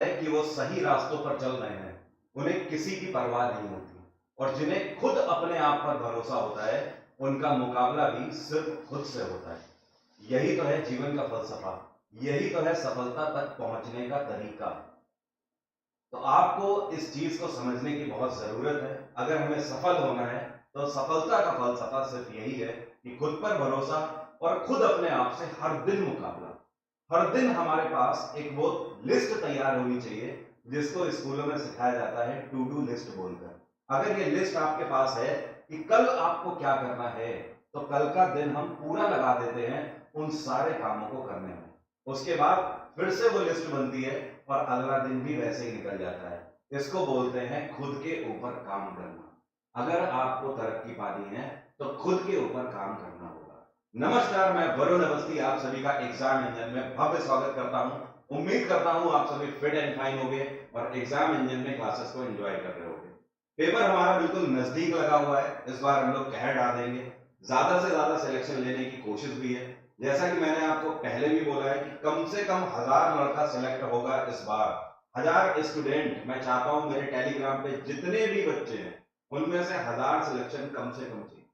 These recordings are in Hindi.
है कि वो सही रास्तों पर चल रहे हैं, उन्हें किसी की परवाह नहीं होती, और जिन्हें खुद अपने आप पर भरोसा होता है उनका मुकाबला भी सिर्फ खुद से होता है। यही तो है जीवन का फलसफा, यही तो है सफलता तक पहुंचने का तरीका। तो आपको इस चीज को समझने की बहुत जरूरत है। अगर हमें सफल होना है तो सफलता का फलसफा सिर्फ यही है कि खुद पर भरोसा और खुद अपने आप से हर दिन मुकाबला। हर दिन हमारे पास एक वो लिस्ट तैयार होनी चाहिए जिसको स्कूलों में सिखाया जाता है टू डू लिस्ट बोलकर। अगर ये लिस्ट आपके पास है कि कल आपको क्या करना है, तो कल का दिन हम पूरा लगा देते हैं उन सारे कामों को करने में। उसके बाद फिर से वो लिस्ट बनती है और अगला दिन भी वैसे ही निकल जाता है। इसको बोलते हैं खुद के ऊपर काम करना। अगर आपको तरक्की पानी है तो खुद के ऊपर काम करना होगा। नमस्कार, मैं वरुण अवस्थी आप सभी का एग्जाम इंजन में भव्य स्वागत करता हूं। उम्मीद करता हूं आप सभी फिट एंड फाइन होंगे और एग्जाम इंजन में क्लासेस को एंजॉय कर रहे होंगे। पेपर हमारा बिल्कुल नजदीक लगा हुआ है, इस बार हम लोग कहर डाल देंगे, ज्यादा से ज्यादा सिलेक्शन लेने की कोशिश भी है। जैसा कि मैंने आपको पहले भी बोला है कि कम से कम 1000 लड़का सिलेक्ट होगा इस बार। 1000 स्टूडेंट, मैं चाहता हूं मेरे टेलीग्राम पे जितने भी बच्चे हैं उनमें से 1000 सिलेक्शन कम से कम चाहिए,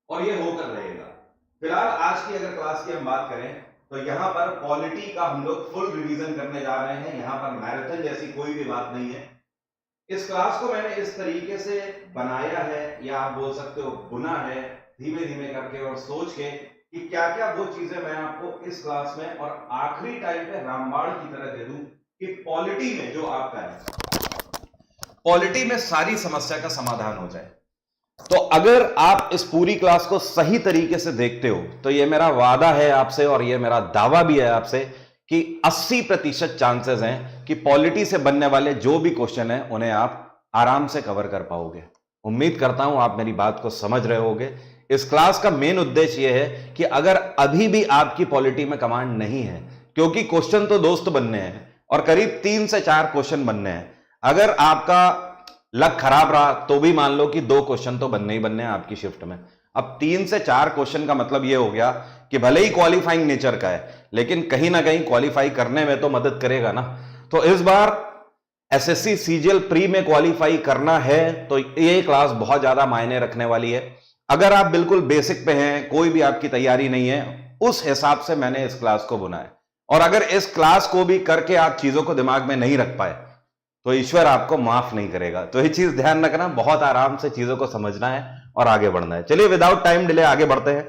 और ये होकर रहेगा। फिलहाल आज की अगर क्लास की हम बात करें तो यहाँ पर पॉलिटी का हम लोग फुल रिवीजन करने जा रहे हैं। यहाँ पर मैराथन जैसी कोई भी बात नहीं है। इस क्लास को मैंने इस तरीके से बनाया है, या आप बोल सकते हो बुना है, धीमे धीमे करके और सोच के कि क्या क्या वो चीजें मैं आपको इस क्लास में और आखिरी टाइम पे रामबाण की तरह दे दूं कि पॉलिटी में जो आपका है, पॉलिटी में सारी समस्या का समाधान हो जाए। तो अगर आप इस पूरी क्लास को सही तरीके से देखते हो तो यह मेरा वादा है आपसे और यह मेरा दावा भी है आपसे कि 80% चांसेस हैं कि पॉलिटी से बनने वाले जो भी क्वेश्चन हैं उन्हें आप आराम से कवर कर पाओगे। उम्मीद करता हूं आप मेरी बात को समझ रहे होगे। इस क्लास का मेन उद्देश्य यह है कि अगर अभी भी आपकी पॉलिटी में कमांड नहीं है, क्योंकि क्वेश्चन तो दोस्त बनने हैं और करीब 3 से 4 क्वेश्चन बनने हैं। अगर आपका लक खराब रहा तो भी मान लो कि 2 क्वेश्चन तो बनने ही बनने हैं आपकी शिफ्ट में। अब 3 से 4 क्वेश्चन का मतलब यह हो गया कि भले ही क्वालिफाइंग नेचर का है लेकिन कहीं ना कहीं क्वालिफाई करने में तो मदद करेगा ना। तो इस बार एसएससी सीजीएल प्री में क्वालिफाई करना है तो ये क्लास बहुत ज्यादा मायने रखने वाली है। अगर आप बिल्कुल बेसिक पे हैं, कोई भी आपकी तैयारी नहीं है, उस हिसाब से मैंने इस क्लास को बुना है। और अगर इस क्लास को भी करके आप चीजों को दिमाग में नहीं रख पाए तो ईश्वर आपको माफ नहीं करेगा। तो ये चीज ध्यान रखना, बहुत आराम से चीजों को समझना है और आगे बढ़ना है। चलिए विदाउट टाइम डिले आगे बढ़ते हैं।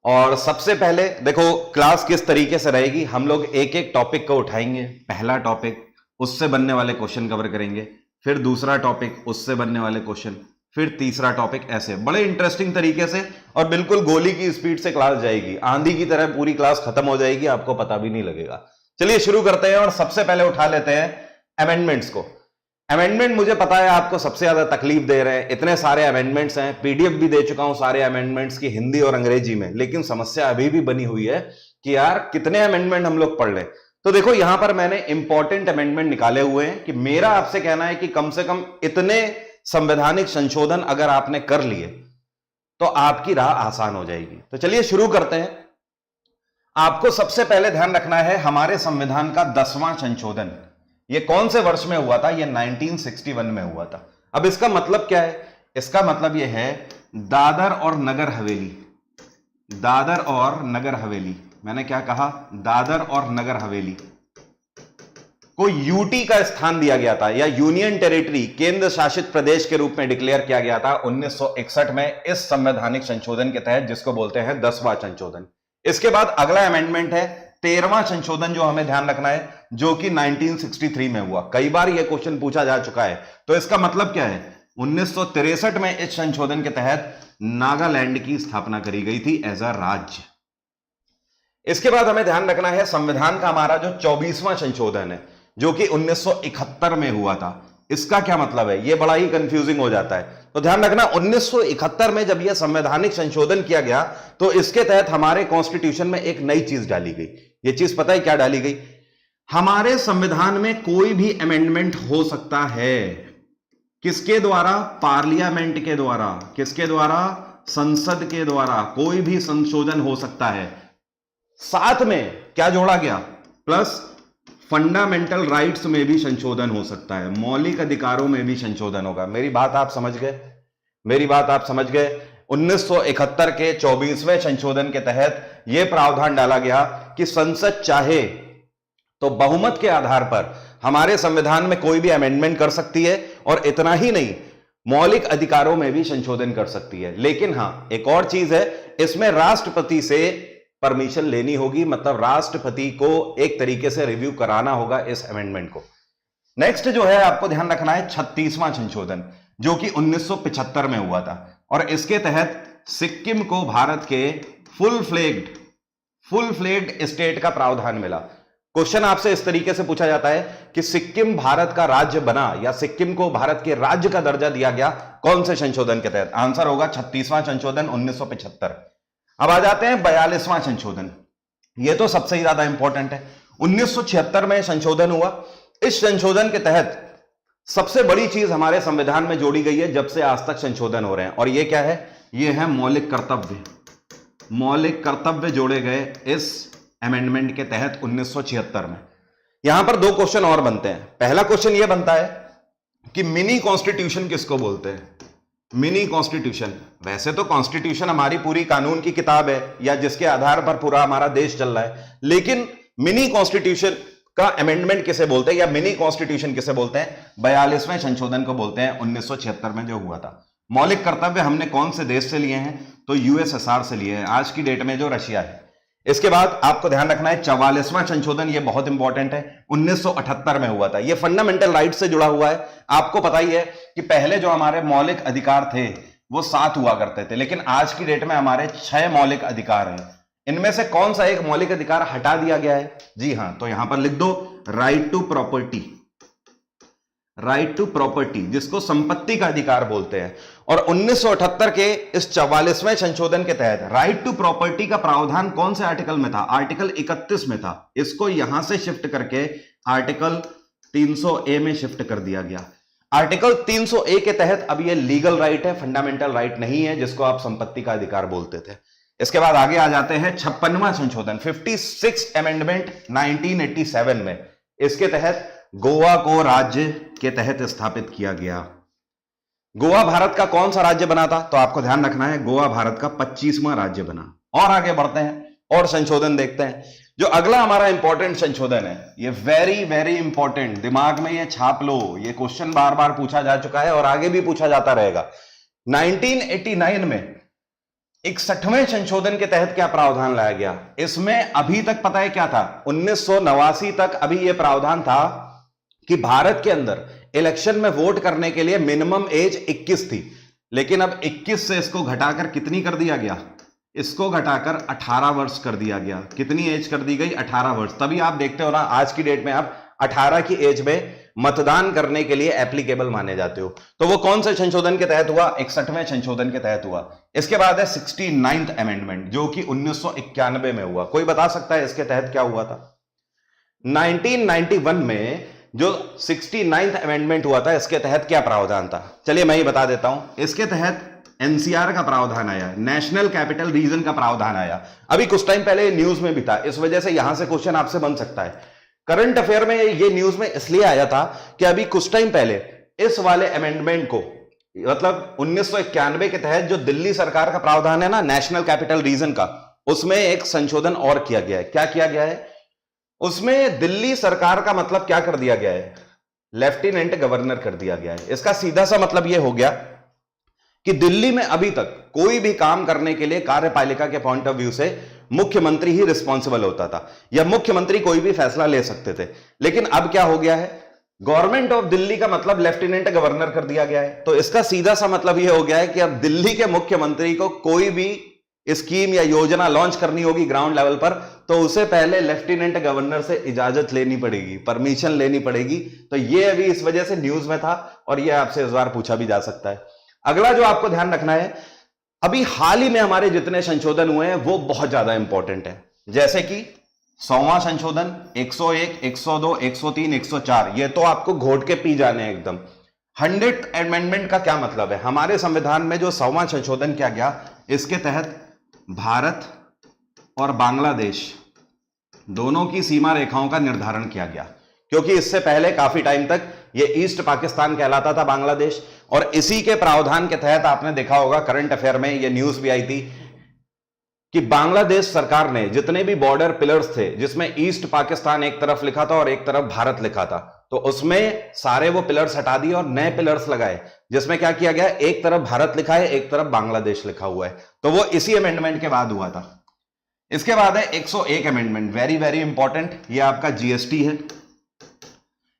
और सबसे पहले देखो क्लास किस तरीके से रहेगी। हम लोग एक एक टॉपिक को उठाएंगे। पहला टॉपिक, उससे बनने वाले क्वेश्चन कवर करेंगे, फिर दूसरा टॉपिक, उससे बनने वाले क्वेश्चन, फिर तीसरा टॉपिक, ऐसे बड़े इंटरेस्टिंग तरीके से और बिल्कुल गोली की स्पीड से क्लास जाएगी। आंधी की तरह पूरी क्लास खत्म हो जाएगी, आपको पता भी नहीं लगेगा। चलिए शुरू करते हैं और सबसे पहले उठा लेते हैं अमेंडमेंट्स को। अमेंडमेंट मुझे पता है आपको सबसे ज्यादा तकलीफ दे रहे हैं। इतने सारे अमेंडमेंट्स हैं, पीडीएफ भी दे चुका हूं सारे अमेंडमेंट्स की, हिंदी और अंग्रेजी में, लेकिन समस्या अभी भी बनी हुई है कि यार कितने अमेंडमेंट हम लोग पढ़ लें। तो देखो यहां पर मैंने इंपॉर्टेंट अमेंडमेंट निकाले हुए हैं कि मेरा आपसे कहना है कि कम से कम इतने संवैधानिक संशोधन अगर आपने कर लिए तो आपकी राह आसान हो जाएगी। तो चलिए शुरू करते हैं। आपको सबसे पहले ध्यान रखना है हमारे संविधान का 10वां संशोधन। यह कौन से वर्ष में हुआ था? यह 1961 में हुआ था। अब इसका मतलब क्या है? इसका मतलब यह है दादर और नगर हवेली, दादर और नगर हवेली, मैंने क्या कहा? दादर और नगर हवेली को यूटी का स्थान दिया गया था, या यूनियन टेरिटरी, केंद्र शासित प्रदेश के रूप में डिक्लेयर किया गया था 1961 में इस संवैधानिक संशोधन के तहत, जिसको बोलते हैं 10वां संशोधन। इसके बाद अगला अमेंडमेंट है 13वां संशोधन, जो हमें ध्यान रखना है, जो कि 1963 में हुआ। कई बार यह क्वेश्चन पूछा जा चुका है। तो इसका मतलब क्या है? 1963 में इस संशोधन के तहत नागालैंड की स्थापना करी गई थी एज अ राज्य। इसके बाद हमें ध्यान रखना है संविधान का हमारा जो 24वां संशोधन है, जो कि 1971 में हुआ था। इसका क्या मतलब है? यह बड़ा ही कंफ्यूजिंग हो जाता है। तो ध्यान रखना 1971 में जब यह संवैधानिक संशोधन किया गया तो इसके तहत हमारे कॉन्स्टिट्यूशन में एक नई चीज डाली गई। यह चीज पता है क्या डाली गई? हमारे संविधान में कोई भी अमेंडमेंट हो सकता है। किसके द्वारा? पार्लियामेंट के द्वारा। किसके द्वारा? संसद के द्वारा कोई भी संशोधन हो सकता है। साथ में क्या जोड़ा गया? प्लस फंडामेंटल राइट्स में भी संशोधन हो सकता है, मौलिक अधिकारों में भी संशोधन होगा। मेरी बात आप समझ गए? मेरी बात आप समझ गए? 1971 के 24वें संशोधन के तहत यह प्रावधान डाला गया कि संसद चाहे तो बहुमत के आधार पर हमारे संविधान में कोई भी अमेंडमेंट कर सकती है, और इतना ही नहीं, मौलिक अधिकारों में भी संशोधन कर सकती है। लेकिन हां, एक और चीज है, इसमें राष्ट्रपति से परमिशन लेनी होगी, मतलब राष्ट्रपति को एक तरीके से रिव्यू कराना होगा इस अमेंडमेंट को। नेक्स्ट जो है आपको ध्यान रखना है 36वां संशोधन, जो कि 1975 में हुआ था, और इसके तहत सिक्किम को भारत के फुल फ्लेग्ड स्टेट का प्रावधान मिला। क्वेश्चन आपसे इस तरीके से पूछा जाता है कि सिक्किम भारत का राज्य बना या सिक्किम को भारत के राज्य का दर्जा दिया गया कौन से संशोधन के तहत? आंसर होगा 36वां संशोधन 1975। अब आ जाते हैं 42वां संशोधन। यह तो सबसे ज्यादा इंपॉर्टेंट है। 1976 में संशोधन हुआ। इस संशोधन के तहत सबसे बड़ी चीज हमारे संविधान में जोड़ी गई है जब से आज तक संशोधन हो रहे हैं, और यह क्या है? यह है मौलिक कर्तव्य। मौलिक कर्तव्य जोड़े गए इस अमेंडमेंट के तहत 1976 में। यहां पर दो क्वेश्चन और बनते हैं। पहला क्वेश्चन यह बनता है कि मिनी कॉन्स्टिट्यूशन किसको बोलते हैं? मिनी कॉन्स्टिट्यूशन, वैसे तो कॉन्स्टिट्यूशन हमारी पूरी कानून की किताब है या जिसके आधार पर पूरा हमारा देश चल रहा है, लेकिन मिनी कॉन्स्टिट्यूशन का अमेंडमेंट किसे बोलते हैं या मिनी कॉन्स्टिट्यूशन किसे बोलते हैं? 42वें संशोधन को बोलते हैं, 1976 में जो हुआ था। मौलिक कर्तव्य हमने कौन से देश से लिए हैं? तो यूएसएसआर से लिए हैं, आज की डेट में जो रशिया है। इसके बाद आपको ध्यान रखना है 44वां संशोधन, यह बहुत इंपॉर्टेंट है, 1978 में हुआ था। यह फंडामेंटल राइट से जुड़ा हुआ है। आपको पता ही है कि पहले जो हमारे मौलिक अधिकार थे वो 7 हुआ करते थे, लेकिन आज की डेट में हमारे 6 मौलिक अधिकार हैं। इनमें से कौन सा एक मौलिक अधिकार हटा दिया गया है? जी हां, तो यहां पर लिख दो right to property. Right to property, जिसको संपत्ति का अधिकार बोलते हैं। और 1978 के इस 44वें संशोधन के तहत राइट टू प्रॉपर्टी का प्रावधान कौन से आर्टिकल में था? आर्टिकल 31 में था। इसको यहां से शिफ्ट करके आर्टिकल 300A में शिफ्ट कर दिया गया। आर्टिकल 300A के तहत अब यह लीगल राइट है, फंडामेंटल राइट नहीं है, जिसको आप संपत्ति का अधिकार बोलते थे। इसके बाद आगे आ जाते हैं 56वां संशोधन, 56 अमेंडमेंट 1987 में। इसके तहत गोवा को राज्य के तहत स्थापित किया गया। गोवा भारत का कौन सा राज्य बना था? तो आपको ध्यान रखना है, गोवा भारत का 25वां राज्य बना। और आगे बढ़ते हैं और संशोधन देखते हैं। जो अगला हमारा इंपॉर्टेंट संशोधन है, ये वेरी वेरी इंपॉर्टेंट, दिमाग में ये छाप लो, ये क्वेश्चन बार बार पूछा जा चुका है और आगे भी पूछा जाता रहेगा। 1989 में 61वें संशोधन के तहत क्या प्रावधान लाया गया? इसमें अभी तक पता है क्या था? 1989 तक अभी यह प्रावधान था कि भारत के अंदर इलेक्शन में वोट करने के लिए मिनिमम एज 21 थी, लेकिन अब 21 से इसको घटाकर कितनी कर दिया गया? इसको घटाकर 18 वर्ष कर दिया गया। कितनी एज कर दी गई? 18 वर्ष। तभी आप देखते हो ना, आज की डेट में आप 18 की एज में मतदान करने के लिए एप्लीकेबल माने जाते हो। तो वो कौन से संशोधन के तहत हुआ? 61वें संशोधन के तहत हुआ। इसके बाद है 69th अमेंडमेंट, जो कि 1991 में हुआ। कोई बता सकता है इसके तहत क्या हुआ था? 1991 में जो 69th अमेंडमेंट हुआ था, इसके तहत क्या प्रावधान था? चलिए मैं ही बता देता हूं। इसके तहत एनसीआर का प्रावधान आया, नेशनल कैपिटल रीजन का प्रावधान आया। अभी कुछ टाइम पहले न्यूज में भी था, इस वजह से यहां से क्वेश्चन आपसे बन सकता है। करंट अफेयर में ये न्यूज में इसलिए आया था कि अभी कुछ टाइम पहले इस वाले अमेंडमेंट को, मतलब 1991 के तहत जो दिल्ली सरकार का प्रावधान है ना, नेशनल कैपिटल रीजन का, उसमें एक संशोधन और किया गया है। क्या किया गया है? उसमें दिल्ली सरकार का मतलब क्या कर दिया गया है? लेफ्टिनेंट गवर्नर कर दिया गया है। इसका सीधा सा मतलब यह हो गया कि दिल्ली में अभी तक कोई भी काम करने के लिए कार्यपालिका के पॉइंट ऑफ व्यू से मुख्यमंत्री ही रिस्पॉन्सिबल होता था, या मुख्यमंत्री कोई भी फैसला ले सकते थे। लेकिन अब क्या हो गया है? गवर्नमेंट ऑफ दिल्ली का मतलब लेफ्टिनेंट गवर्नर कर दिया गया है। तो इसका सीधा सा मतलब यह हो गया है कि अब दिल्ली के मुख्यमंत्री को कोई भी स्कीम या योजना लॉन्च करनी होगी ग्राउंड लेवल पर, तो उसे पहले लेफ्टिनेंट गवर्नर से इजाजत लेनी पड़ेगी, परमिशन लेनी पड़ेगी। तो यह अभी इस वजह से न्यूज में था और यह आपसे इस बार पूछा भी जा सकता है। अगला जो आपको ध्यान रखना है, अभी हाल ही में हमारे जितने संशोधन हुए हैं वो बहुत ज्यादा इंपॉर्टेंट है। जैसे कि 100वां संशोधन, 101, 102, 103, 104, ये तो आपको घोट के पी जाने हैं एकदम। 100th अमेंडमेंट का क्या मतलब है? हमारे संविधान में जो 100वां संशोधन किया गया, इसके तहत भारत और बांग्लादेश दोनों की सीमा रेखाओं का निर्धारण किया गया। क्योंकि इससे पहले काफी टाइम तक ये ईस्ट पाकिस्तान कहलाता था बांग्लादेश, और इसी के प्रावधान के तहत आपने देखा होगा करंट अफेयर में ये न्यूज भी आई थी कि बांग्लादेश सरकार ने जितने भी बॉर्डर पिलर्स थे, जिसमें ईस्ट पाकिस्तान एक तरफ लिखा था और एक तरफ भारत लिखा था, तो उसमें सारे वो पिलर्स हटा दिए और नए पिलर्स लगाए, जिसमें क्या किया गया, एक तरफ भारत लिखा है, एक तरफ बांग्लादेश लिखा हुआ है। तो वो इसी अमेंडमेंट के बाद हुआ था। इसके बाद है 101 अमेंडमेंट, वेरी वेरी इंपॉर्टेंट, ये आपका जीएसटी है,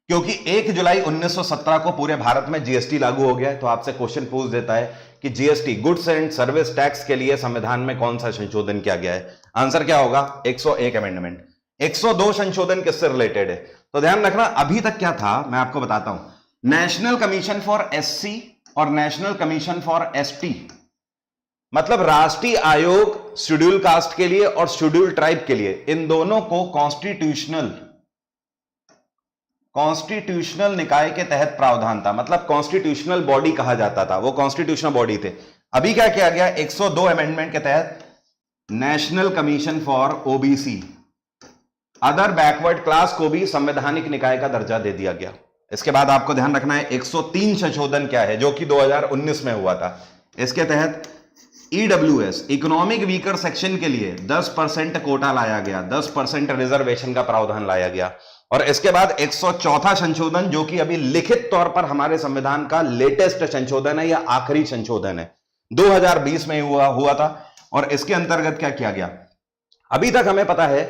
क्योंकि 1 जुलाई 1917 को पूरे भारत में जीएसटी लागू हो गया है। तो आपसे क्वेश्चन पूछ देता है कि GST, goods and service tax के लिए संविधान में कौन सा संशोधन किया गया है? आंसर क्या होगा? 101 अमेंडमेंट। 102 संशोधन किससे रिलेटेड है? तो ध्यान रखना, अभी तक क्या था मैं आपको बताता हूं। नेशनल कमीशन फॉर एससी और नेशनल कमीशन फॉर एसटी, मतलब राष्ट्रीय आयोग शेड्यूल कास्ट के लिए और शेड्यूल ट्राइब के लिए, इन दोनों को कॉन्स्टिट्यूशनल निकाय के तहत प्रावधान था, मतलब कॉन्स्टिट्यूशनल बॉडी कहा जाता था, वो कॉन्स्टिट्यूशनल बॉडी थे। अभी क्या किया गया, 102 अमेंडमेंट के तहत national Commission for OBC, other backward class को भी संवैधानिक निकाय का दर्जा दे दिया गया। इसके बाद आपको ध्यान रखना है 103 संशोधन क्या है, जो कि 2019 में हुआ था। इसके तहत ईडब्ल्यूएस, इकोनॉमिक वीकर सेक्शन के लिए 10% कोटा लाया गया, 10% रिजर्वेशन का प्रावधान लाया गया। और इसके बाद 104वां संशोधन, जो कि अभी लिखित तौर पर हमारे संविधान का लेटेस्ट संशोधन है या आखिरी संशोधन है, 2020 में हुआ था। और इसके अंतर्गत क्या किया गया, अभी तक हमें पता है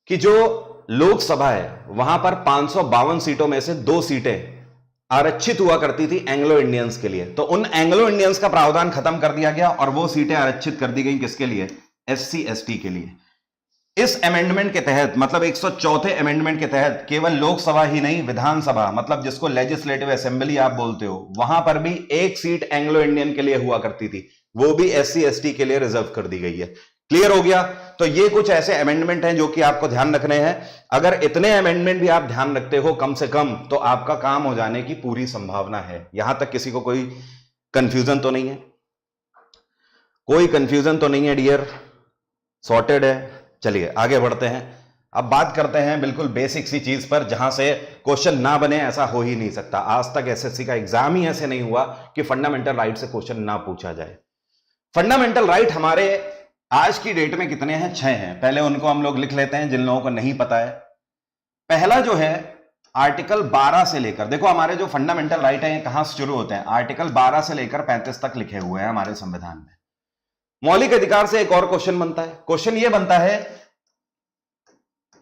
कि जो लोकसभा है वहां पर 552 सीटों में से 2 सीटें आरक्षित हुआ करती थी एंग्लो इंडियंस के लिए। तो उन एंग्लो इंडियंस का प्रावधान खत्म कर दिया गया और वो सीटें आरक्षित कर दी गई किसके लिए? एससी एसटी के लिए। इस अमेंडमेंट के तहत, मतलब 104 अमेंडमेंट के तहत, केवल लोकसभा ही नहीं, विधानसभा, मतलब जिसको लेजिस्लेटिव असेंबली आप बोलते हो, वहां पर भी 1 सीट एंग्लो इंडियन के लिए हुआ करती थी, वो भी एससी एसटी के लिए रिजर्व कर दी गई है। क्लियर हो गया? तो ये कुछ ऐसे अमेंडमेंट हैं जो कि आपको ध्यान रखने हैं। अगर इतने अमेंडमेंट भी आप ध्यान रखते हो कम से कम, तो आपका काम हो जाने की पूरी संभावना है। यहां तक किसी को कोई कंफ्यूजन तो नहीं है? कोई कंफ्यूजन तो नहीं है डियर? सॉर्टेड है? चलिए आगे बढ़ते हैं। अब बात करते हैं बिल्कुल बेसिक सी चीज पर, जहां से क्वेश्चन ना बने ऐसा हो ही नहीं सकता। आज तक एसएससी का एग्जाम ही ऐसे नहीं हुआ कि फंडामेंटल राइट से क्वेश्चन ना पूछा जाए। फंडामेंटल राइट हमारे आज की डेट में कितने हैं? 6 हैं। पहले उनको हम लोग लिख लेते हैं जिन लोगों को नहीं पता है। पहला जो है आर्टिकल 12 से लेकर, देखो हमारे जो फंडामेंटल राइट है कहां से शुरू होते हैं, आर्टिकल 12 से लेकर 35 तक लिखे हुए हैं हमारे संविधान में। मौलिक अधिकार से एक और क्वेश्चन बनता है। क्वेश्चन यह बनता है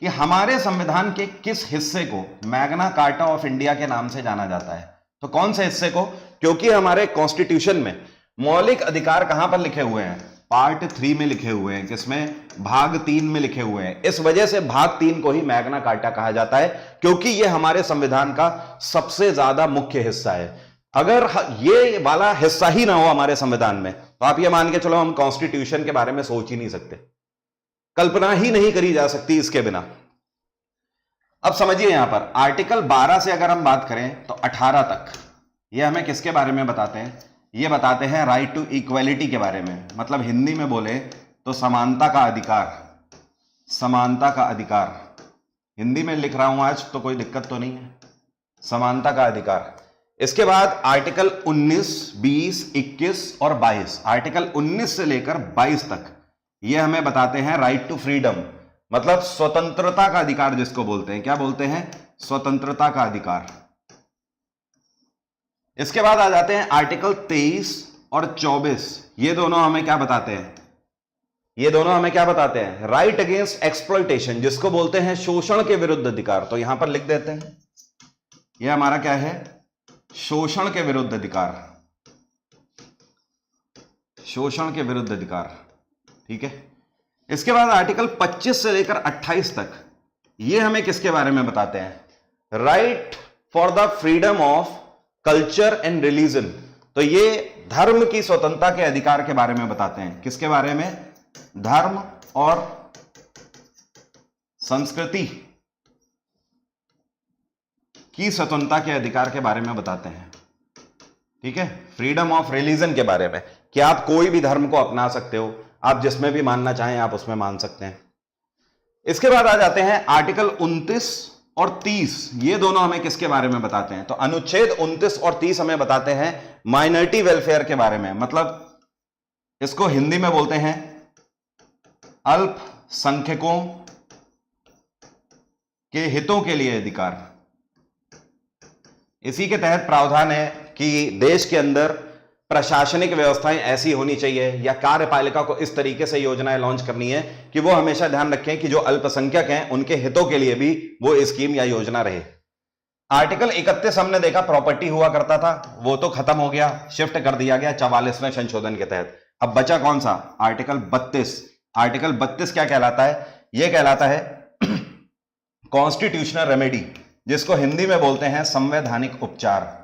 कि हमारे संविधान के किस हिस्से को मैग्ना कार्टा ऑफ इंडिया के नाम से जाना जाता है? तो कौन से हिस्से को? क्योंकि हमारे कॉन्स्टिट्यूशन में मौलिक अधिकार कहां पर लिखे हुए हैं? पार्ट 3 में लिखे हुए हैं। किसमें? भाग 3 में लिखे हुए हैं। इस वजह से भाग 3 को ही मैग्ना कार्टा कहा जाता है, क्योंकि यह हमारे संविधान का सबसे ज्यादा मुख्य हिस्सा है। अगर ये वाला हिस्सा ही ना हो हमारे संविधान में, तो आप ये मान के चलो हम कॉन्स्टिट्यूशन के बारे में सोच ही नहीं सकते, कल्पना ही नहीं करी जा सकती इसके बिना। अब समझिए यहां पर आर्टिकल 12 से अगर हम बात करें तो 18 तक ये हमें किसके बारे में बताते हैं? ये बताते हैं राइट टू इक्वलिटी के बारे में, मतलब हिंदी में बोले तो समानता का अधिकार। समानता का अधिकार हिंदी में लिख रहा हूं आज, तो कोई दिक्कत तो नहीं है? समानता का अधिकार। इसके बाद आर्टिकल 19, 20, 21 और 22, आर्टिकल 19 से लेकर 22 तक ये हमें बताते हैं राइट टू फ्रीडम, मतलब स्वतंत्रता का अधिकार जिसको बोलते हैं। क्या बोलते हैं? स्वतंत्रता का अधिकार। इसके बाद आ जाते हैं आर्टिकल 23 और 24, ये दोनों हमें क्या बताते हैं? ये दोनों हमें क्या बताते हैं? राइट अगेंस्ट एक्सप्लॉयटेशन, जिसको बोलते हैं शोषण के विरुद्ध अधिकार। तो यहां पर लिख देते हैं, ये हमारा क्या है? शोषण के विरुद्ध अधिकार। शोषण के विरुद्ध अधिकार, ठीक है। इसके बाद आर्टिकल 25 से लेकर 28 तक ये हमें किसके बारे में बताते हैं? Right for the freedom of culture and religion. तो ये धर्म की स्वतंत्रता के अधिकार के बारे में बताते हैं। किसके बारे में? धर्म और संस्कृति की स्वतंत्रता के अधिकार के बारे में बताते हैं, ठीक है। फ्रीडम ऑफ रिलीजन के बारे में कि आप कोई भी धर्म को अपना सकते हो, आप जिसमें भी मानना चाहें आप उसमें मान सकते हैं। इसके बाद आ जाते हैं आर्टिकल 29 और 30 ये दोनों हमें किसके बारे में बताते हैं? तो अनुच्छेद 29 और 30 हमें बताते हैं माइनॉरिटी वेलफेयर के बारे में, मतलब इसको हिंदी में बोलते हैं अल्पसंख्यकों के हितों के लिए अधिकार। इसी के तहत प्रावधान है कि देश के अंदर प्रशासनिक व्यवस्थाएं ऐसी होनी चाहिए या कार्यपालिका को इस तरीके से योजनाएं लॉन्च करनी है कि वो हमेशा ध्यान रखें कि जो अल्पसंख्यक हैं उनके हितों के लिए भी वो स्कीम या योजना रहे। आर्टिकल 31 हमने देखा प्रॉपर्टी हुआ करता था, वो तो खत्म हो गया, शिफ्ट कर दिया गया 44वें संशोधन के तहत। अब बचा कौन सा? आर्टिकल 32। आर्टिकल 32 क्या कहलाता है? यह कहलाता है कॉन्स्टिट्यूशनल रेमेडी, जिसको हिंदी में बोलते हैं संवैधानिक उपचार।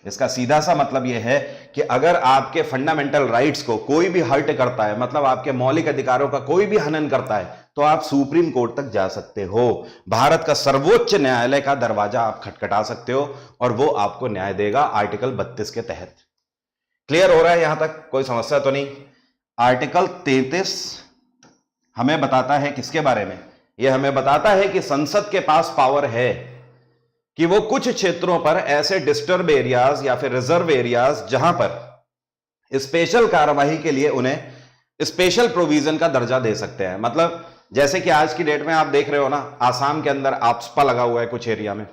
इसका सीधा सा मतलब यह है कि अगर आपके फंडामेंटल राइट्स को कोई भी हर्ट करता है, मतलब आपके मौलिक अधिकारों का कोई भी हनन करता है, तो आप सुप्रीम कोर्ट तक जा सकते हो। भारत का सर्वोच्च न्यायालय का दरवाजा आप खटखटा सकते हो और वो आपको न्याय देगा आर्टिकल 32 के तहत। क्लियर हो रहा है? यहां तक कोई समस्या तो नहीं? आर्टिकल 33 हमें बताता है किसके बारे में? यह हमें बताता है कि संसद के पास पावर है कि वो कुछ क्षेत्रों पर ऐसे डिस्टर्ब एरियाज या फिर रिजर्व एरियाज जहां पर स्पेशल कार्यवाही के लिए उन्हें स्पेशल प्रोविजन का दर्जा दे सकते हैं। मतलब जैसे कि आज की डेट में आप देख रहे हो ना, आसाम के अंदर आफ्स्पा लगा हुआ है कुछ एरिया में,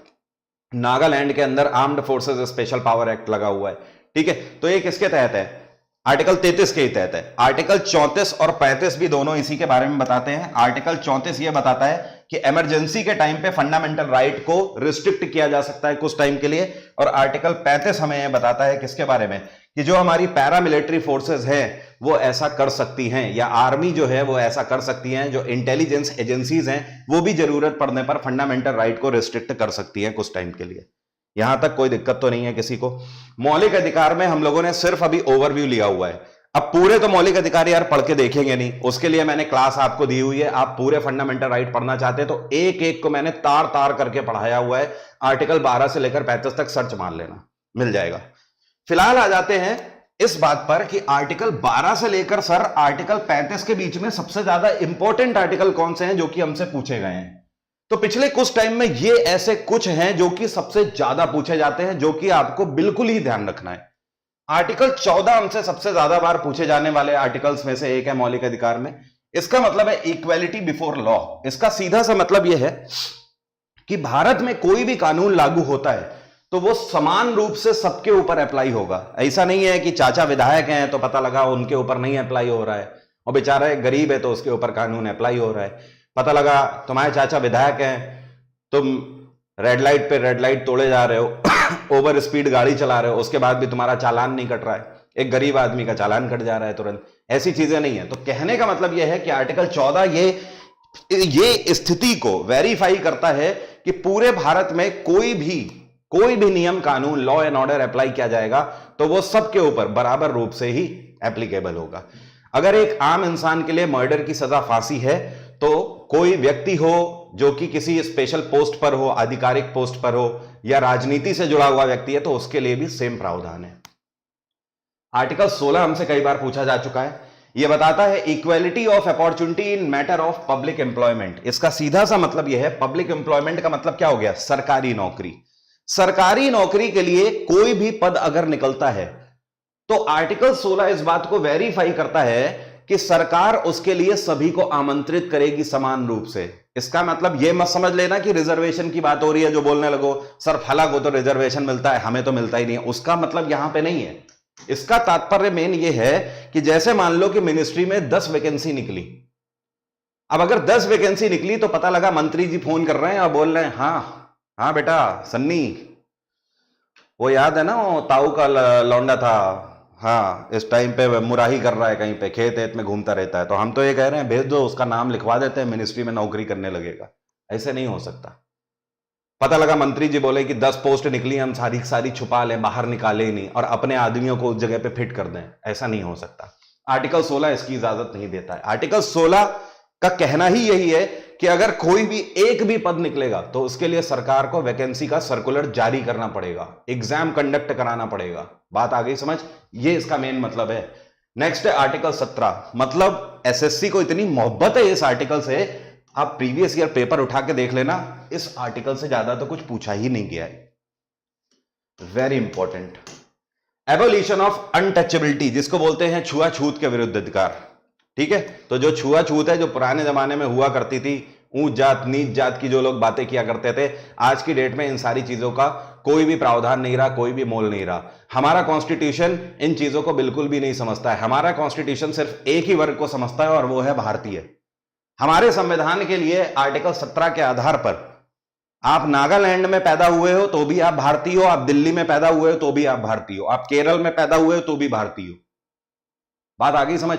नागालैंड के अंदर armed forces special power act लगा हुआ है, ठीक है? तो ये किसके तहत है? आर्टिकल 33 के तहत है। आर्टिकल 34 और 35 भी दोनों इसी के बारे में बताते हैं। आर्टिकल 34 यह बताता है कि इमरजेंसी के टाइम पे फंडामेंटल राइट को रिस्ट्रिक्ट किया जा सकता है कुछ टाइम के लिए, और आर्टिकल 35 हमें यह बताता है किसके बारे में? कि जो हमारी पैरामिलिट्री फोर्सेस हैं वो ऐसा कर सकती हैं, या आर्मी जो है वो ऐसा कर सकती हैं, जो इंटेलिजेंस एजेंसीज हैं वो भी जरूरत पड़ने पर फंडामेंटल राइट को रिस्ट्रिक्ट कर सकती हैं कुछ टाइम के लिए। यहां तक कोई दिक्कत तो नहीं है किसी को? मौलिक अधिकार में हम लोगों ने सिर्फ अभी ओवरव्यू लिया हुआ है। अब पूरे तो मौलिक अधिकार यार पढ़ के देखेंगे नहीं, उसके लिए मैंने क्लास आपको दी हुई है। आप पूरे फंडामेंटल राइट पढ़ना चाहते हैं तो एक एक को मैंने तार तार करके पढ़ाया हुआ है। आर्टिकल 12 से लेकर 35 तक सर्च मार लेना, मिल जाएगा। फिलहाल आ जाते हैं इस बात पर कि आर्टिकल 12 से लेकर सर आर्टिकल 35 के बीच में सबसे ज्यादा इंपॉर्टेंट आर्टिकल कौन से हैं जो कि हमसे पूछे गए हैं। तो पिछले कुछ टाइम में ये ऐसे कुछ हैं जो कि सबसे ज्यादा पूछे जाते हैं, जो कि आपको बिल्कुल ही ध्यान रखना है। आर्टिकल 14 हमसे सबसे ज्यादा बार पूछे जाने वाले आर्टिकल्स में से एक है मौलिक अधिकार में। इसका मतलब है इक्वेलिटी बिफोर लॉ। इसका सीधा सा मतलब यह है कि भारत में कोई भी कानून लागू होता है तो वो समान रूप से सबके ऊपर अप्लाई होगा। ऐसा नहीं है कि चाचा विधायक हैं तो पता लगा उनके ऊपर नहीं अप्लाई हो रहा है, और बेचारा गरीब है तो उसके ऊपर कानून अप्लाई हो रहा है। पता लगा तुम्हारे चाचा विधायक हैं, तुम रेड लाइट पे रेड लाइट तोड़े जा रहे हो ओवर स्पीड गाड़ी चला रहे हो, उसके बाद भी तुम्हारा चालान नहीं कट रहा है, एक गरीब आदमी का चालान कट जा रहा है तुरंत। ऐसी चीजें नहीं है। तो कहने का मतलब यह है कि आर्टिकल 14 ये स्थिति को वेरीफाई करता है कि पूरे भारत में कोई भी नियम कानून लॉ एंड ऑर्डर अप्लाई किया जाएगा तो वो सबके ऊपर बराबर रूप से ही एप्लीकेबल होगा। अगर एक आम इंसान के लिए मर्डर की सजा फांसी है तो कोई व्यक्ति हो जो कि किसी स्पेशल पोस्ट पर हो, आधिकारिक पोस्ट पर हो, या राजनीति से जुड़ा हुआ व्यक्ति है तो उसके लिए भी सेम प्रावधान है। आर्टिकल 16 हमसे कई बार पूछा जा चुका है। यह बताता है equality of opportunity in matter of public employment. इसका सीधा सा मतलब यह है, पब्लिक एम्प्लॉयमेंट का मतलब क्या हो गया? सरकारी नौकरी। सरकारी नौकरी के लिए कोई भी पद अगर निकलता है तो आर्टिकल 16 इस बात को वेरीफाई करता है कि सरकार उसके लिए सभी को आमंत्रित करेगी समान रूप से। इसका मतलब यह मत समझ लेना कि रिजर्वेशन की बात हो रही है, जो बोलने लगो सर फला को तो रिजर्वेशन मिलता है हमें तो मिलता ही नहीं है, उसका मतलब यहां पे नहीं है। इसका तात्पर्य मेन यह है कि जैसे मान लो कि मिनिस्ट्री में 10 वैकेंसी निकली। अब अगर 10 वैकेंसी निकली तो पता लगा मंत्री जी फोन कर रहे हैं और बोल रहे हैं हाँ बेटा सन्नी, वो याद है ना वो ताऊ का लौंडा था, हाँ इस टाइम पे मुराही कर रहा है कहीं पे, खेत एत में घूमता रहता है, तो हम तो ये कह रहे हैं भेज दो, उसका नाम लिखवा देते हैं, मिनिस्ट्री में नौकरी करने लगेगा। ऐसे नहीं हो सकता। पता लगा मंत्री जी बोले कि 10 पोस्ट निकली, हम सारी छुपा लें, बाहर निकाले ही नहीं और अपने आदमियों को उस जगह पे फिट कर दें, ऐसा नहीं हो सकता। आर्टिकल 16 इसकी इजाजत नहीं देता है। आर्टिकल 16 का कहना ही यही है कि अगर कोई भी एक भी पद निकलेगा तो उसके लिए सरकार को वैकेंसी का सर्कुलर जारी करना पड़ेगा, एग्जाम कंडक्ट कराना पड़ेगा। बात आ गई समझ? ये इसका मेन मतलब है। नेक्स्ट है आर्टिकल 17। मतलब एसएससी को इतनी मोहब्बत है इस आर्टिकल से आप प्रीवियस ईयर पेपर उठा के देख लेना, इस आर्टिकल से ज्यादा तो कुछ पूछा ही नहीं गया है। Very important, abolition of untouchability, जिसको बोलते हैं छुआछूत के विरुद्ध अधिकार। ठीक है, तो जो छुआछूत है, जो पुराने जमाने में हुआ करती थी, ऊंच जात नीच जात की जो लोग बातें किया करते थे, आज की डेट में इन सारी चीजों का कोई भी प्रावधान नहीं रहा, कोई भी मोल नहीं रहा। हमारा कॉन्स्टिट्यूशन इन चीजों को बिल्कुल भी नहीं समझता है। हमारा कॉन्स्टिट्यूशन सिर्फ एक ही वर्ग को समझता है और वो है भारतीय। हमारे संविधान के लिए आर्टिकल 17 के आधार पर आप नागालैंड में पैदा हुए हो तो भी आप भारतीय हो, आप दिल्ली में पैदा हुए हो तो भी आप भारतीय हो, आप केरल में पैदा हुए हो तो भी भारतीय हो। बात आ गई समझ?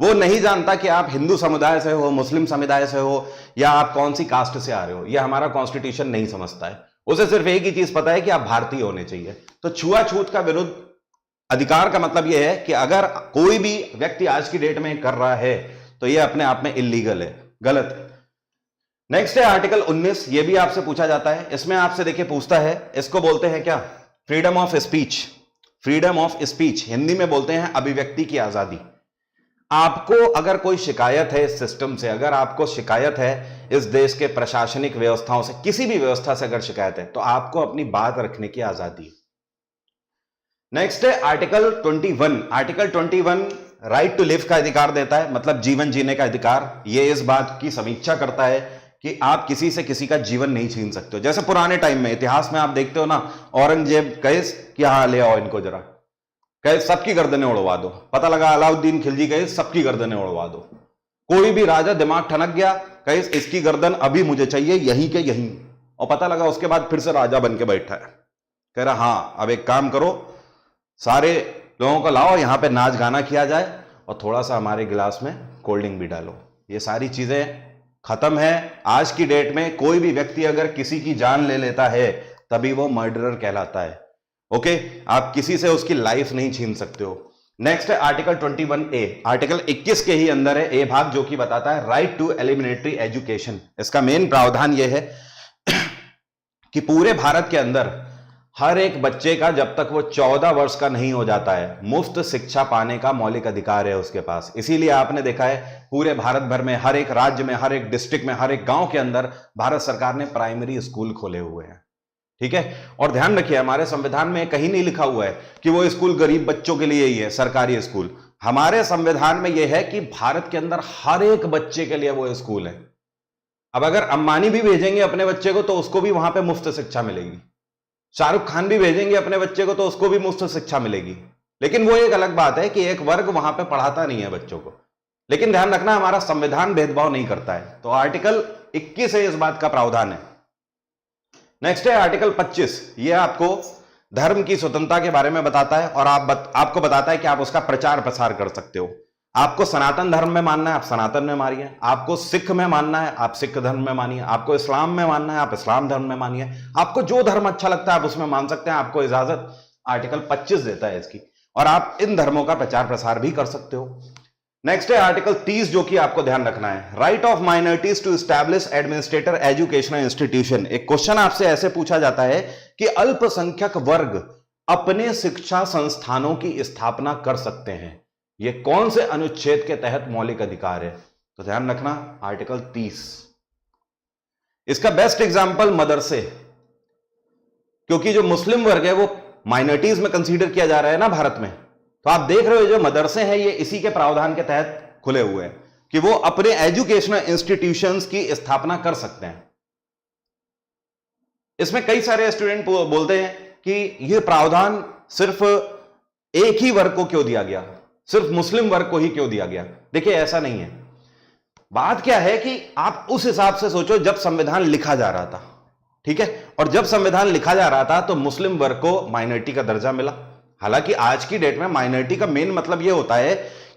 वो नहीं जानता कि आप हिंदू समुदाय से हो, मुस्लिम समुदाय से हो, या आप कौन सी कास्ट से आ रहे हो। यह हमारा कॉन्स्टिट्यूशन नहीं समझता है। उसे सिर्फ एक ही चीज पता है कि आप भारतीय होने चाहिए। तो छुआछूत का विरुद्ध अधिकार का मतलब यह है कि अगर कोई भी व्यक्ति आज की डेट में कर रहा है तो यह अपने आप में इलीगल है, गलत है। नेक्स्ट है आर्टिकल 19, यह भी आपसे पूछा जाता है। इसमें आपसे देखिए पूछता है, इसको बोलते हैं क्या? Freedom of speech. Freedom of speech Hindi में बोलते हैं अभिव्यक्ति की आजादी। आपको अगर कोई शिकायत है इस सिस्टम से, अगर आपको शिकायत है इस देश के प्रशासनिक व्यवस्थाओं से, किसी भी व्यवस्था से अगर शिकायत है, तो आपको अपनी बात रखने की आजादी है। नेक्स्ट है article 21। Article 21 right to live का अधिकार देता है, मतलब जीवन जीने का अधिकार। यह इस बात की समीक्षा करता है कि आप किसी से किसी का जीवन नहीं छीन सकते हो। जैसे पुराने टाइम में इतिहास में आप देखते हो ना, औरंगजेब कहे कि हाँ ले आओ इनको जरा, कहे सबकी गर्दनें उड़वा दो। पता लगा अलाउद्दीन खिलजी कहे सबकी गर्दनें उड़वा दो। कोई भी राजा दिमाग ठनक गया, कहे इसकी गर्दन अभी मुझे चाहिए, यहीं के यहीं, और पता लगा उसके बाद फिर से राजा बन के बैठा है। कह रहा हाँ अब एक काम करो, सारे लोगों को लाओ, यहां पे नाच गाना किया जाए और थोड़ा सा हमारे गिलास में कोल्ड ड्रिंक भी डालो। ये सारी चीजें खत्म है। आज की डेट में कोई भी व्यक्ति अगर किसी की जान ले लेता है तभी वो मर्डरर कहलाता है। ओके, आप किसी से उसकी लाइफ नहीं छीन सकते हो। नेक्स्ट है आर्टिकल 21A। आर्टिकल 21 के ही अंदर है ए भाग, जो कि बताता है राइट टू एलिमेंट्री एजुकेशन। इसका मेन प्रावधान यह है कि पूरे भारत के अंदर हर एक बच्चे का जब तक वो 14 वर्ष का नहीं हो जाता है, मुफ्त शिक्षा पाने का मौलिक अधिकार है उसके पास। इसीलिए आपने देखा है पूरे भारत भर में, हर एक राज्य में, हर एक डिस्ट्रिक्ट में, हर एक गांव के अंदर भारत सरकार ने प्राइमरी स्कूल खोले हुए हैं। ठीक है, और ध्यान रखिए हमारे संविधान में कहीं नहीं लिखा हुआ है कि वो स्कूल गरीब बच्चों के लिए ही है, सरकारी स्कूल। हमारे संविधान में यह है कि भारत के अंदर हर एक बच्चे के लिए वो स्कूल है। अब अगर अंबानी भी भेजेंगे अपने बच्चे को तो उसको भी वहां पे मुफ्त शिक्षा मिलेगी। शाहरुख खान भी भेजेंगे अपने बच्चे को तो उसको भी मुफ्त शिक्षा मिलेगी। लेकिन वो एक अलग बात है कि एक वर्ग वहां पे पढ़ाता नहीं है बच्चों को। लेकिन ध्यान रखना हमारा संविधान भेदभाव नहीं करता है। तो आर्टिकल 21 है इस बात का प्रावधान है। नेक्स्ट है आर्टिकल 25। ये आपको धर्म की स्वतंत्रता के बारे में बताता है और आपको बताता है कि आप उसका प्रचार प्रसार कर सकते हो। आपको सनातन धर्म में मानना है, आप सनातन में मानिए। आपको सिख में मानना है, आप सिख धर्म में मानिए। आपको इस्लाम में मानना है, आप इस्लाम धर्म में मानिए। आपको जो धर्म अच्छा लगता है आप उसमें मान सकते हैं। आपको इजाजत आर्टिकल 25 देता है इसकी, और आप इन धर्मों का प्रचार प्रसार भी कर सकते हो। नेक्स्ट है आर्टिकल 30, जो कि आपको ध्यान रखना है, right of minorities to establish administrator educational institution. एक क्वेश्चन आपसे ऐसे पूछा जाता है कि अल्पसंख्यक वर्ग अपने शिक्षा संस्थानों की स्थापना कर सकते हैं। यह कौन से अनुच्छेद के तहत मौलिक अधिकार है? तो ध्यान रखना आर्टिकल 30। इसका बेस्ट एग्जांपल मदरसे, क्योंकि जो मुस्लिम वर्ग है वो माइनॉरिटीज में कंसीडर किया जा रहा है ना भारत में। तो आप देख रहे हो जो मदरसे हैं ये इसी के प्रावधान के तहत खुले हुए हैं कि वो अपने एजुकेशनल इंस्टीट्यूशंस की स्थापना कर सकते हैं। इसमें कई सारे स्टूडेंट बोलते हैं कि यह प्रावधान सिर्फ एक ही वर्ग को क्यों दिया गया, सिर्फ मुस्लिम वर्ग को ही क्यों दिया गया। देखिए ऐसा नहीं है। बात क्या है कि आप उस हिसाब से सोचो जब संविधान लिखा जा रहा था, ठीक है, और जब संविधान लिखा जा रहा था तो मुस्लिम वर्ग को माइनॉरिटी का दर्जा मिला। हालांकि आज की डेट में माइनॉरिटी का मेन मतलब यह होता है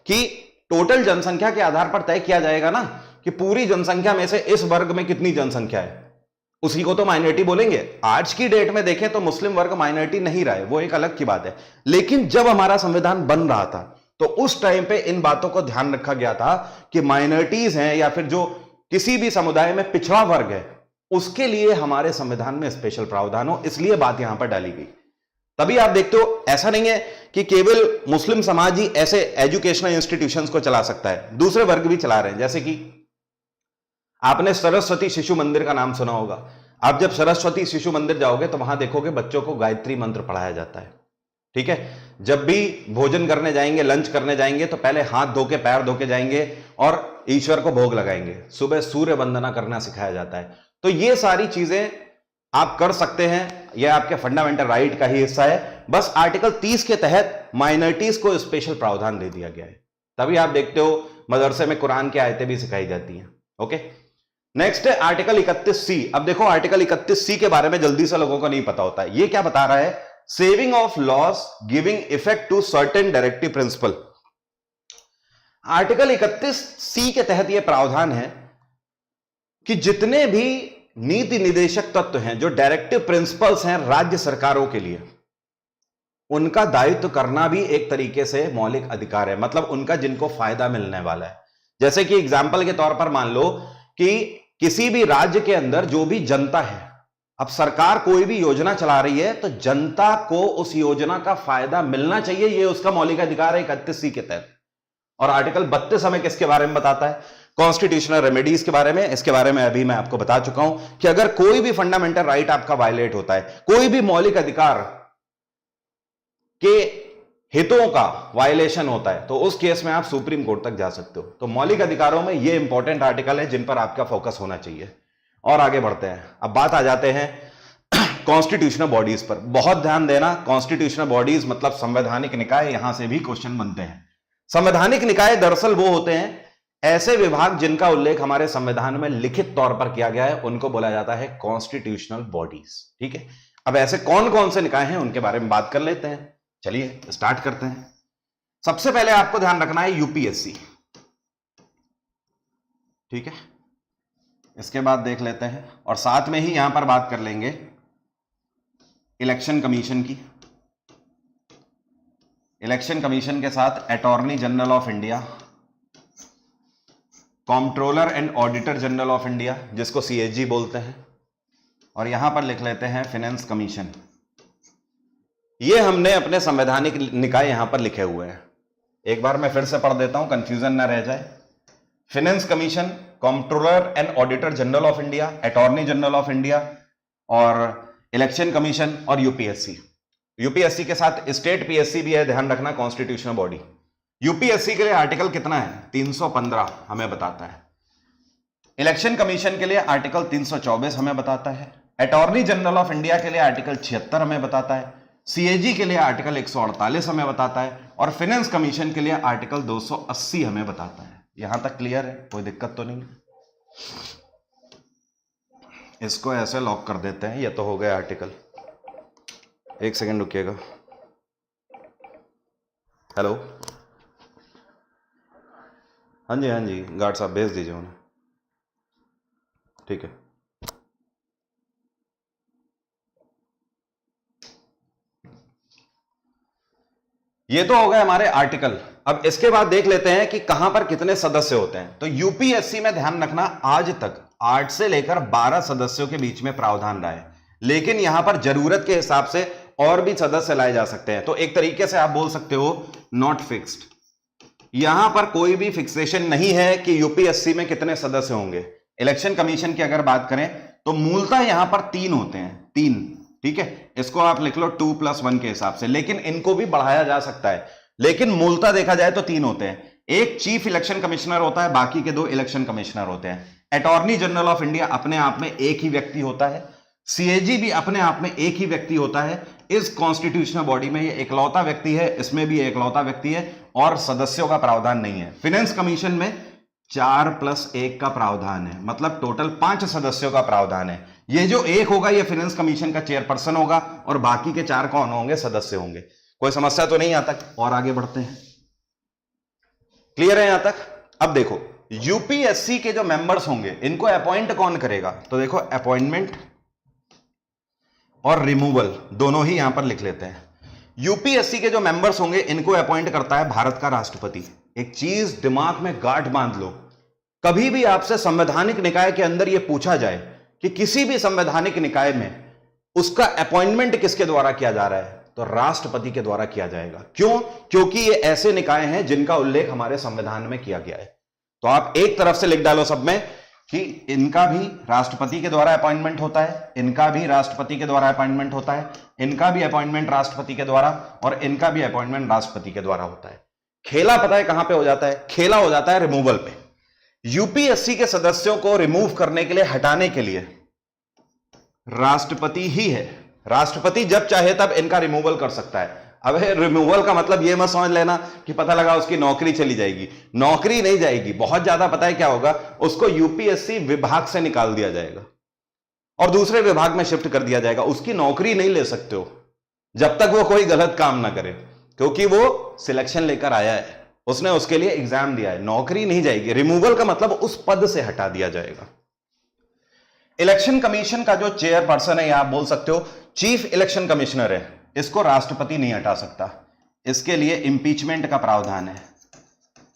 कि टोटल जनसंख्या के आधार पर तय किया जाएगा ना कि पूरी जनसंख्या में से इस वर्ग में कितनी जनसंख्या है, उसी को तो माइनॉरिटी बोलेंगे। आज की डेट में देखें तो मुस्लिम वर्ग माइनॉरिटी नहीं रहा है, वो एक अलग की बात है। लेकिन जब हमारा संविधान बन रहा था तो उस टाइम पे इन बातों को ध्यान रखा गया था कि माइनॉरिटीज हैं या फिर जो किसी भी समुदाय में पिछड़ा वर्ग है उसके लिए हमारे संविधान में स्पेशल प्रावधान हो, इसलिए बात यहां पर डाली गई। तभी आप देखते हो ऐसा नहीं है कि केवल मुस्लिम समाज ही ऐसे एजुकेशनल इंस्टीट्यूशंस को चला सकता है, दूसरे वर्ग भी चला रहे हैं। जैसे कि आपने सरस्वती शिशु मंदिर का नाम सुना होगा। आप जब सरस्वती शिशु मंदिर जाओगे तो वहां देखोगे बच्चों को गायत्री मंत्र पढ़ाया जाता है। ठीक है, जब भी भोजन करने जाएंगे, लंच करने जाएंगे तो पहले हाथ धो के पैर धो के जाएंगे और ईश्वर को भोग लगाएंगे। सुबह सूर्य वंदना करना सिखाया जाता है। तो ये सारी चीजें आप कर सकते हैं, यह आपके फंडामेंटल राइट का ही हिस्सा है। बस आर्टिकल 30 के तहत माइनॉरिटीज को स्पेशल प्रावधान दे दिया गया है। तभी आप देखते हो मदरसे में कुरान की आयतें भी सिखाई जाती हैं। ओके, नेक्स्ट है आर्टिकल 31C। अब देखो आर्टिकल 31C के बारे में जल्दी से लोगों को नहीं पता होता है। ये क्या बता रहा है? Saving of laws giving effect to certain directive principle. Article 31C के तहत यह प्रावधान है कि जितने भी नीति निदेशक तत्व हैं, जो डायरेक्टिव प्रिंसिपल्स हैं राज्य सरकारों के लिए, उनका दायित्व करना भी एक तरीके से मौलिक अधिकार है। मतलब उनका जिनको फायदा मिलने वाला है। जैसे कि एग्जाम्पल के तौर पर मान लो कि किसी भी राज्य के अंदर जो भी जनता है, अब सरकार कोई भी योजना चला रही है तो जनता को उस योजना का फायदा मिलना चाहिए, यह उसका मौलिक अधिकार है 31C के तहत। और आर्टिकल 32 हमें किसके बारे में बताता है? कॉन्स्टिट्यूशनल रेमेडीज के बारे में। इसके बारे में अभी मैं आपको बता चुका हूं कि अगर कोई भी फंडामेंटल राइट आपका वायलेट होता है, कोई भी मौलिक अधिकार के हितों का वायलेशन होता है, तो उस केस में आप सुप्रीम कोर्ट तक जा सकते हो। तो मौलिक अधिकारों में ये इंपॉर्टेंट आर्टिकल है जिन पर आपका फोकस होना चाहिए। और आगे बढ़ते हैं। अब बात आ जाते हैं कॉन्स्टिट्यूशनल बॉडीज पर। बहुत ध्यान देना, कॉन्स्टिट्यूशनल बॉडीज मतलब संवैधानिक निकाय, यहां से भी क्वेश्चन बनते हैं। संवैधानिक निकाय दरअसल वो होते हैं ऐसे विभाग जिनका उल्लेख हमारे संविधान में लिखित तौर पर किया गया है, उनको बोला जाता है कॉन्स्टिट्यूशनल बॉडीज। ठीक है, अब ऐसे कौन कौन से निकाय हैं उनके बारे में बात कर लेते हैं। चलिए स्टार्ट करते हैं। सबसे पहले आपको ध्यान रखना है यूपीएससी। ठीक है, इसके बाद देख लेते हैं और साथ में ही यहां पर बात कर लेंगे इलेक्शन कमीशन की। इलेक्शन कमीशन के साथ attorney general of India, controller and auditor general of India जिसको सीएजी बोलते हैं, और यहां पर लिख लेते हैं फाइनेंस कमीशन। ये हमने अपने संवैधानिक निकाय यहां पर लिखे हुए हैं। एक बार मैं फिर से पढ़ देता हूं, कंफ्यूजन ना रह जाए। Finance commission, controller and auditor general of India, attorney general of India और इलेक्शन कमीशन और यूपीएससी। यूपीएससी के साथ स्टेट पीएससी भी है, ध्यान रखना, कॉन्स्टिट्यूशनल बॉडी। यूपीएससी के लिए आर्टिकल कितना है? 315 हमें बताता है। इलेक्शन कमीशन के लिए आर्टिकल 324 हमें बताता है। अटॉर्नी जनरल ऑफ इंडिया के लिए आर्टिकल 76 हमें बताता है। सीएजी के लिए आर्टिकल 148 हमें बताता है और फाइनेंस कमीशन के लिए आर्टिकल 280 हमें बताता है। यहां तक क्लियर है? कोई दिक्कत तो नहीं है? इसको ऐसे लॉक कर देते हैं। ये तो हो गया आर्टिकल। एक सेकंड रुकिएगा। हेलो, हाँ जी, गार्ड साहब भेज दीजिए उन्हें। ठीक है, ये तो हो गए हमारे आर्टिकल। अब इसके बाद देख लेते हैं कि कहां पर कितने सदस्य होते हैं। तो यूपीएससी में ध्यान रखना, आज तक 8 से लेकर 12 सदस्यों के बीच में प्रावधान रहा है, लेकिन यहां पर जरूरत के हिसाब से और भी सदस्य लाए जा सकते हैं। तो एक तरीके से आप बोल सकते हो नॉट फिक्स्ड। यहां पर कोई भी फिक्सेशन नहीं है कि यूपीएससी में कितने सदस्य होंगे। इलेक्शन कमीशन की अगर बात करें तो मूलतः यहां पर 3 होते हैं, 3। ठीक है, इसको आप लिख लो 2+1 के हिसाब से, लेकिन इनको भी बढ़ाया जा सकता है। लेकिन मूलतः देखा जाए तो 3 होते हैं। एक चीफ इलेक्शन कमिश्नर होता है, बाकी के 2 इलेक्शन कमिश्नर होते हैं। अटॉर्नी जनरल ऑफ इंडिया अपने आप में एक ही व्यक्ति होता है। सीएजी भी अपने आप में एक ही व्यक्ति होता है। इस कॉन्स्टिट्यूशनल बॉडी में ये एकलौता व्यक्ति है, इसमें भी एकलौता व्यक्ति है और सदस्यों का प्रावधान नहीं है। फाइनेंस कमीशन में 4+1 का प्रावधान है, मतलब टोटल 5 सदस्यों का प्रावधान है। ये जो एक होगा ये फाइनेंस कमीशन का चेयरपर्सन होगा और बाकी के 4 कौन होंगे? सदस्य होंगे। कोई समस्या तो नहीं यहां तक? और आगे बढ़ते हैं। क्लियर है यहां तक? अब देखो यूपीएससी के जो मेंबर्स होंगे इनको अपॉइंट कौन करेगा? तो देखो अपॉइंटमेंट और रिमूवल दोनों ही यहां पर लिख लेते हैं। यूपीएससी के जो मेंबर्स होंगे इनको अपॉइंट करता है भारत का राष्ट्रपति। एक चीज दिमाग में गांठ बांध लो, कभी भी आपसे संवैधानिक निकाय के अंदर यह पूछा जाए कि किसी भी संवैधानिक निकाय में उसका अपॉइंटमेंट किसके द्वारा किया जा रहा है, तो राष्ट्रपति के द्वारा किया जाएगा। क्यों? क्योंकि ये ऐसे निकाय हैं जिनका उल्लेख हमारे संविधान में किया गया है। तो आप एक तरफ से लिख डालो सब में कि इनका भी राष्ट्रपति के द्वारा अपॉइंटमेंट होता है, इनका भी राष्ट्रपति के द्वारा अपॉइंटमेंट होता है, इनका भी अपॉइंटमेंट राष्ट्रपति के द्वारा, और इनका भी अपॉइंटमेंट राष्ट्रपति के द्वारा होता है। खेला पता है कहां पे हो जाता है? खेला हो जाता है रिमूवल पे। यूपीएससी के सदस्यों को रिमूव करने के लिए, हटाने के लिए राष्ट्रपति ही है। राष्ट्रपति जब चाहे तब इनका रिमूवल कर सकता है। अब रिमूवल का मतलब यह मत समझ लेना कि पता लगा उसकी नौकरी चली जाएगी। नौकरी नहीं जाएगी, बहुत ज्यादा पता है क्या होगा, उसको यूपीएससी विभाग से निकाल दिया जाएगा और दूसरे विभाग में शिफ्ट कर दिया जाएगा। उसकी नौकरी नहीं ले सकते हो जब तक वो कोई गलत काम ना करे, क्योंकि वो सिलेक्शन लेकर आया है, उसने उसके लिए एग्जाम दिया है। नौकरी नहीं जाएगी। रिमूवल का मतलब उस पद से हटा दिया जाएगा। इलेक्शन कमीशन का जो चेयरपर्सन है, या आप बोल सकते हो चीफ इलेक्शन कमिश्नर है, इसको राष्ट्रपति नहीं हटा सकता। इसके लिए इंपीचमेंट का प्रावधान है,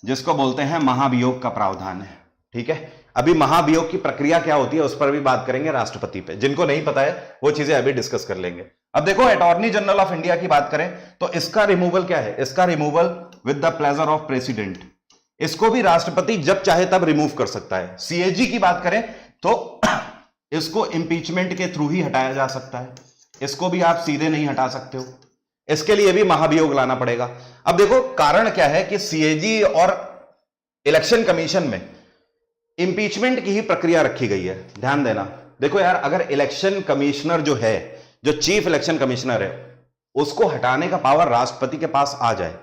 जिसको बोलते हैं महाभियोग का प्रावधान है। ठीक है, अभी महाभियोग की प्रक्रिया क्या होती है उस पर भी बात करेंगे राष्ट्रपति पे। जिनको नहीं पता है वो चीजें अभी डिस्कस कर लेंगे। अब देखो, अटॉर्नी जनरल ऑफ इंडिया की बात करें तो इसका रिमूवल क्या है? इसका removal with the pleasure of president. इसको भी राष्ट्रपति जब चाहे तब रिमूव कर सकता है। सीएजी की बात करें तो इसको इंपीचमेंट के थ्रू ही हटाया जा सकता है। इसको भी आप सीधे नहीं हटा सकते हो, इसके लिए भी महाभियोग लाना पड़ेगा। अब देखो कारण क्या है कि सीएजी और इलेक्शन कमीशन में इंपीचमेंट की ही प्रक्रिया रखी गई है। ध्यान देना। देखो यार, अगर इलेक्शन कमिश्नर जो है, जो चीफ इलेक्शन कमिश्नर है, उसको हटाने का पावर राष्ट्रपति के पास आ जाए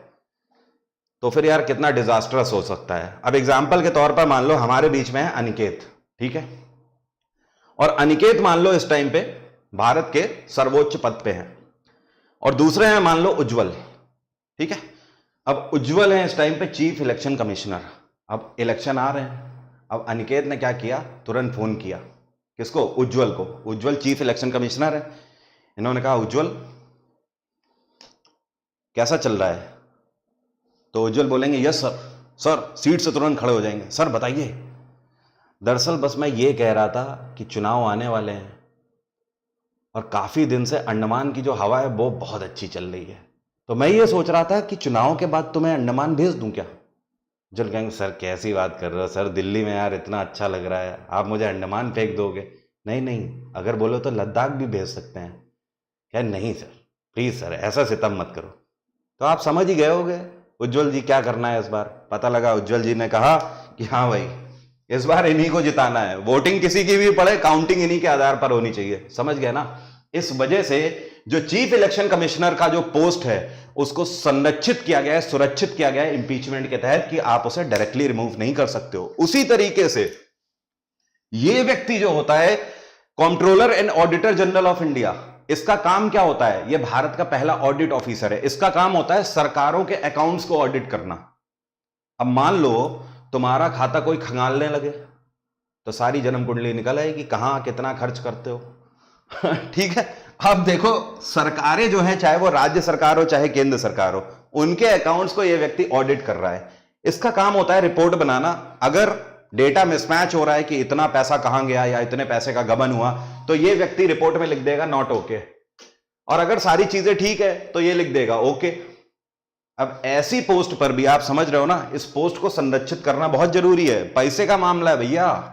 तो फिर यार कितना डिजास्टरस हो सकता है। अब एग्जाम्पल के तौर पर मान लो हमारे बीच में है अनिकेत, ठीक है, और अनिकेत मान लो इस टाइम पे भारत के सर्वोच्च पद पे हैं, और दूसरे हैं मान लो उज्जवल। ठीक है, अब उज्जवल है इस टाइम पे चीफ इलेक्शन कमिश्नर। अब इलेक्शन आ रहे हैं, अब अनिकेत ने क्या किया, तुरंत फोन किया किसको? उज्जवल को। उज्जवल चीफ इलेक्शन कमिश्नर है। इन्होंने कहा उज्जवल कैसा चल रहा है? तो उज्जवल बोलेंगे यस सर। सर सीट से तुरंत खड़े हो जाएंगे, सर बताइए। दरअसल बस मैं ये कह रहा था कि चुनाव आने वाले हैं और काफी दिन से अंडमान की जो हवा है वो बहुत अच्छी चल रही है, तो मैं ये सोच रहा था कि चुनाव के बाद तुम्हें अंडमान भेज दूं क्या? उज्जवल कहेंगे सर कैसी बात कर रहे हो सर, दिल्ली में यार इतना अच्छा लग रहा है, आप मुझे अंडमान फेंक दोगे? नहीं नहीं, अगर बोलो तो लद्दाख भी भेज सकते हैं। क्या? नहीं सर प्लीज सर, ऐसा सितम मत करो। तो आप समझ ही गए होगे उज्जवल जी क्या करना है इस बार। पता लगा उज्जवल जी ने कहा कि हाँ भाई इस बार इन्हीं को जिताना है, वोटिंग किसी की भी पड़े, काउंटिंग इन्हीं के आधार पर होनी चाहिए। समझ गए ना? इस वजह से जो चीफ इलेक्शन कमिश्नर का जो पोस्ट है उसको संरक्षित किया गया है, सुरक्षित किया गया है इंपीचमेंट के तहत, कि आप उसे डायरेक्टली रिमूव नहीं कर सकते हो। उसी तरीके से ये व्यक्ति जो होता है controller and auditor general of India, इसका काम क्या होता है? ये भारत का पहला ऑडिट ऑफिसर है। इसका काम होता है सरकारों के अकाउंट्स को ऑडिट करना। अब मान लो तुम्हारा खाता कोई खंगालने लगे तो सारी जन्म कुंडली निकल आएगी, कहां कितना खर्च करते हो। ठीक है, अब देखो सरकारें जो हैं, चाहे वो राज्य सरकार हो चाहे केंद्र सरकार हो, उनके अकाउंट्स को ये व्यक्ति ऑडिट कर रहा है। इसका काम होता है रिपोर्ट बनाना। अगर डेटा मिसमैच हो रहा है कि इतना पैसा कहां गया या इतने पैसे का गबन हुआ, तो ये व्यक्ति रिपोर्ट में लिख देगा नॉट ओके, और अगर सारी चीजें ठीक है तो ये लिख देगा ओके। अब ऐसी पोस्ट पर भी आप समझ रहे हो ना, इस पोस्ट को संरक्षित करना बहुत जरूरी है। पैसे का मामला है भैया,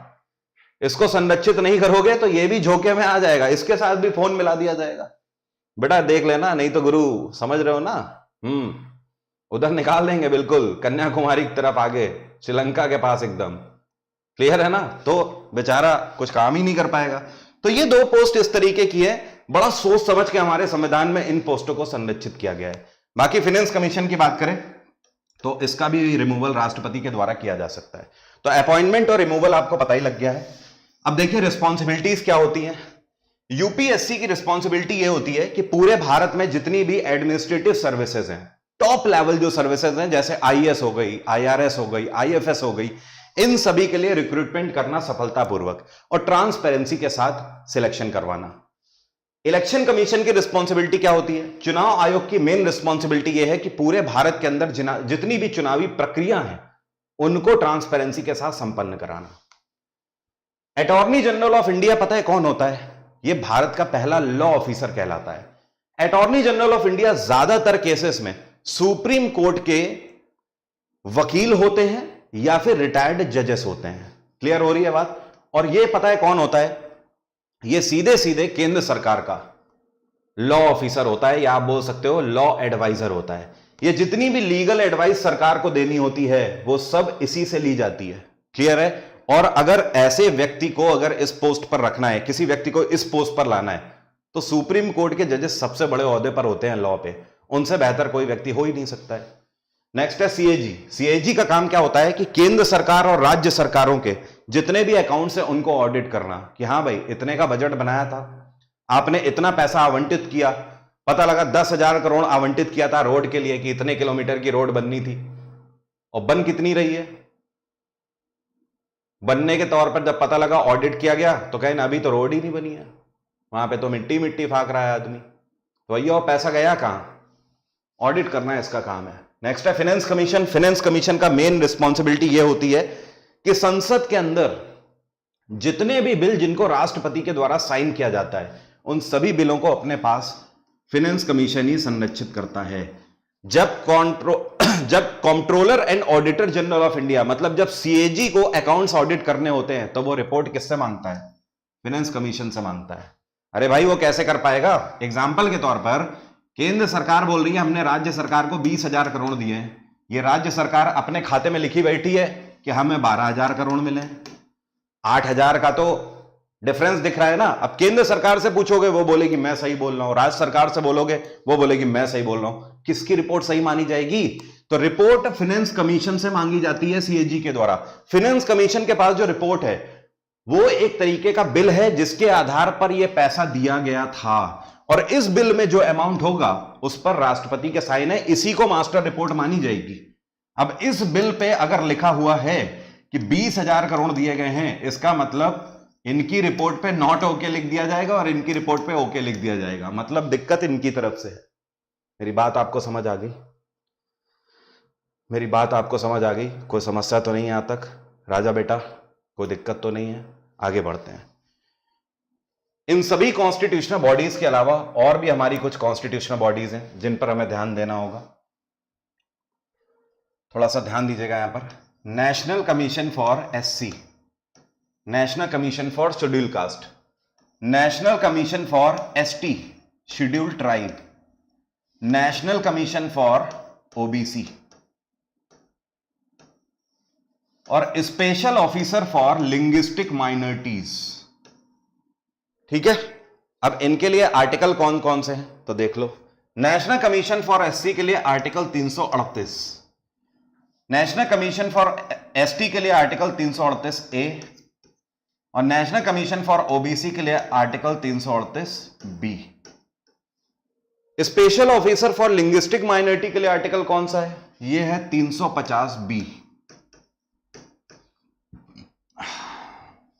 इसको संरक्षित नहीं करोगे तो ये भी झोंके में आ जाएगा, इसके साथ भी फोन मिला दिया जाएगा। बेटा देख लेना, नहीं तो गुरु, समझ रहे हो ना? उधर निकाल देंगे बिल्कुल, कन्याकुमारी की तरफ आगे, श्रीलंका के पास एकदम। क्लियर है ना? तो बेचारा कुछ काम ही नहीं कर पाएगा। तो ये दो पोस्ट इस तरीके की है, बड़ा सोच समझ के हमारे संविधान में इन पोस्टों को संरक्षित किया गया है। बाकी फाइनेंस कमीशन की बात करें तो इसका भी रिमूवल राष्ट्रपति के द्वारा किया जा सकता है। तो अपॉइंटमेंट और रिमूवल आपको पता ही लग गया है। अब देखिए रिस्पॉन्सिबिलिटीज क्या होती हैं। यूपीएससी की रिस्पॉन्सिबिलिटी ये होती है कि पूरे भारत में जितनी भी एडमिनिस्ट्रेटिव सर्विसेज हैं, टॉप लेवल जो सर्विसेज हैं, जैसे आईएएस हो गई, आईआरएस हो गई, आईएफएस हो गई, इन सभी के लिए रिक्रूटमेंट करना सफलतापूर्वक और ट्रांसपेरेंसी के साथ सिलेक्शन करवाना। इलेक्शन कमीशन की रिस्पॉन्सिबिलिटी क्या होती है? चुनाव आयोग की मेन रिस्पॉन्सिबिलिटी यह है कि पूरे भारत के अंदर जितनी भी चुनावी प्रक्रिया हैं उनको ट्रांसपेरेंसी के साथ संपन्न कराना। अटॉर्नी जनरल ऑफ इंडिया पता है कौन होता है? यह भारत का पहला लॉ ऑफिसर कहलाता है। अटॉर्नी जनरल ऑफ इंडिया ज्यादातर केसेस में सुप्रीम कोर्ट के वकील होते हैं या फिर रिटायर्ड जजेस होते हैं। क्लियर हो रही है बात? और ये पता है कौन होता है? ये सीधे सीधे केंद्र सरकार का लॉ ऑफिसर होता है, या आप बोल सकते हो लॉ एडवाइजर होता है। ये जितनी भी लीगल एडवाइस सरकार को देनी होती है वो सब इसी से ली जाती है। क्लियर है? और अगर ऐसे व्यक्ति को अगर इस पोस्ट पर रखना है, किसी व्यक्ति को इस पोस्ट पर लाना है, तो सुप्रीम कोर्ट के जजेस सबसे बड़े ओहदे पर होते हैं लॉ पे, उनसे बेहतर कोई व्यक्ति हो ही नहीं सकता है। नेक्स्ट है सीएजी। सीएजी का काम क्या होता है कि केंद्र सरकार और राज्य सरकारों के जितने भी अकाउंट्स हैं उनको ऑडिट करना, कि हां भाई इतने का बजट बनाया था, आपने इतना पैसा आवंटित किया, पता लगा 10,000 करोड़ आवंटित किया था रोड के लिए कि इतने किलोमीटर की रोड बननी थी, और बन कितनी रही है? बनने के तौर पर जब पता लगा, ऑडिट किया गया, तो कहें अभी तो रोड ही नहीं बनी है, वहां पे तो मिट्टी मिट्टी फाक रहा है आदमी। तो भैया वो पैसा गया कहां? ऑडिट करना है, इसका काम है। नेक्स्ट है फाइनेंस कमीशन। फाइनेंस कमीशन का मेन रिस्पॉन्सिबिलिटी यह होती है कि संसद के अंदर जितने भी बिल जिनको राष्ट्रपति के द्वारा साइन किया जाता है, उन सभी बिलों को अपने पास फाइनेंस कमीशन ही संरक्षित करता है। जब controller and auditor general of India, मतलब जब सीएजी को अकाउंट्स ऑडिट करने होते हैं, तो वो रिपोर्ट किससे मांगता है? फाइनेंस कमीशन से मांगता है। अरे भाई वो कैसे कर पाएगा? एग्जाम्पल के तौर पर केंद्र सरकार बोल रही है हमने राज्य सरकार को 20,000 करोड़ दिए हैं, ये राज्य सरकार अपने खाते में लिखी बैठी है कि हमें 12,000 करोड़ मिले, 8,000 का तो डिफरेंस दिख रहा है ना। अब केंद्र सरकार से पूछोगे वो बोलेगी मैं सही बोल रहा हूं, राज्य सरकार से बोलोगे वो बोलेगी मैं सही बोल रहा हूं। किसकी रिपोर्ट सही मानी जाएगी? तो रिपोर्ट फाइनेंस कमीशन से मांगी जाती है सीएजी के द्वारा। फाइनेंस कमीशन के पास जो रिपोर्ट है वो एक तरीके का बिल है जिसके आधार पर यह पैसा दिया गया था, और इस बिल में जो अमाउंट होगा उस पर राष्ट्रपति के साइन है, इसी को मास्टर रिपोर्ट मानी जाएगी। अब इस बिल पे अगर लिखा हुआ है कि 20,000 करोड़ दिए गए हैं, इसका मतलब इनकी रिपोर्ट पे नॉट ओके लिख दिया जाएगा और इनकी रिपोर्ट पे ओके लिख दिया जाएगा, मतलब दिक्कत इनकी तरफ से है। मेरी बात आपको समझ आ गई? मेरी बात आपको समझ आ गई? कोई समस्या तो नहीं है यहां तक? राजा बेटा कोई दिक्कत तो नहीं है? आगे बढ़ते हैं। इन सभी कॉन्स्टिट्यूशनल बॉडीज के अलावा और भी हमारी कुछ कॉन्स्टिट्यूशनल बॉडीज हैं जिन पर हमें ध्यान देना होगा। थोड़ा सा ध्यान दीजिएगा यहां पर। National Commission for SC, National Commission for Schedule Caste, National Commission for ST Schedule Tribe, National Commission for OBC, और Special officer for Linguistic Minorities. ठीक है, अब इनके लिए आर्टिकल कौन कौन से हैं तो देख लो। नेशनल कमीशन फॉर एससी के लिए article 338, national Commission for ST के लिए आर्टिकल 338 ए, और नेशनल कमीशन फॉर ओबीसी के लिए article 338 B. Special officer for linguistic minority के लिए आर्टिकल कौन सा है? यह है 350 बी।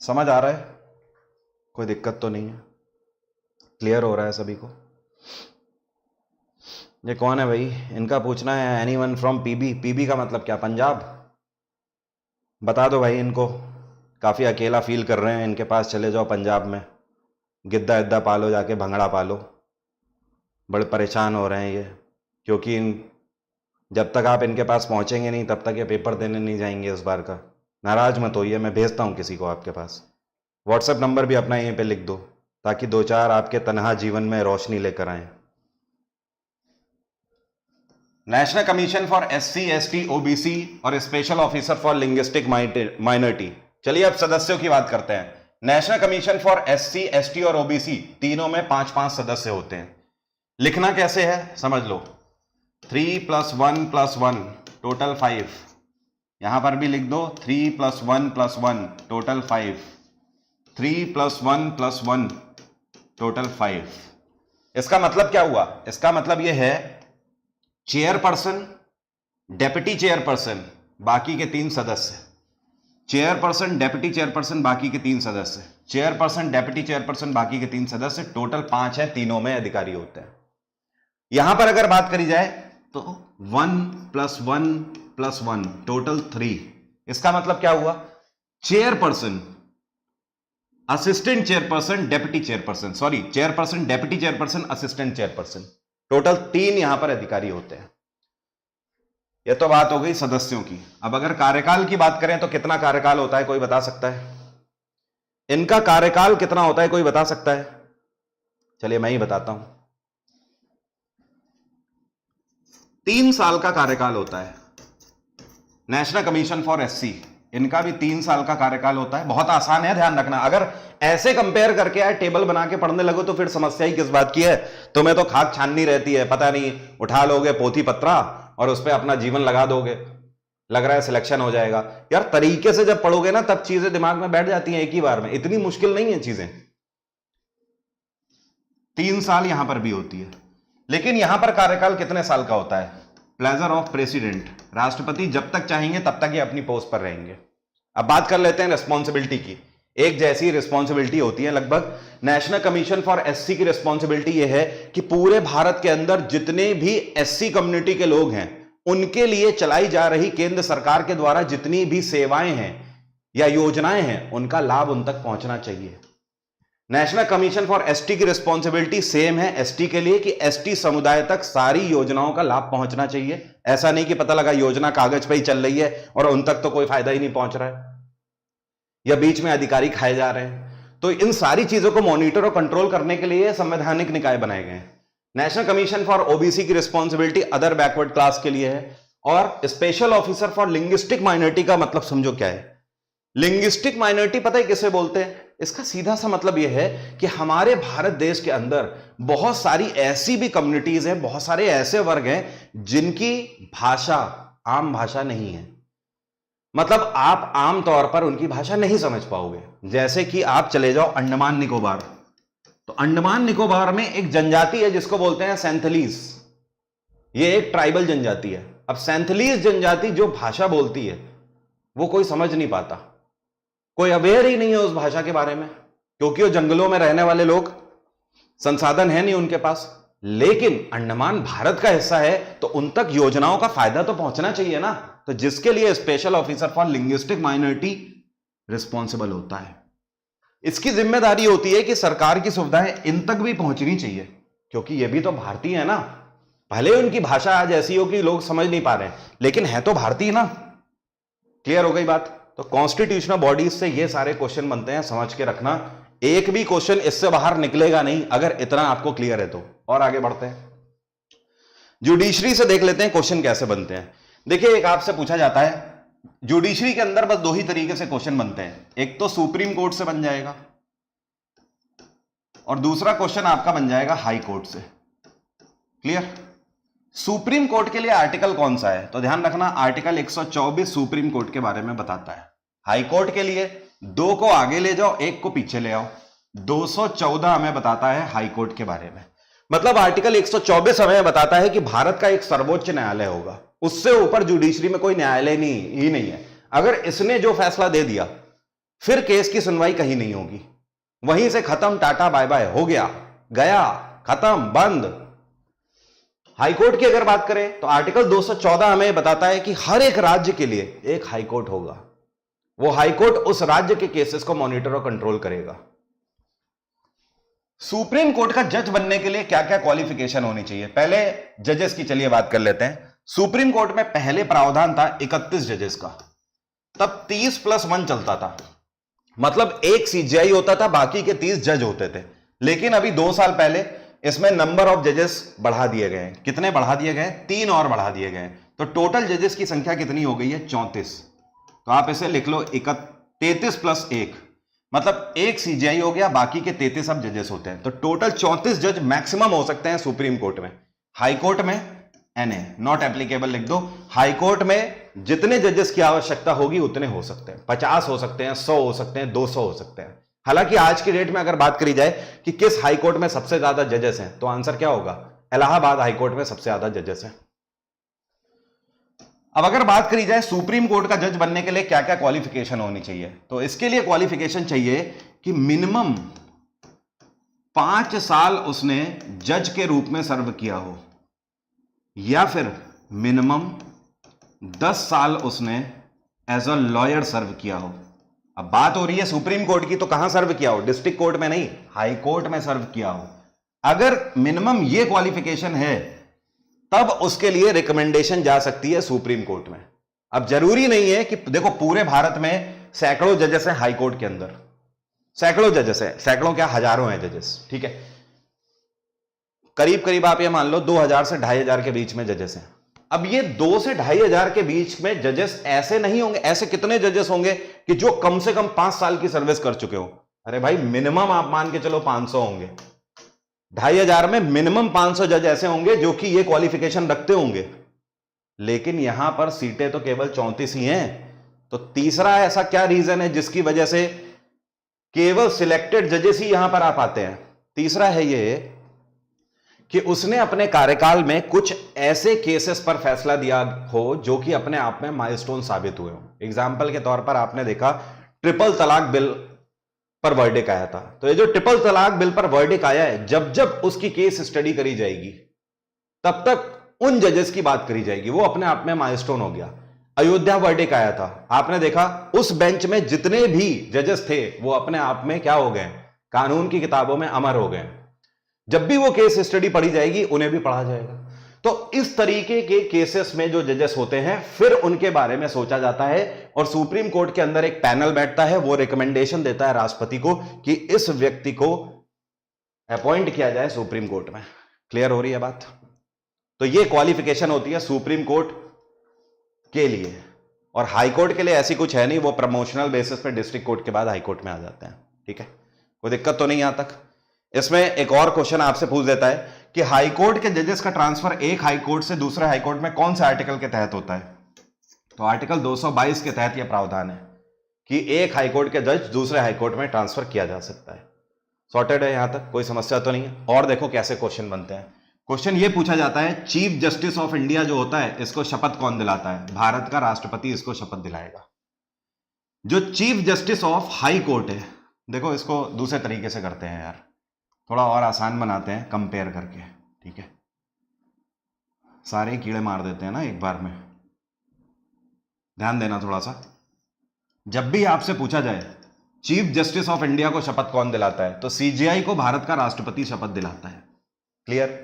समझ आ रहा है? कोई दिक्कत तो नहीं है? क्लियर हो रहा है सभी को? ये कौन है भाई? इनका पूछना है एनीवन फ्रॉम पीबी। पीबी का मतलब क्या? पंजाब? बता दो भाई इनको, काफी अकेला फील कर रहे हैं, इनके पास चले जाओ पंजाब में, गिद्दा इद्दा पालो, जाके भंगड़ा पालो। बड़े परेशान हो रहे हैं ये, क्योंकि जब तक आप इनके पास पहुंचेंगे नहीं तब तक ये पेपर देने नहीं जाएंगे इस बार का। नाराज मत होइए, मैं भेजता हूं किसी को आपके पास। व्हाट्सएप नंबर भी अपना यहीं पे लिख दो ताकि 2-4 आपके तनहा जीवन में रोशनी लेकर आए। National Commission for SC, ST, OBC और Special officer for linguistic Minority. चलिए अब सदस्यों की बात करते हैं। National Commission for SC, ST और ओबीसी तीनों में 5-5 सदस्य होते हैं। लिखना कैसे है समझ लो। 3 + 1 + 1 टोटल 5। यहां पर भी लिख दो 3 + 1 + 1 टोटल 5, 3 + 1 + 1 टोटल 5। इसका मतलब क्या हुआ? इसका मतलब यह है चेयरपर्सन, डेप्यूटी चेयरपर्सन, बाकी के 3 सदस्य। चेयरपर्सन, डेप्यूटी चेयरपर्सन, बाकी के 3 सदस्य। चेयरपर्सन, डेप्यूटी चेयरपर्सन, बाकी के 3 सदस्य, टोटल 5 है, तीनों में अधिकारी होते हैं। यहां पर अगर बात करी जाए तो 1 + 1 + 1 टोटल 3। इसका मतलब क्या हुआ? Chairperson, assistant chairperson, deputy chairperson, sorry chairperson, deputy chairperson, assistant chairperson, total 3 यहां पर अधिकारी होते हैं। यह तो बात हो गई सदस्यों की। अब अगर कार्यकाल की बात करें तो कितना कार्यकाल होता है, कोई बता सकता है? इनका कार्यकाल कितना होता है, कोई बता सकता है? चलिए मैं ही बताता हूं। 3 साल का कार्यकाल होता है। नेशनल कमीशन फॉर एससी, इनका भी 3 साल का कार्यकाल होता है। बहुत आसान है, ध्यान रखना। अगर ऐसे कंपेयर करके यार टेबल बना के पढ़ने लगो तो फिर समस्या ही किस बात की है। तुम्हें तो खाक छाननी रहती है, पता नहीं उठा लोगे पोथी पत्रा और उस पर अपना जीवन लगा दोगे, लग रहा है सिलेक्शन हो जाएगा। यार तरीके से जब पढ़ोगे ना तब चीजें दिमाग में बैठ जाती हैं एक ही बार में, इतनी मुश्किल नहीं है चीजें। 3 साल यहां पर भी होती है, लेकिन यहां पर कार्यकाल कितने साल का होता है? प्लेजर ऑफ प्रेसिडेंट, राष्ट्रपति जब तक चाहेंगे तब तक ये अपनी पोस्ट पर रहेंगे। अब बात कर लेते हैं रिस्पॉन्सिबिलिटी की। एक जैसी रिस्पॉन्सिबिलिटी होती है लगभग। नेशनल कमीशन फॉर एससी की रिस्पॉन्सिबिलिटी ये है कि पूरे भारत के अंदर जितने भी एससी कम्युनिटी के लोग हैं उनके लिए चलाई जा रही केंद्र सरकार के द्वारा जितनी भी सेवाएं हैं या योजनाएं हैं उनका लाभ उन तक पहुंचना चाहिए। नेशनल कमीशन फॉर एसटी की रिस्पॉन्सिबिलिटी सेम है एसटी के लिए कि एसटी समुदाय तक सारी योजनाओं का लाभ पहुंचना चाहिए। ऐसा नहीं कि पता लगा योजना कागज पे ही चल रही है और उन तक तो कोई फायदा ही नहीं पहुंच रहा है या बीच में अधिकारी खाए जा रहे हैं। तो इन सारी चीजों को मॉनिटर और कंट्रोल करने के लिए संवैधानिक निकाय बनाए गए हैं। नेशनल कमीशन फॉर ओबीसी की रिस्पॉन्सिबिलिटी अदर बैकवर्ड क्लास के लिए है। और Special officer for linguistic minority का मतलब समझो क्या है। लिंग्विस्टिक माइनॉरिटी पता है किसे बोलते हैं? इसका सीधा सा मतलब यह है कि हमारे भारत देश के अंदर बहुत सारी ऐसी भी कम्युनिटीज हैं, बहुत सारे ऐसे वर्ग हैं जिनकी भाषा आम भाषा नहीं है। मतलब आप आम तौर पर उनकी भाषा नहीं समझ पाओगे। जैसे कि आप चले जाओ अंडमान निकोबार, तो अंडमान निकोबार में एक जनजाति है जिसको बोलते हैं सैंथलीज। ये एक ट्राइबल जनजाति है। अब सैंथलीज जनजाति जो भाषा बोलती है वो कोई समझ नहीं पाता, कोई अवेयर ही नहीं है उस भाषा के बारे में, क्योंकि वो जंगलों में रहने वाले लोग, संसाधन है नहीं उनके पास। लेकिन अंडमान भारत का हिस्सा है तो उन तक योजनाओं का फायदा तो पहुंचना चाहिए ना। तो जिसके लिए special officer for linguistic minority responsible होता है। इसकी जिम्मेदारी होती है कि सरकार की सुविधाएं इन तक भी पहुंचनी चाहिए, क्योंकि ये भी तो भारतीय है ना। भले उनकी भाषा आज ऐसी हो कि लोग समझ नहीं पा रहे हैं, लेकिन है तो भारतीय ना। क्लियर हो गई बात? तो कॉन्स्टिट्यूशनल बॉडीज से ये सारे क्वेश्चन बनते हैं, समझ के रखना। एक भी क्वेश्चन इससे बाहर निकलेगा नहीं अगर इतना आपको क्लियर है तो। और आगे बढ़ते हैं, जुडिशरी से देख लेते हैं क्वेश्चन कैसे बनते हैं। देखिए, एक आपसे पूछा जाता है, जुडिशरी के अंदर बस 2 ही तरीके से क्वेश्चन बनते हैं। एक तो सुप्रीम कोर्ट से बन जाएगा और दूसरा क्वेश्चन आपका बन जाएगा हाई कोर्ट से। क्लियर? सुप्रीम कोर्ट के लिए आर्टिकल कौन सा है? तो ध्यान रखना, आर्टिकल 124 सुप्रीम कोर्ट के बारे में बताता है। हाई कोर्ट के लिए 2 को आगे ले जाओ, 1 को पीछे ले आओ। 214 हमें बताता है हाई कोर्ट के बारे में। मतलब आर्टिकल 124 हमें बताता है कि भारत का एक सर्वोच्च न्यायालय होगा, उससे ऊपर जुडिशरी में कोई न्यायालय ही नहीं है। अगर इसने जो फैसला दे दिया फिर केस की सुनवाई कहीं नहीं होगी, वहीं से खत्म, टाटा बाय बाय, हो गया, गया, खत्म, बंद। हाईकोर्ट की अगर बात करें तो आर्टिकल 214 हमें बताता है कि हर एक राज्य के लिए एक हाईकोर्ट होगा। वो हाईकोर्ट उस राज्य के केसेस को मॉनिटर और कंट्रोल करेगा। सुप्रीम कोर्ट का जज बनने के लिए क्या क्या क्वालिफिकेशन होनी चाहिए? पहले जजेस की चलिए बात कर लेते हैं। सुप्रीम कोर्ट में पहले प्रावधान था 31 जजेस का, तब 30+1 चलता था। मतलब एक सीजीआई होता था, बाकी के 30 जज होते थे। लेकिन अभी 2 साल पहले इसमें नंबर ऑफ जजेस बढ़ा दिए गए हैं। कितने बढ़ा दिए गए? 3 और बढ़ा दिए गए। तो टोटल जजेस की संख्या कितनी हो गई है? 34। तो आप इसे लिख लो 33+1, मतलब एक सीजीआई हो गया, बाकी के 33 अब जजेस होते हैं। तो टोटल 34 जज मैक्सिमम हो सकते हैं सुप्रीम कोर्ट में। हाई कोर्ट में एनए नॉट एप्लीकेबल लिख दो। हाई कोर्ट में जितने जजेस की आवश्यकता होगी उतने हो सकते हैं। 50 हो सकते हैं, 100 हो सकते हैं, 200 हो सकते हैं। हालांकि आज की डेट में अगर बात करी जाए कि किस हाई कोर्ट में सबसे ज्यादा जजेस हैं, तो आंसर क्या होगा? इलाहाबाद हाई कोर्ट में सबसे ज्यादा जजेस हैं। अब अगर बात करी जाए सुप्रीम कोर्ट का जज बनने के लिए क्या क्या क्वालिफिकेशन होनी चाहिए, तो इसके लिए क्वालिफिकेशन चाहिए कि मिनिमम 5 साल उसने जज के रूप में सर्व किया हो, या फिर मिनिमम 10 साल उसने एज अ लॉयर सर्व किया हो। अब बात हो रही है सुप्रीम कोर्ट की, तो कहां सर्व किया हो? डिस्ट्रिक्ट कोर्ट में नहीं, हाई कोर्ट में सर्व किया हो। अगर मिनिमम ये क्वालिफिकेशन है तब उसके लिए रिकमेंडेशन जा सकती है सुप्रीम कोर्ट में। अब जरूरी नहीं है कि देखो पूरे भारत में सैकड़ों जजेस हैं हाई कोर्ट के अंदर, सैकड़ों जजेस हैं, सैकड़ों क्या हजारों हैं जजेस, ठीक है। करीब करीब आप ये मान लो 2000 से 2500 के बीच में जजेस हैं। अब ये 2 से 2500 के बीच में जजेस ऐसे नहीं होंगे, ऐसे कितने जजेस होंगे कि जो कम से कम 5 साल की सर्विस कर चुके हो? अरे भाई मिनिमम आप मान के चलो 500 होंगे। 2500 में मिनिमम 500 जज ऐसे होंगे जो कि ये क्वालिफिकेशन रखते होंगे। लेकिन यहां पर सीटें तो केवल 34 ही हैं। तो तीसरा ऐसा क्या रीजन है जिसकी वजह से केवल सिलेक्टेड जजेस ही यहां पर आ पाते हैं? तीसरा है ये कि उसने अपने कार्यकाल में कुछ ऐसे केसेस पर फैसला दिया हो जो कि अपने आप में माइलस्टोन साबित हुए हो। एग्जाम्पल के तौर पर आपने देखा ट्रिपल तलाक बिल पर वर्डिक आया था। तो ये जो ट्रिपल तलाक बिल पर वर्डिक आया है, जब जब उसकी केस स्टडी करी जाएगी तब तक उन जजेस की बात करी जाएगी, वो अपने आप में माइलस्टोन हो गया। अयोध्या वर्डिक आया था, आपने देखा उस बेंच में जितने भी जजेस थे वो अपने आप में क्या हो गए? कानून की किताबों में अमर हो गए। जब भी वो केस स्टडी पढ़ी जाएगी उन्हें भी पढ़ा जाएगा। तो इस तरीके के केसेस में जो जजेस होते हैं फिर उनके बारे में सोचा जाता है और सुप्रीम कोर्ट के अंदर एक पैनल बैठता है, वो रिकमेंडेशन देता है राष्ट्रपति को कि इस व्यक्ति को अपॉइंट किया जाए सुप्रीम कोर्ट में। क्लियर हो रही है बात? तो ये क्वालिफिकेशन होती है सुप्रीम कोर्ट के लिए, और हाई कोर्ट के लिए ऐसी कुछ है नहीं, वो प्रमोशनल बेसिस पे डिस्ट्रिक्ट कोर्ट के बाद हाई कोर्ट में आ जाते हैं। ठीक है, कोई दिक्कत तो नहीं यहां तक। इसमें एक और क्वेश्चन आपसे पूछ देता है कि हाई कोर्ट के जजेस का ट्रांसफर एक हाई कोर्ट से दूसरे हाई कोर्ट में कौन से आर्टिकल के तहत होता है? तो आर्टिकल 222 के तहत यह प्रावधान है कि एक हाई कोर्ट के जज दूसरे हाई कोर्ट में ट्रांसफर किया जा सकता है। सॉर्टेड है, यहां तक कोई समस्या तो नहीं है। और देखो कैसे क्वेश्चन बनते हैं। क्वेश्चन ये पूछा जाता है, चीफ जस्टिस ऑफ इंडिया जो होता है इसको शपथ कौन दिलाता है? भारत का राष्ट्रपति इसको शपथ दिलाएगा। जो chief justice of high court है, देखो इसको दूसरे तरीके से करते हैं यार, थोड़ा और आसान बनाते हैं कंपेयर करके। ठीक है, सारे कीड़े मार देते हैं ना एक बार में, ध्यान देना थोड़ा सा। जब भी आपसे पूछा जाए चीफ जस्टिस ऑफ इंडिया को शपथ कौन दिलाता है, तो सीजीआई को भारत का राष्ट्रपति शपथ दिलाता है। क्लियर?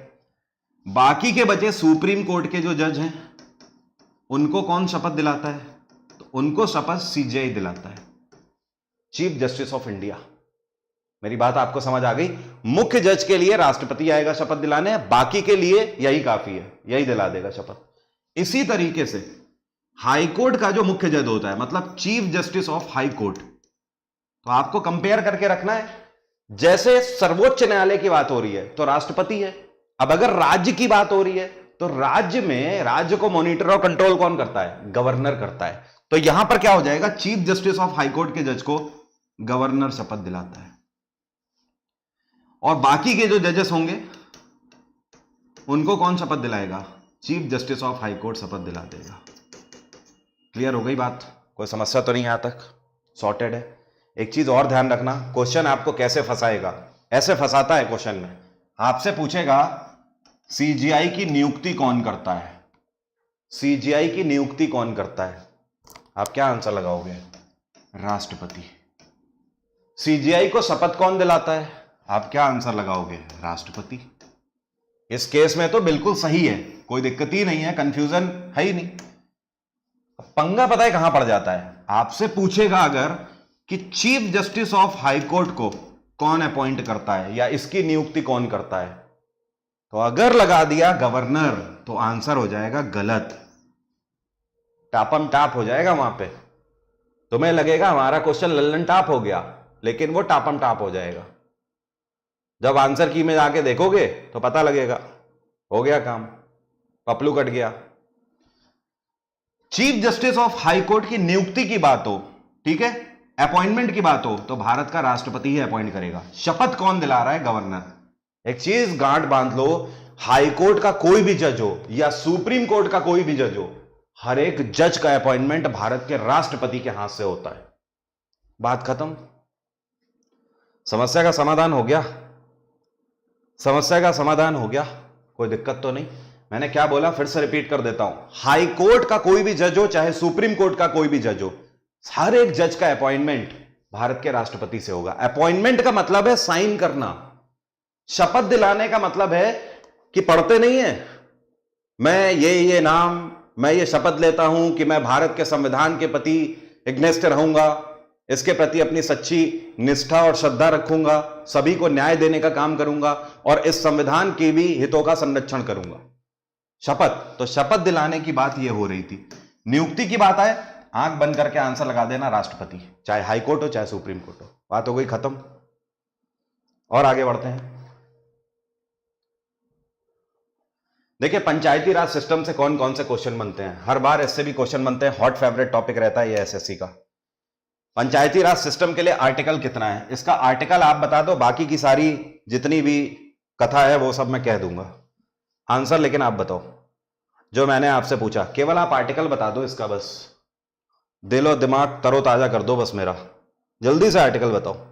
बाकी के बचे सुप्रीम कोर्ट के जो जज हैं उनको कौन शपथ दिलाता है? तो उनको शपथ सीजीआई दिलाता है, चीफ जस्टिस ऑफ इंडिया। मेरी बात आपको समझ आ गई? मुख्य जज के लिए राष्ट्रपति आएगा शपथ दिलाने, बाकी के लिए यही काफी है, यही दिला देगा शपथ। इसी तरीके से हाई कोर्ट का जो मुख्य जज होता है, मतलब chief justice of high court, तो आपको कंपेयर करके रखना है। जैसे सर्वोच्च न्यायालय की बात हो रही है तो राष्ट्रपति है। अब अगर राज्य की बात हो रही है तो राज्य में राज्य को मॉनिटर और कंट्रोल कौन करता है? गवर्नर करता है। तो यहां पर क्या हो जाएगा? Chief justice of high court के जज को गवर्नर शपथ दिलाता है, और बाकी के जो जजेस होंगे उनको कौन शपथ दिलाएगा? Chief justice of high court शपथ दिला देगा। क्लियर हो गई बात? कोई समस्या तो नहीं यहां तक? सॉर्टेड है। एक चीज और ध्यान रखना, क्वेश्चन आपको कैसे फंसाएगा, ऐसे फंसाता है क्वेश्चन में, आपसे पूछेगा सीजीआई की नियुक्ति कौन करता है? सीजीआई की नियुक्ति कौन करता है? आप क्या आंसर लगाओगे? राष्ट्रपति। सीजीआई को शपथ कौन दिलाता है? आप क्या आंसर लगाओगे? राष्ट्रपति। इस केस में तो बिल्कुल सही है, कोई दिक्कत ही नहीं है, कंफ्यूजन है ही नहीं। पंगा पता है कहां पड़ जाता है? आपसे पूछेगा अगर कि chief justice of high court को कौन अपॉइंट करता है या इसकी नियुक्ति कौन करता है, तो अगर लगा दिया गवर्नर तो आंसर हो जाएगा गलत, टापम टाप हो जाएगा। वहां पे तुम्हें लगेगा हमारा क्वेश्चन लल्लन टाप हो गया, लेकिन वो टापम टाप हो जाएगा। जब आंसर की में जाके देखोगे तो पता लगेगा, हो गया काम, पपलू कट गया। Chief justice of high court की नियुक्ति की बात हो, ठीक है, अपॉइंटमेंट की बात हो, तो भारत का राष्ट्रपति ही अपॉइंट करेगा। शपथ कौन दिला रहा है? गवर्नर। एक चीज गांठ बांध लो, हाई कोर्ट का कोई भी जज हो या सुप्रीम कोर्ट का कोई भी जज हो, हर एक जज का अपॉइंटमेंट भारत के राष्ट्रपति के हाथ से होता है। बात खत्म। समस्या का समाधान हो गया? समस्या का समाधान हो गया, कोई दिक्कत तो नहीं। मैंने क्या बोला फिर से रिपीट कर देता हूं, हाई कोर्ट का कोई भी जज हो चाहे सुप्रीम कोर्ट का कोई भी जज हो, हर एक जज का अपॉइंटमेंट भारत के राष्ट्रपति से होगा। अपॉइंटमेंट का मतलब है साइन करना, शपथ दिलाने का मतलब है कि पढ़ते नहीं है मैं ये नाम, मैं ये शपथ लेता हूं कि मैं भारत के संविधान के प्रति इग्नेस्ट रहूंगा, इसके प्रति अपनी सच्ची निष्ठा और श्रद्धा रखूंगा, सभी को न्याय देने का काम करूंगा और इस संविधान की भी हितों का संरक्षण करूंगा। शपथ, तो शपथ दिलाने की बात यह हो रही थी। नियुक्ति की बात आए, आंख बंद करके आंसर लगा देना राष्ट्रपति, चाहे हाई कोर्ट हो चाहे सुप्रीम कोर्ट हो। बात हो गई खत्म। और आगे बढ़ते हैं। देखिए, पंचायती राज सिस्टम से कौन कौन से क्वेश्चन बनते हैं, हर बार इससे भी क्वेश्चन बनते हैं। हॉट फेवरेट टॉपिक रहता है ये एसएससी का। पंचायती राज सिस्टम के लिए आर्टिकल कितना है, इसका आर्टिकल आप बता दो, बाकी की सारी जितनी भी कथा है वो सब मैं कह दूंगा। आंसर लेकिन आप बताओ, जो मैंने आपसे पूछा, केवल आप आर्टिकल बता दो इसका, बस दिलो दिमाग तरोताजा कर दो बस मेरा। जल्दी से आर्टिकल बताओ।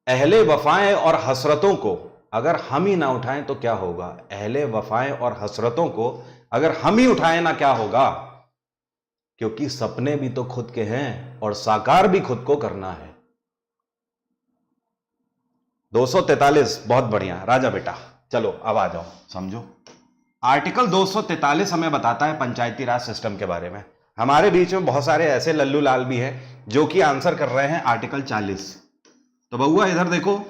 अहले वफाएं और हसरतों को अगर हम ही ना उठाएं तो क्या होगा। अहले वफाएं और हसरतों को अगर हम ही उठाएं ना, क्या होगा। क्योंकि सपने भी तो खुद के हैं और साकार भी खुद को करना है। 243, बहुत बढ़िया राजा बेटा। चलो अब आ जाओ, समझो। आर्टिकल 243 हमें बताता है पंचायती राज सिस्टम के बारे में। हमारे बीच में बहुत सारे ऐसे लल्लू लाल भी हैं जो कि आंसर कर रहे हैं आर्टिकल 40। तो बउआ इधर देखो,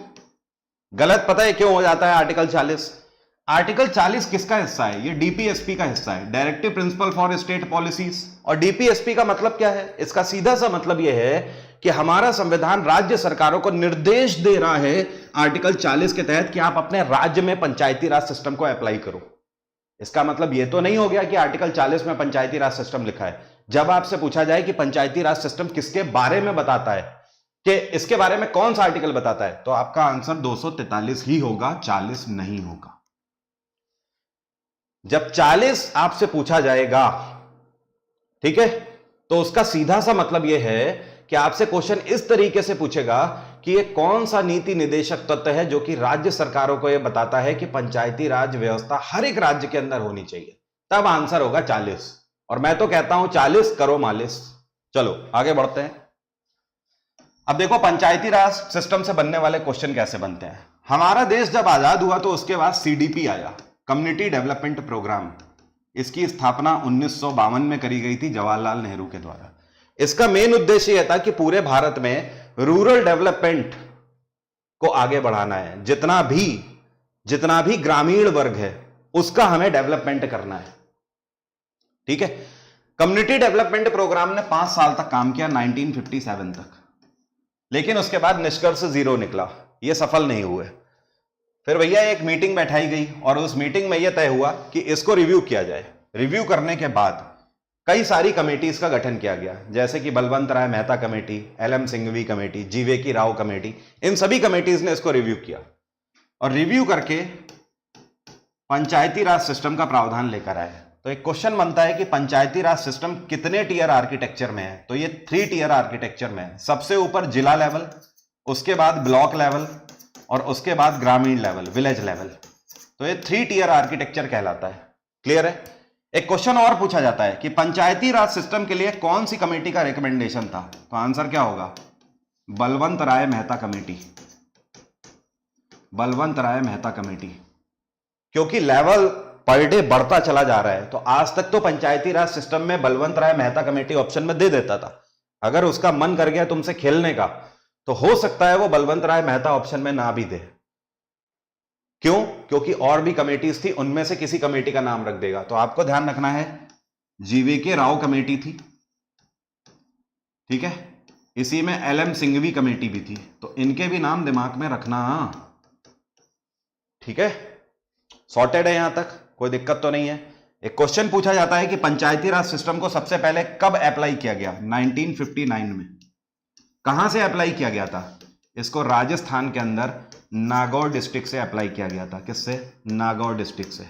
गलत पता है क्यों हो जाता है आर्टिकल 40। आर्टिकल 40 किसका हिस्सा है, ये डीपीएसपी का हिस्सा है, directive principle for state policies. और डीपीएसपी का मतलब क्या है, इसका सीधा सा मतलब यह है कि हमारा संविधान राज्य सरकारों को निर्देश दे रहा है आर्टिकल 40 के तहत कि आप अपने राज्य में पंचायती राज सिस्टम को अप्लाई करो। इसका मतलब यह तो नहीं हो गया कि आर्टिकल 40 में पंचायती राज सिस्टम लिखा है। जब आपसे पूछा जाए कि पंचायती राज सिस्टम किसके बारे में बताता है, कि इसके बारे में कौन सा आर्टिकल बताता है, तो आपका आंसर 243 ही होगा, 40 नहीं होगा। जब 40 आपसे पूछा जाएगा, ठीक है, तो उसका सीधा सा मतलब यह है कि आपसे क्वेश्चन इस तरीके से पूछेगा कि यह कौन सा नीति निदेशक तत्व है जो कि राज्य सरकारों को यह बताता है कि पंचायती राज व्यवस्था हर एक राज्य के अंदर होनी चाहिए, तब आंसर होगा 40। और मैं तो कहता हूं 40 करो मालिश। चलो आगे बढ़ते हैं। अब देखो पंचायती राज सिस्टम से बनने वाले क्वेश्चन कैसे बनते हैं। हमारा देश जब आजाद हुआ तो उसके बाद सीडीपी आया, कम्युनिटी डेवलपमेंट प्रोग्राम। इसकी स्थापना 1952 में करी गई थी जवाहरलाल नेहरू के द्वारा। इसका मेन उद्देश्य यह था कि पूरे भारत में रूरल डेवलपमेंट को आगे बढ़ाना है। जितना भी ग्रामीण वर्ग है उसका हमें डेवलपमेंट करना है, ठीक है। कम्युनिटी डेवलपमेंट प्रोग्राम ने 5 साल तक काम किया, 1957 तक, लेकिन उसके बाद निष्कर्ष 0 निकला, यह सफल नहीं हुए। फिर भैया एक मीटिंग बैठाई गई और उस मीटिंग में यह तय हुआ कि इसको रिव्यू किया जाए। रिव्यू करने के बाद कई सारी कमेटीज का गठन किया गया, जैसे कि Balwant Rai Mehta committee, LM Singhvi committee, GVK Rao committee. इन सभी कमेटीज ने इसको रिव्यू किया और रिव्यू करके पंचायती राज सिस्टम का प्रावधान लेकर आए। तो एक क्वेश्चन बनता है कि पंचायती राज सिस्टम कितने टीयर आर्किटेक्चर में है, तो ये 3 टीयर आर्किटेक्चर में है। सबसे ऊपर जिला लेवल, उसके बाद ब्लॉक लेवल और उसके बाद ग्रामीण लेवल, विलेज लेवल। तो ये 3 टीयर आर्किटेक्चर कहलाता है। क्लियर है। एक क्वेश्चन और पूछा जाता है कि पंचायती राज सिस्टम के लिए कौन सी कमेटी का रिकमेंडेशन था, तो आंसर क्या होगा, बलवंत राय मेहता कमेटी। बलवंत राय मेहता कमेटी, क्योंकि लेवल पर डे बढ़ता चला जा रहा है। तो आज तक तो पंचायती राज सिस्टम में बलवंत राय मेहता कमेटी ऑप्शन में दे देता था। अगर उसका मन कर गया तुमसे खेलने का, तो हो सकता है वो बलवंत राय मेहता ऑप्शन में ना भी दे। क्यों? क्योंकि और भी कमेटीज थी, उनमें से किसी कमेटी का नाम रख देगा। तो आपको ध्यान रखना है, जीवीके राव कमेटी थी, ठीक है, इसी में एलएम सिंघवी कमेटी भी थी, तो इनके भी नाम दिमाग में रखना, ठीक है। सॉर्टेड है यहां तक, कोई दिक्कत तो नहीं है। एक क्वेश्चन पूछा जाता है कि पंचायती राज सिस्टम को सबसे पहले कब अप्लाई किया गया, 1959 में। कहां से अप्लाई किया गया था, इसको राजस्थान के अंदर नागौर डिस्ट्रिक्ट से अप्लाई किया गया था। किससे? नागौर डिस्ट्रिक्ट से।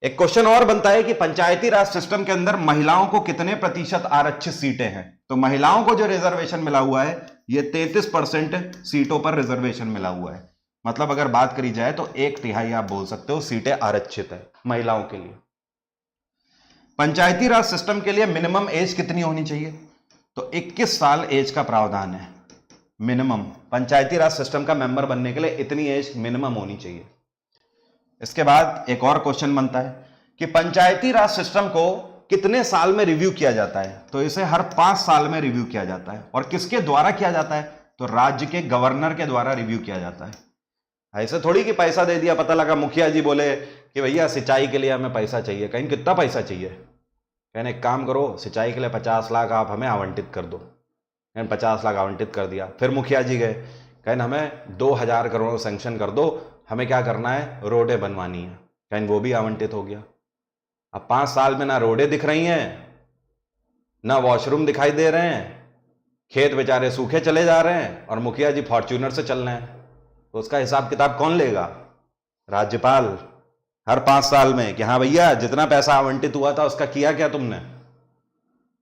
एक क्वेश्चन और बनता है कि पंचायती राज सिस्टम के अंदर महिलाओं को कितने प्रतिशत आरक्षित सीटें हैं, तो महिलाओं को जो रिजर्वेशन मिला हुआ है ये 33% सीटों पर रिजर्वेशन मिला हुआ है। मतलब अगर बात करी जाए तो 1/3 आप बोल सकते हो सीटें आरक्षित है महिलाओं के लिए। पंचायती राज सिस्टम के लिए मिनिमम एज कितनी होनी चाहिए, तो 21 साल एज का प्रावधान है मिनिमम। पंचायती राज सिस्टम का मेंबर बनने के लिए इतनी एज मिनिमम होनी चाहिए। इसके बाद एक और क्वेश्चन बनता है कि पंचायती राज सिस्टम को कितने साल में रिव्यू किया जाता है? तो इसे हर 5 साल में रिव्यू किया जाता है। और किसके द्वारा किया जाता है? तो राज्य के गवर्नर के द्वारा रिव्यू किया जाता है। ऐसे थोड़ी कि पैसा दे दिया, पता लगा मुखिया जी बोले कि भैया सिंचाई के लिए हमें पैसा चाहिए। कहीं कितना पैसा चाहिए? कहने एक काम करो, सिंचाई के लिए 50 लाख आप हमें आवंटित कर दो। 50 लाख आवंटित कर दिया। फिर मुखिया जी गए, कहने हमें 2000 करोड़ सैंक्शन कर दो, हमें क्या करना है? रोडें बनवानी है। कहने वो भी आवंटित हो गया। अब 5 साल में ना रोडें दिख रही हैं, ना वॉशरूम दिखाई दे रहे हैं, खेत बेचारे सूखे चले जा रहे हैं और मुखिया जी फॉर्च्यूनर से चल रहे हैं। तो उसका हिसाब किताब कौन लेगा? राज्यपाल। हर 5 साल में कि हाँ भैया जितना पैसा आवंटित हुआ था उसका किया क्या तुमने?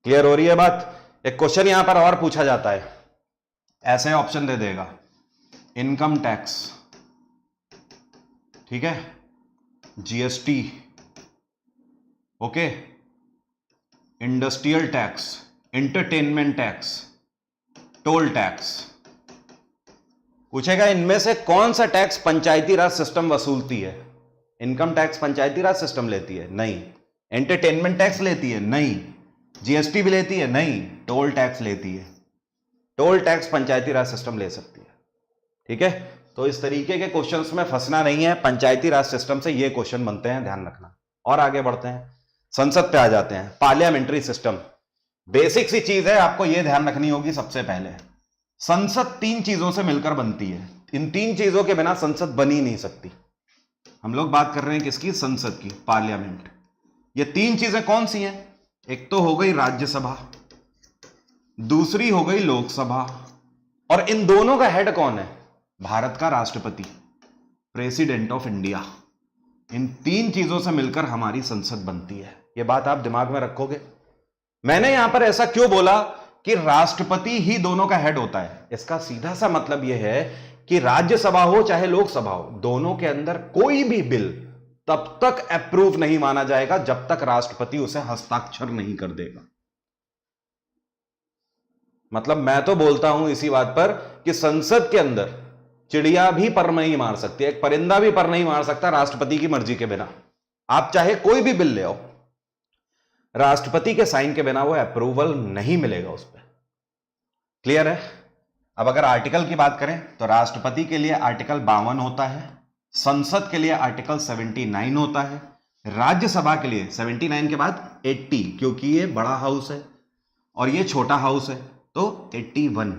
क्लियर हो रही है बात? एक क्वेश्चन यहां पर और पूछा जाता है, ऐसे ऑप्शन दे देगा, इनकम टैक्स, ठीक है, GST, okay, industrial tax, entertainment tax, toll tax. पूछेगा इनमें से कौन सा टैक्स पंचायती राज सिस्टम वसूलती है? इनकम टैक्स पंचायती राज सिस्टम लेती है? नहीं। एंटरटेनमेंट टैक्स लेती है? नहीं। जीएसटी भी लेती है? नहीं। टोल टैक्स लेती है। टोल टैक्स पंचायती राज सिस्टम ले सकती है, ठीक है। तो इस तरीके के क्वेश्चंस में फंसना नहीं है, पंचायती राज सिस्टम से ये क्वेश्चन बनते हैं, ध्यान रखना। और आगे बढ़ते हैं, संसद पे आ जाते हैं। पार्लियामेंट्री सिस्टम बेसिक सी चीज है, आपको यह ध्यान रखनी होगी। सबसे पहले संसद 3 चीजों से मिलकर बनती है। इन 3 चीजों के बिना संसद बन ही नहीं सकती। हम लोग बात कर रहे हैं किसकी? संसद की, पार्लियामेंट। ये 3 चीजें कौन सी हैं? एक तो हो गई राज्यसभा, दूसरी हो गई लोकसभा, और इन दोनों का हेड कौन है? भारत का राष्ट्रपति, प्रेसिडेंट ऑफ इंडिया। इन 3 चीजों से मिलकर हमारी संसद बनती है। यह बात आप दिमाग में रखोगे। मैंने यहां पर ऐसा क्यों बोला कि राष्ट्रपति ही दोनों का हेड होता है? इसका सीधा सा मतलब यह है कि राज्यसभा हो चाहे लोकसभा हो, दोनों के अंदर कोई भी बिल तब तक अप्रूव नहीं माना जाएगा जब तक राष्ट्रपति उसे हस्ताक्षर नहीं कर देगा। मतलब मैं तो बोलता हूं इसी बात पर कि संसद के अंदर चिड़िया भी पर नहीं मार सकती, एक परिंदा भी पर नहीं मार सकता राष्ट्रपति की मर्जी के बिना। आप चाहे कोई भी बिल ले आओ, राष्ट्रपति के साइन के बिना वो अप्रूवल नहीं मिलेगा उस पर। क्लियर है? अब अगर आर्टिकल की बात करें तो राष्ट्रपति के लिए आर्टिकल 52 होता है, संसद के लिए आर्टिकल 79 होता है, राज्यसभा के लिए 79 के बाद 80, क्योंकि ये बड़ा हाउस है और ये छोटा हाउस है, तो 81।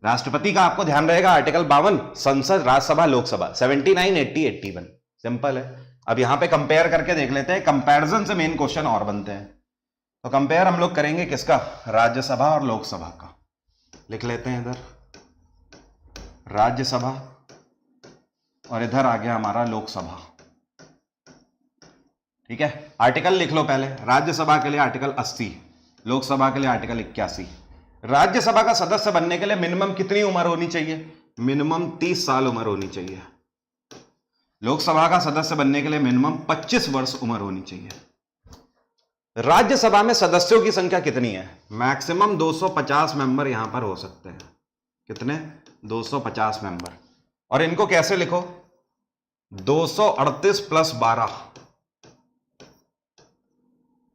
राष्ट्रपति का आपको ध्यान रहेगा आर्टिकल 52, संसद, राज्यसभा, लोकसभा, 79, 80, 81। सिंपल है। अब यहां पे कंपेयर करके देख लेते हैं। कंपैरिजन से मेन क्वेश्चन और बनते हैं। तो कंपेयर हम लोग करेंगे किसका? राज्यसभा और लोकसभा का। लिख लेते हैं इधर राज्यसभा और इधर आ गया हमारा लोकसभा, ठीक है। आर्टिकल लिख लो पहले। राज्यसभा के लिए आर्टिकल 80, लोकसभा के लिए आर्टिकल 81। राज्यसभा का सदस्य बनने के लिए मिनिमम कितनी उम्र होनी चाहिए? मिनिमम 30 साल उम्र होनी चाहिए। लोकसभा का सदस्य बनने के लिए मिनिमम 25 वर्ष उम्र होनी चाहिए। राज्यसभा में सदस्यों की संख्या कितनी है? मैक्सिमम 250 मेंबर यहां पर हो सकते हैं। कितने? 250 मेंबर। और इनको कैसे लिखो? 238 प्लस 12,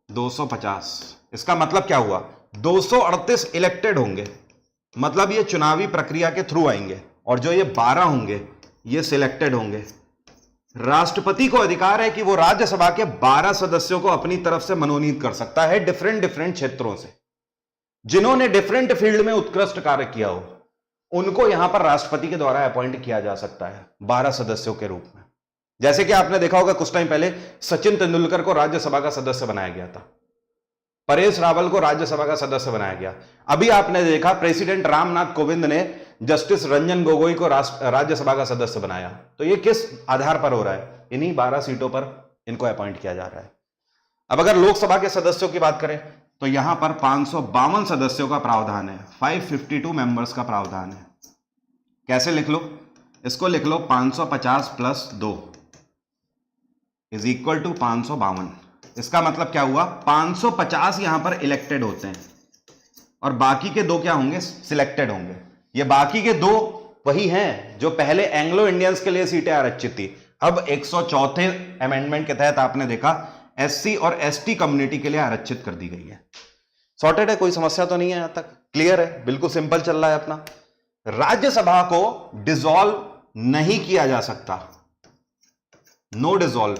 250। इसका मतलब क्या हुआ? 238 इलेक्टेड होंगे, मतलब ये चुनावी प्रक्रिया के थ्रू आएंगे, और जो ये 12 होंगे ये सिलेक्टेड होंगे। राष्ट्रपति को अधिकार है कि वो राज्यसभा के 12 सदस्यों को अपनी तरफ से मनोनीत कर सकता है, डिफरेंट क्षेत्रों से, जिन्होंने डिफरेंट फील्ड में उत्कृष्ट कार्य किया हो, उनको यहां पर राष्ट्रपति के द्वारा अपॉइंट किया जा सकता है 12 सदस्यों के रूप में। जैसे कि आपने देखा होगा कुछ टाइम पहले सचिन तेंदुलकर को राज्यसभा का सदस्य बनाया गया था, परेश रावल को राज्यसभा का सदस्य बनाया गया। अभी आपने देखा प्रेसिडेंट रामनाथ कोविंद ने जस्टिस रंजन गोगोई को राज्यसभा का सदस्य बनाया। तो ये किस आधार पर हो रहा है? इन्हीं 12 सीटों पर इनको अपॉइंट किया जा रहा है। अब अगर लोकसभा के सदस्यों की बात करें तो यहां पर 552 सदस्यों का प्रावधान है, 552 मेंबर्स का प्रावधान है। कैसे लिख लो? इसको लिख लो 550 प्लस 2 इज इक्वल टू 552। इसका मतलब क्या हुआ? 550 यहां पर इलेक्टेड होते हैं और बाकी के 2 क्या होंगे? सिलेक्टेड होंगे। ये बाकी के 2 वही हैं जो पहले एंग्लो इंडियंस के लिए सीटें आरक्षित थी। अब 104 अमेंडमेंट के तहत आपने देखा एससी और एसटी कम्युनिटी के लिए आरक्षित कर दी गई है। सॉर्टेड है, कोई समस्या तो नहीं है, यहां तक क्लियर है, बिल्कुल सिंपल चल रहा है अपना। राज्यसभा को डिसॉल्व नहीं किया जा सकता, नो डिसॉल्व,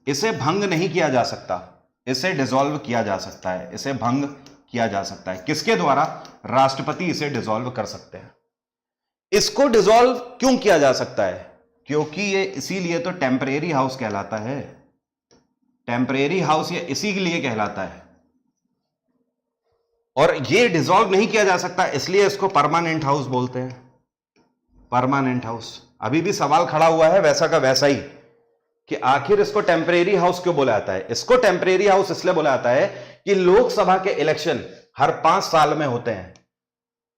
इसे भंग नहीं किया जा सकता, इसे डिसॉल्व किया जा सकता है, इसे भंग किया जा सकता है। किसके द्वारा? राष्ट्रपति इसे डिसॉल्व कर सकते हैं। इसको डिसॉल्व क्यों किया जा सकता है? क्योंकि ये इसीलिए तो टेम्परेरी हाउस कहलाता है। टेम्परेरी हाउस ये इसी के लिए कहलाता है। और ये डिसॉल्व नहीं किया जा सकता, इसलिए इसको परमानेंट हाउस बोलते हैं। Permanent house. अभी भी सवाल खड़ा हुआ है वैसा का वैसा ही कि आखिर इसको टेम्परेरी हाउस क्यों बोला जाता है? इसको टेम्परेरी हाउस इसलिए बोला जाता है कि लोकसभा के इलेक्शन हर 5 साल में होते हैं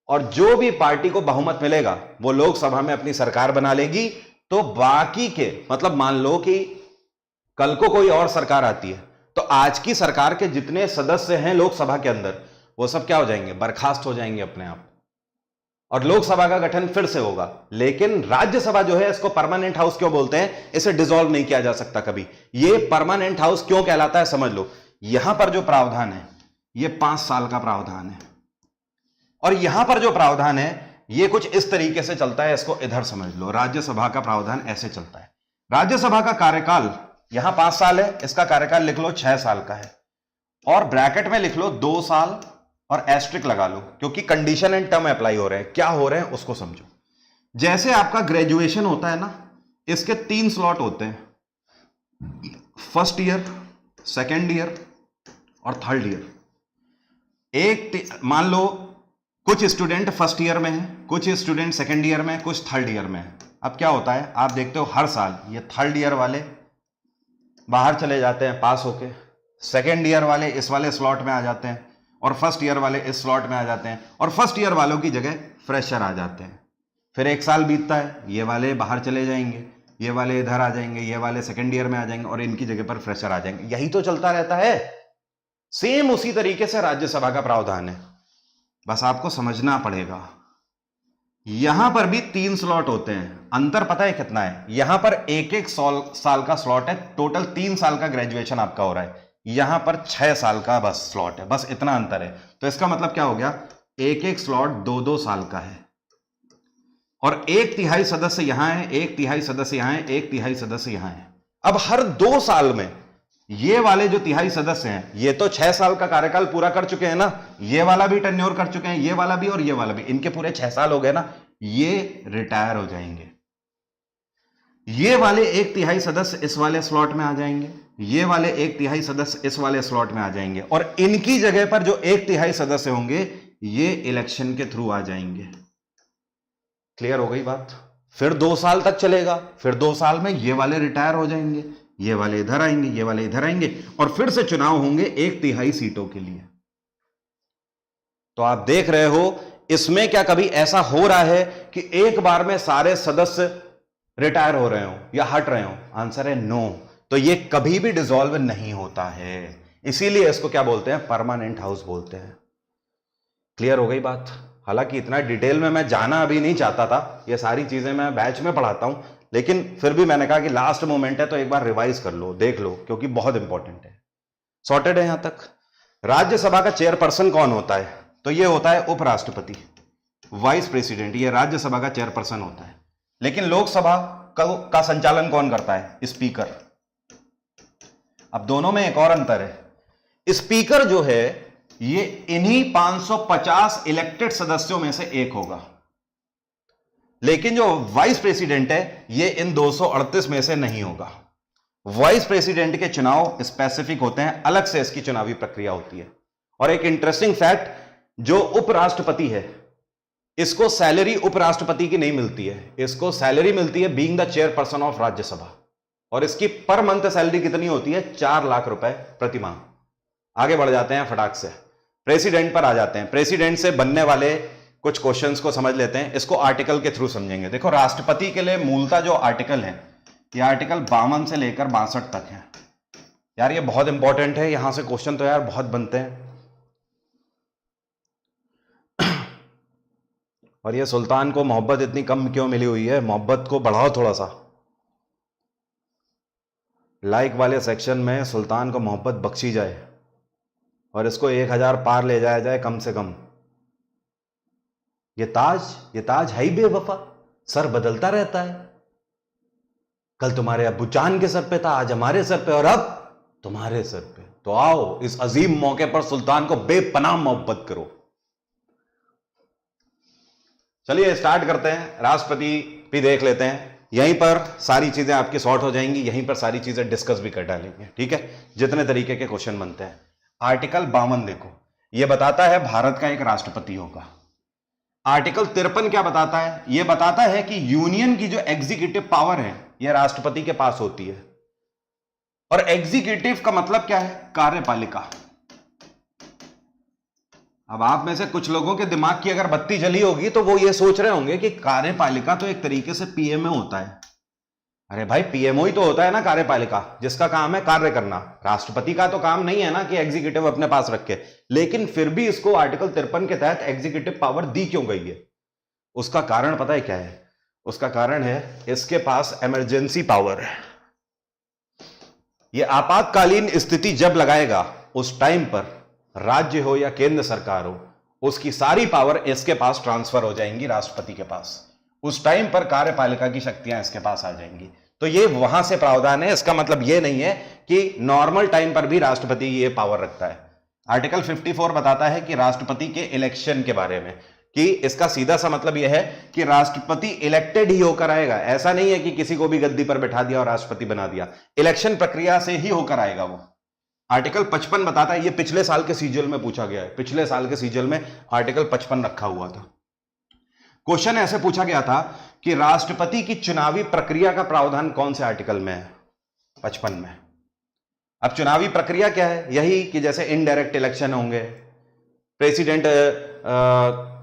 और जो भी पार्टी को बहुमत मिलेगा वो लोकसभा में अपनी सरकार बना लेगी। तो बाकी के, मतलब मान लो कि कल को कोई और सरकार आती है तो आज की सरकार के जितने सदस्य हैं लोकसभा के अंदर वो सब क्या हो जाएंगे? बर्खास्त हो जाएंगे अपने आप, और लोकसभा का गठन फिर से होगा। लेकिन राज्यसभा जो है इसको परमानेंट हाउस क्यों बोलते हैं? इसे डिसॉल्व नहीं किया जा सकता कभी। ये परमानेंट हाउस क्यों कहलाता है समझ लो। यहां पर जो प्रावधान है ये 5 साल का प्रावधान है, और यहां पर जो प्रावधान है ये कुछ इस तरीके से चलता है, इसको इधर समझ लो। राज्यसभा का प्रावधान ऐसे चलता है। राज्यसभा का कार्यकाल यहां 5 साल है, इसका कार्यकाल लिख लो 6 साल का है, और ब्रैकेट में लिख लो 2 साल और एस्ट्रिक लगा लो, क्योंकि कंडीशन एंड टर्म अप्लाई हो रहे हैं। क्या हो रहे हैं उसको समझो। जैसे आपका ग्रेजुएशन होता है ना, इसके 3 स्लॉट होते हैं, फर्स्ट ईयर, सेकेंड ईयर और थर्ड ईयर। मान लो कुछ स्टूडेंट फर्स्ट ईयर में है, कुछ स्टूडेंट सेकेंड ईयर में, कुछ थर्ड ईयर में है। अब क्या होता है, आप देखते हो हर साल ये थर्ड ईयर वाले बाहर चले जाते हैं पास होके, सेकेंड ईयर वाले इस वाले स्लॉट में आ जाते हैं, और फर्स्ट ईयर वाले इस स्लॉट में आ जाते हैं, और फर्स्ट ईयर वालों की जगह फ्रेशर आ जाते हैं। फिर 1 साल बीतता है, ये वाले बाहर चले जाएंगे, ये वाले इधर आ जाएंगे, ये वाले सेकेंड ईयर में आ जाएंगे, और इनकी जगह पर फ्रेशर आ जाएंगे। यही तो चलता रहता है। सेम उसी तरीके से राज्यसभा का प्रावधान है, बस आपको समझना पड़ेगा। यहां पर भी 3 स्लॉट होते हैं। अंतर पता है कितना है? यहां पर 1-1 साल का स्लॉट है, टोटल 3 साल का ग्रेजुएशन आपका हो रहा है। यहां पर 6 साल का बस स्लॉट है, बस इतना अंतर है। तो इसका मतलब क्या हो गया? 1-1 स्लॉट 2-2 साल का है, और 1/3 सदस्य यहां है, 1/3 सदस्य यहां है, 1/3 सदस्य यहां है। अब हर 2 साल में ये वाले जो तिहाई सदस्य हैं ये तो 6 साल का कार्यकाल पूरा कर चुके हैं ना, ये वाला भी टेन्योर कर चुके हैं, ये वाला भी और ये वाला भी, इनके पूरे 6 साल हो गए ना, ये रिटायर हो जाएंगे। ये वाले 1/3 सदस्य इस वाले स्लॉट में आ जाएंगे, ये वाले 1/3 सदस्य इस वाले स्लॉट में आ जाएंगे, और इनकी जगह पर जो 1/3 सदस्य होंगे ये इलेक्शन के थ्रू आ जाएंगे। क्लियर हो गई बात? फिर 2 साल तक चलेगा, फिर 2 साल में ये वाले रिटायर हो जाएंगे, ये वाले इधर आएंगे, ये वाले इधर आएंगे, और फिर से चुनाव होंगे 1/3 सीटों के लिए। तो आप देख रहे हो इसमें क्या कभी ऐसा हो रहा है कि एक बार में सारे सदस्य रिटायर हो रहे हो या हट रहे हो? आंसर है नो। तो ये कभी भी डिसॉल्व नहीं होता है, इसीलिए इसको क्या बोलते हैं? परमानेंट हाउस बोलते हैं। क्लियर हो गई बात? हालांकि इतना डिटेल में मैं जाना अभी नहीं चाहता था, ये सारी चीजें मैं बैच में पढ़ाता हूं, लेकिन फिर भी मैंने कहा कि लास्ट मोमेंट है तो एक बार रिवाइज कर लो, देख लो, क्योंकि बहुत इंपॉर्टेंट है। सॉर्टेड है यहां तक? राज्यसभा का चेयरपर्सन कौन होता है? तो ये होता है उपराष्ट्रपति, वाइस प्रेसिडेंट, ये राज्यसभा का चेयरपर्सन होता है। लेकिन लोकसभा का संचालन कौन करता है? स्पीकर। अब दोनों में एक और अंतर है, स्पीकर जो है ये इन्हीं 550 इलेक्टेड सदस्यों में से एक होगा, लेकिन जो वाइस प्रेसिडेंट है ये इन 238 में से नहीं होगा। वाइस प्रेसिडेंट के चुनाव स्पेसिफिक होते हैं, अलग से इसकी चुनावी प्रक्रिया होती है। और एक इंटरेस्टिंग फैक्ट, जो उपराष्ट्रपति है इसको सैलरी उपराष्ट्रपति की नहीं मिलती है, इसको सैलरी मिलती है being the chairperson of Rajya Sabha, और इसकी पर मंथ सैलरी कितनी होती है? 4 लाख रुपए प्रति माह। आगे बढ़ जाते हैं फटाक से, प्रेसिडेंट पर आ जाते हैं। प्रेसिडेंट से बनने वाले कुछ क्वेश्चंस को समझ लेते हैं, इसको आर्टिकल के थ्रू समझेंगे। देखो राष्ट्रपति के लिए मूलतः जो आर्टिकल है ये आर्टिकल 52 से लेकर 62 तक है। यार ये बहुत इंपॉर्टेंट है, यहां से क्वेश्चन तो यार बहुत बनते हैं। और ये सुल्तान को मोहब्बत इतनी कम क्यों मिली हुई है? मोहब्बत को बढ़ाओ थोड़ा सा। लाइक वाले सेक्शन में सुल्तान को मोहब्बत बख्शी जाए और इसको 1000 पार ले जाया जाए कम से कम। ये ताज है ही बेवफा, सर बदलता रहता है। कल तुम्हारे अब्बू जान के सर पे था, आज हमारे सर पे और अब तुम्हारे सर पे। तो आओ इस अजीम मौके पर सुल्तान को बेपनाह मोहब्बत करो। चलिए स्टार्ट करते हैं, राष्ट्रपति भी देख लेते हैं। यहीं पर सारी चीजें आपकी सॉर्ट हो जाएंगी, यहीं पर सारी चीजें डिस्कस भी कर डालेंगे, ठीक है, जितने तरीके के क्वेश्चन बनते हैं। आर्टिकल 52 देखो, यह बताता है भारत का एक राष्ट्रपति होगा। आर्टिकल 53 क्या बताता है? यह बताता है कि यूनियन की जो एग्जीक्यूटिव पावर है यह राष्ट्रपति के पास होती है। और एग्जीक्यूटिव का मतलब क्या है? कार्यपालिका। अब आप में से कुछ लोगों के दिमाग की अगर बत्ती जली होगी तो वो ये सोच रहे होंगे कि कार्यपालिका तो एक तरीके से पीएमओ होता है। अरे भाई, पीएमओ ही तो होता है ना कार्यपालिका, जिसका काम है कार्य करना। राष्ट्रपति का तो काम नहीं है ना कि एग्जीक्यूटिव अपने पास रखे। लेकिन फिर भी इसको आर्टिकल 53 के तहत एग्जीक्यूटिव पावर दी क्यों गई है? उसका कारण पता है क्या है? उसका कारण है इसके पास इमरजेंसी पावर है। यह आपातकालीन स्थिति जब लगाएगा उस टाइम पर राज्य हो या केंद्र सरकार हो, उसकी सारी पावर इसके पास ट्रांसफर हो जाएंगी राष्ट्रपति के पास। उस टाइम पर कार्यपालिका की शक्तियां इसके पास आ जाएंगी। तो ये वहां से प्रावधान है। इसका मतलब ये नहीं है कि नॉर्मल टाइम पर भी राष्ट्रपति ये पावर रखता है। आर्टिकल 54 बताता है कि राष्ट्रपति के इलेक्शन के बारे में, कि इसका सीधा सा मतलब यह है कि राष्ट्रपति इलेक्टेड ही होकर आएगा। ऐसा नहीं है कि किसी को भी गद्दी पर बैठा दिया और राष्ट्रपति बना दिया। इलेक्शन प्रक्रिया से ही होकर आएगा वो। आर्टिकल 55 बताता है, ये पिछले साल के सीजीएल में पूछा गया है। पिछले साल के सीजीएल में आर्टिकल 55 रखा हुआ था। क्वेश्चन ऐसे पूछा गया था कि राष्ट्रपति की चुनावी प्रक्रिया का प्रावधान कौन से आर्टिकल में है? 55 में। अब चुनावी प्रक्रिया क्या है? यही कि जैसे इनडायरेक्ट इलेक्शन होंगे, प्रेसिडेंट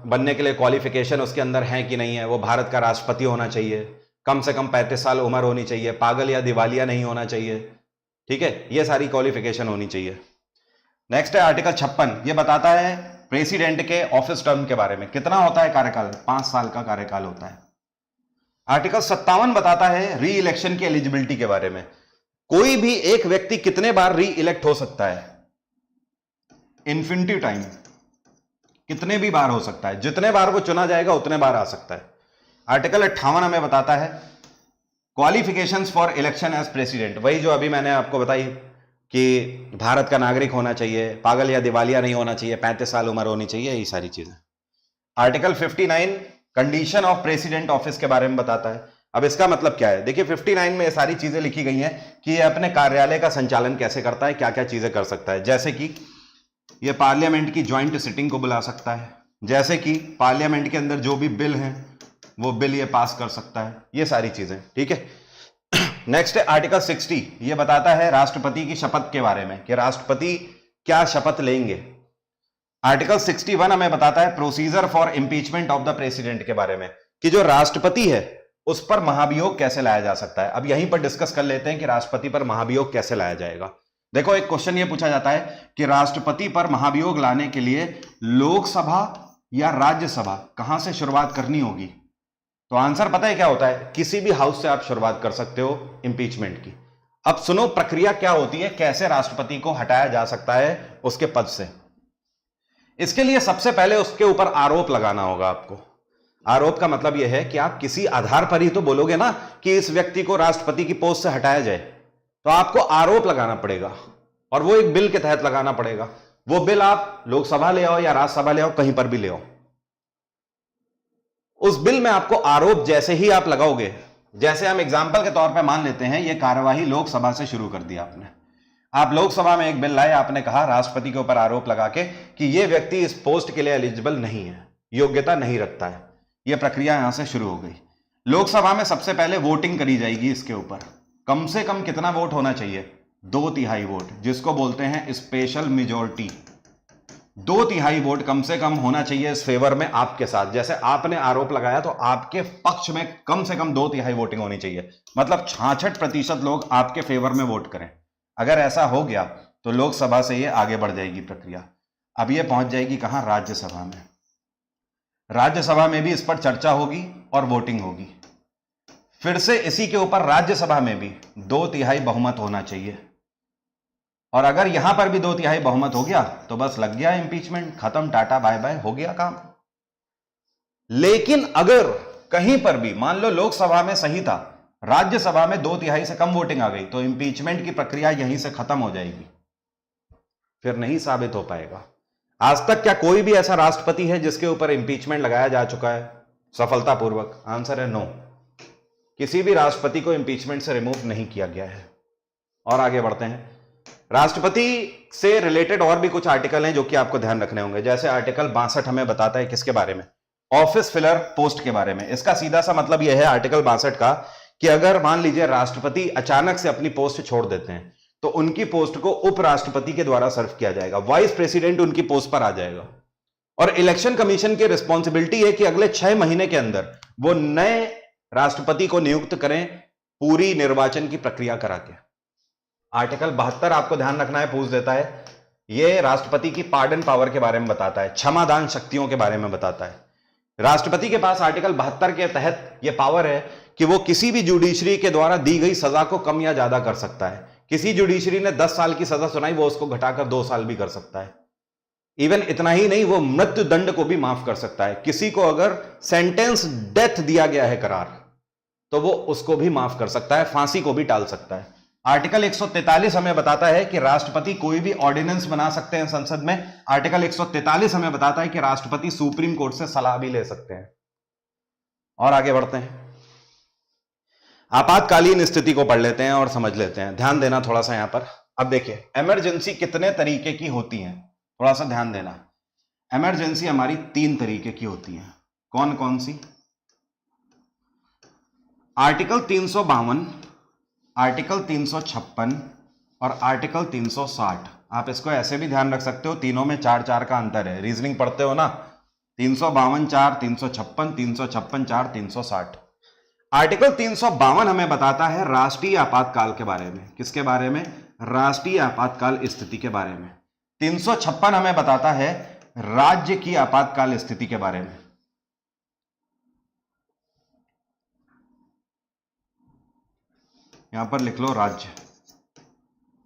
बनने के लिए क्वालिफिकेशन उसके अंदर है कि नहीं है, वो भारत का राष्ट्रपति होना चाहिए, कम से कम 35 साल उम्र होनी चाहिए, पागल या दिवालिया नहीं होना चाहिए, ठीक है, ये सारी क्वालिफिकेशन होनी चाहिए। नेक्स्ट है आर्टिकल 56, ये बताता है प्रेसिडेंट के ऑफिस टर्म के बारे में। कितना होता है कार्यकाल? 5 साल का कार्यकाल होता है। आर्टिकल 57 बताता है री इलेक्शन की एलिजिबिलिटी के बारे में। कोई भी एक व्यक्ति कितने बार री इलेक्ट हो सकता है? इन्फिनिटी टाइम, कितने भी बार हो सकता है, जितने बार वो चुना जाएगा उतने बार आ सकता है। आर्टिकल 58 हमें बताता है qualifications for election as president, वही जो अभी मैंने आपको बताई कि भारत का नागरिक होना चाहिए, पागल या दिवालिया नहीं होना चाहिए, 35 साल उम्र होनी चाहिए, ये सारी चीजें। Article 59 condition of president office के बारे में बताता है। अब इसका मतलब क्या है? देखिए 59 में ये सारी चीजें लिखी गई हैं कि ये अपने कार्यालय का संचालन कैसे करता है, क्या क्या चीजें कर सकता है। जैसे कि ये पार्लियामेंट की ज्वाइंट सिटिंग को बुला सकता है, जैसे कि पार्लियामेंट के अंदर जो भी बिल हैं वो बिल ये पास कर सकता है, ये सारी चीजें, ठीक है। नेक्स्ट है आर्टिकल 60, ये बताता है राष्ट्रपति की शपथ के बारे में कि राष्ट्रपति क्या शपथ लेंगे। आर्टिकल 61 हमें बताता है procedure for impeachment of the president के बारे में, कि जो राष्ट्रपति है उस पर महाभियोग कैसे लाया जा सकता है। अब यहीं पर डिस्कस कर लेते हैं कि राष्ट्रपति पर महाभियोग कैसे लाया जाएगा। देखो एक क्वेश्चन ये पूछा जाता है कि राष्ट्रपति पर महाभियोग लाने के लिए लोकसभा या राज्यसभा कहां से शुरुआत करनी होगी? तो आंसर पता है क्या होता है? किसी भी हाउस से आप शुरुआत कर सकते हो इंपीचमेंट की। अब सुनो प्रक्रिया क्या होती है, कैसे राष्ट्रपति को हटाया जा सकता है उसके पद से। इसके लिए सबसे पहले उसके ऊपर आरोप लगाना होगा आपको। आरोप का मतलब यह है कि आप किसी आधार पर ही तो बोलोगे ना कि इस व्यक्ति को राष्ट्रपति की पोस्ट से हटाया जाए, तो आपको आरोप लगाना पड़ेगा और वो एक बिल के तहत लगाना पड़ेगा। वो बिल आप लोकसभा ले आओ या राज्यसभा ले आओ, कहीं पर भी ले आओ। उस बिल में आपको आरोप जैसे ही आप लगाओगे, जैसे हम एग्जाम्पल के तौर पे मान लेते हैं ये कार्यवाही लोकसभा से शुरू कर दी आपने, आप लोकसभा में एक बिल लाए, आपने कहा राष्ट्रपति के ऊपर आरोप लगा के कि यह व्यक्ति इस पोस्ट के लिए एलिजिबल नहीं है, योग्यता नहीं रखता है। यह प्रक्रिया यहां से शुरू हो गई। लोकसभा में सबसे पहले वोटिंग करी जाएगी इसके ऊपर। कम से कम कितना वोट होना चाहिए? 2/3 वोट, जिसको बोलते हैं स्पेशल मेजॉरिटी। 2/3 वोट कम से कम होना चाहिए इस फेवर में आपके साथ। जैसे आपने आरोप लगाया तो आपके पक्ष में कम से कम 2/3 वोटिंग होनी चाहिए, मतलब 66% लोग आपके फेवर में वोट करें। अगर ऐसा हो गया तो लोकसभा से ये आगे बढ़ जाएगी प्रक्रिया। अब ये पहुंच जाएगी कहां? राज्यसभा में। राज्यसभा में भी इस पर चर्चा होगी और वोटिंग होगी। फिर से इसी के ऊपर राज्यसभा में भी 2/3 बहुमत होना चाहिए, और अगर यहां पर भी 2/3 बहुमत हो गया तो बस लग गया इंपीचमेंट, खत्म, टाटा बाय बाय, हो गया काम। लेकिन अगर कहीं पर भी मान लो लोकसभा में सही था, राज्यसभा में 2/3 से कम वोटिंग आ गई, तो इंपीचमेंट की प्रक्रिया यहीं से खत्म हो जाएगी, फिर नहीं साबित हो पाएगा। आज तक क्या कोई भी ऐसा राष्ट्रपति है जिसके ऊपर इंपीचमेंट लगाया जा चुका है सफलतापूर्वक? आंसर है नो। किसी भी राष्ट्रपति को इंपीचमेंट से रिमूव नहीं किया गया है। और आगे बढ़ते हैं। राष्ट्रपति से रिलेटेड और भी कुछ आर्टिकल हैं जो कि आपको ध्यान रखने होंगे। जैसे आर्टिकल 62 हमें बताता है किसके बारे में? ऑफिस फिलर पोस्ट के बारे में। इसका सीधा सा मतलब यह है आर्टिकल 62 का कि अगर मान लीजिए राष्ट्रपति अचानक से अपनी पोस्ट छोड़ देते हैं तो उनकी पोस्ट को उपराष्ट्रपति के द्वारा सर्व किया जाएगा, वाइस प्रेसिडेंट उनकी पोस्ट पर आ जाएगा। और इलेक्शन कमीशन की रिस्पॉन्सिबिलिटी है कि अगले 6 महीने के अंदर वो नए राष्ट्रपति को नियुक्त करें, पूरी निर्वाचन की प्रक्रिया करा के। आर्टिकल 72 आपको ध्यान रखना है, पूछ देता है। यह राष्ट्रपति की पार्डन पावर के बारे में बताता है, क्षमादान शक्तियों के बारे में बताता है। राष्ट्रपति के पास आर्टिकल 72 के तहत यह पावर है कि वो किसी भी जुडिशरी के द्वारा दी गई सजा को कम या ज्यादा कर सकता है। किसी जुडिशरी ने 10 साल की सजा सुनाई, वो उसको घटाकर 2 साल भी कर सकता है। इवन इतना ही नहीं, वो मृत्यु दंड को भी माफ कर सकता है। किसी को अगर सेंटेंस डेथ दिया गया है करार, तो वो उसको भी माफ कर सकता है, फांसी को भी टाल सकता है। आर्टिकल 143 हमें बताता है कि राष्ट्रपति कोई भी ऑर्डिनेंस बना सकते हैं संसद में। आर्टिकल 143 हमें बताता है कि राष्ट्रपति सुप्रीम कोर्ट से सलाह भी ले सकते हैं। और आगे बढ़ते हैं, आपातकालीन स्थिति को पढ़ लेते हैं और समझ लेते हैं। ध्यान देना थोड़ा सा यहां पर। अब देखिए इमरजेंसी कितने तरीके की होती है, थोड़ा सा ध्यान देना। इमरजेंसी हमारी 3 तरीके की होती है। कौन कौन सी? आर्टिकल 352, आर्टिकल 356 और आर्टिकल 360। आप इसको ऐसे भी ध्यान रख सकते हो, तीनों में 4-4 का अंतर है। रीजनिंग पढ़ते हो ना, 352 4, 356, 356 4, 360। आर्टिकल 352 हमें बताता है राष्ट्रीय आपातकाल के बारे में। किसके बारे में? राष्ट्रीय आपातकाल स्थिति के बारे में। 356 हमें बताता है राज्य की आपातकाल स्थिति के बारे में। यहां पर लिख लो राज्य।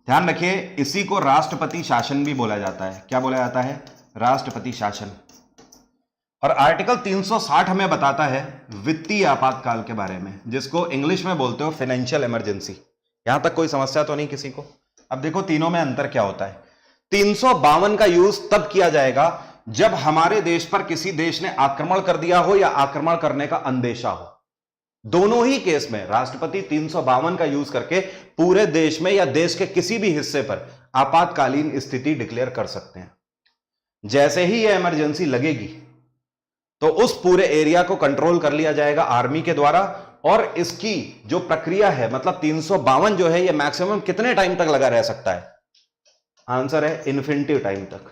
ध्यान रखिए, इसी को राष्ट्रपति शासन भी बोला जाता है। क्या बोला जाता है? राष्ट्रपति शासन। और आर्टिकल 360 हमें बताता है वित्तीय आपातकाल के बारे में, जिसको इंग्लिश में बोलते हो फाइनेंशियल इमरजेंसी। यहां तक कोई समस्या तो नहीं किसी को? अब देखो तीनों में अंतर क्या होता है। 352 का यूज तब किया जाएगा जब हमारे देश पर किसी देश ने आक्रमण कर दिया हो या आक्रमण करने का अंदेशा हो। दोनों ही केस में राष्ट्रपति 352 का यूज करके पूरे देश में या देश के किसी भी हिस्से पर आपातकालीन स्थिति डिक्लेयर कर सकते हैं। जैसे ही यह इमरजेंसी लगेगी तो उस पूरे एरिया को कंट्रोल कर लिया जाएगा आर्मी के द्वारा। और इसकी जो प्रक्रिया है, मतलब 352 जो है, यह मैक्सिमम कितने टाइम तक लगा रह सकता है? आंसर है इन्फिनिटी टाइम तक।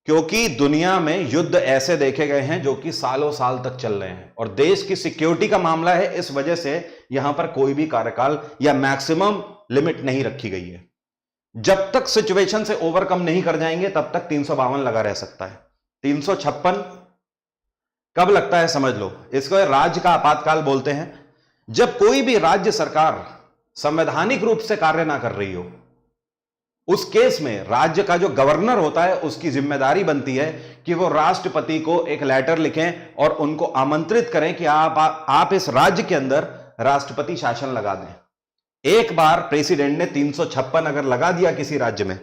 क्योंकि दुनिया में युद्ध ऐसे देखे गए हैं जो कि सालों साल तक चल रहे हैं, और देश की सिक्योरिटी का मामला है, इस वजह से यहां पर कोई भी कार्यकाल या मैक्सिमम लिमिट नहीं रखी गई है। जब तक सिचुएशन से ओवरकम नहीं कर जाएंगे तब तक 352 लगा रह सकता है। 356 कब लगता है समझ लो, इसको राज्य का आपातकाल बोलते हैं। जब कोई भी राज्य सरकार संवैधानिक रूप से कार्य ना कर रही हो, उस केस में राज्य का जो गवर्नर होता है उसकी जिम्मेदारी बनती है कि वो राष्ट्रपति को एक लेटर लिखें और उनको आमंत्रित करें कि आप इस राज्य के अंदर राष्ट्रपति शासन लगा दें। एक बार प्रेसिडेंट ने 356 अगर लगा दिया किसी राज्य में,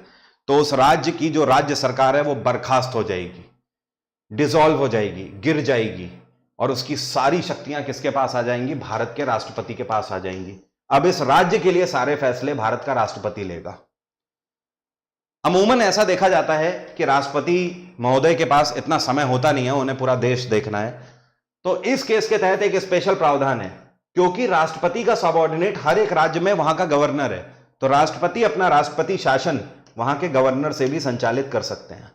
तो उस राज्य की जो राज्य सरकार है वो बर्खास्त हो जाएगी, डिसॉल्व हो जाएगी, गिर जाएगी, और उसकी सारी शक्तियां किसके पास आ जाएंगी? भारत के राष्ट्रपति के पास आ जाएंगी। अब इस राज्य के लिए सारे फैसले भारत का राष्ट्रपति लेगा। अमूमन ऐसा देखा जाता है कि राष्ट्रपति महोदय के पास इतना समय होता नहीं है, उन्हें पूरा देश देखना है। तो इस केस के तहत एक स्पेशल प्रावधान है, क्योंकि राष्ट्रपति का सबऑर्डिनेट हर एक राज्य में वहां का गवर्नर है, तो राष्ट्रपति अपना राष्ट्रपति शासन वहां के गवर्नर से भी संचालित कर सकते हैं।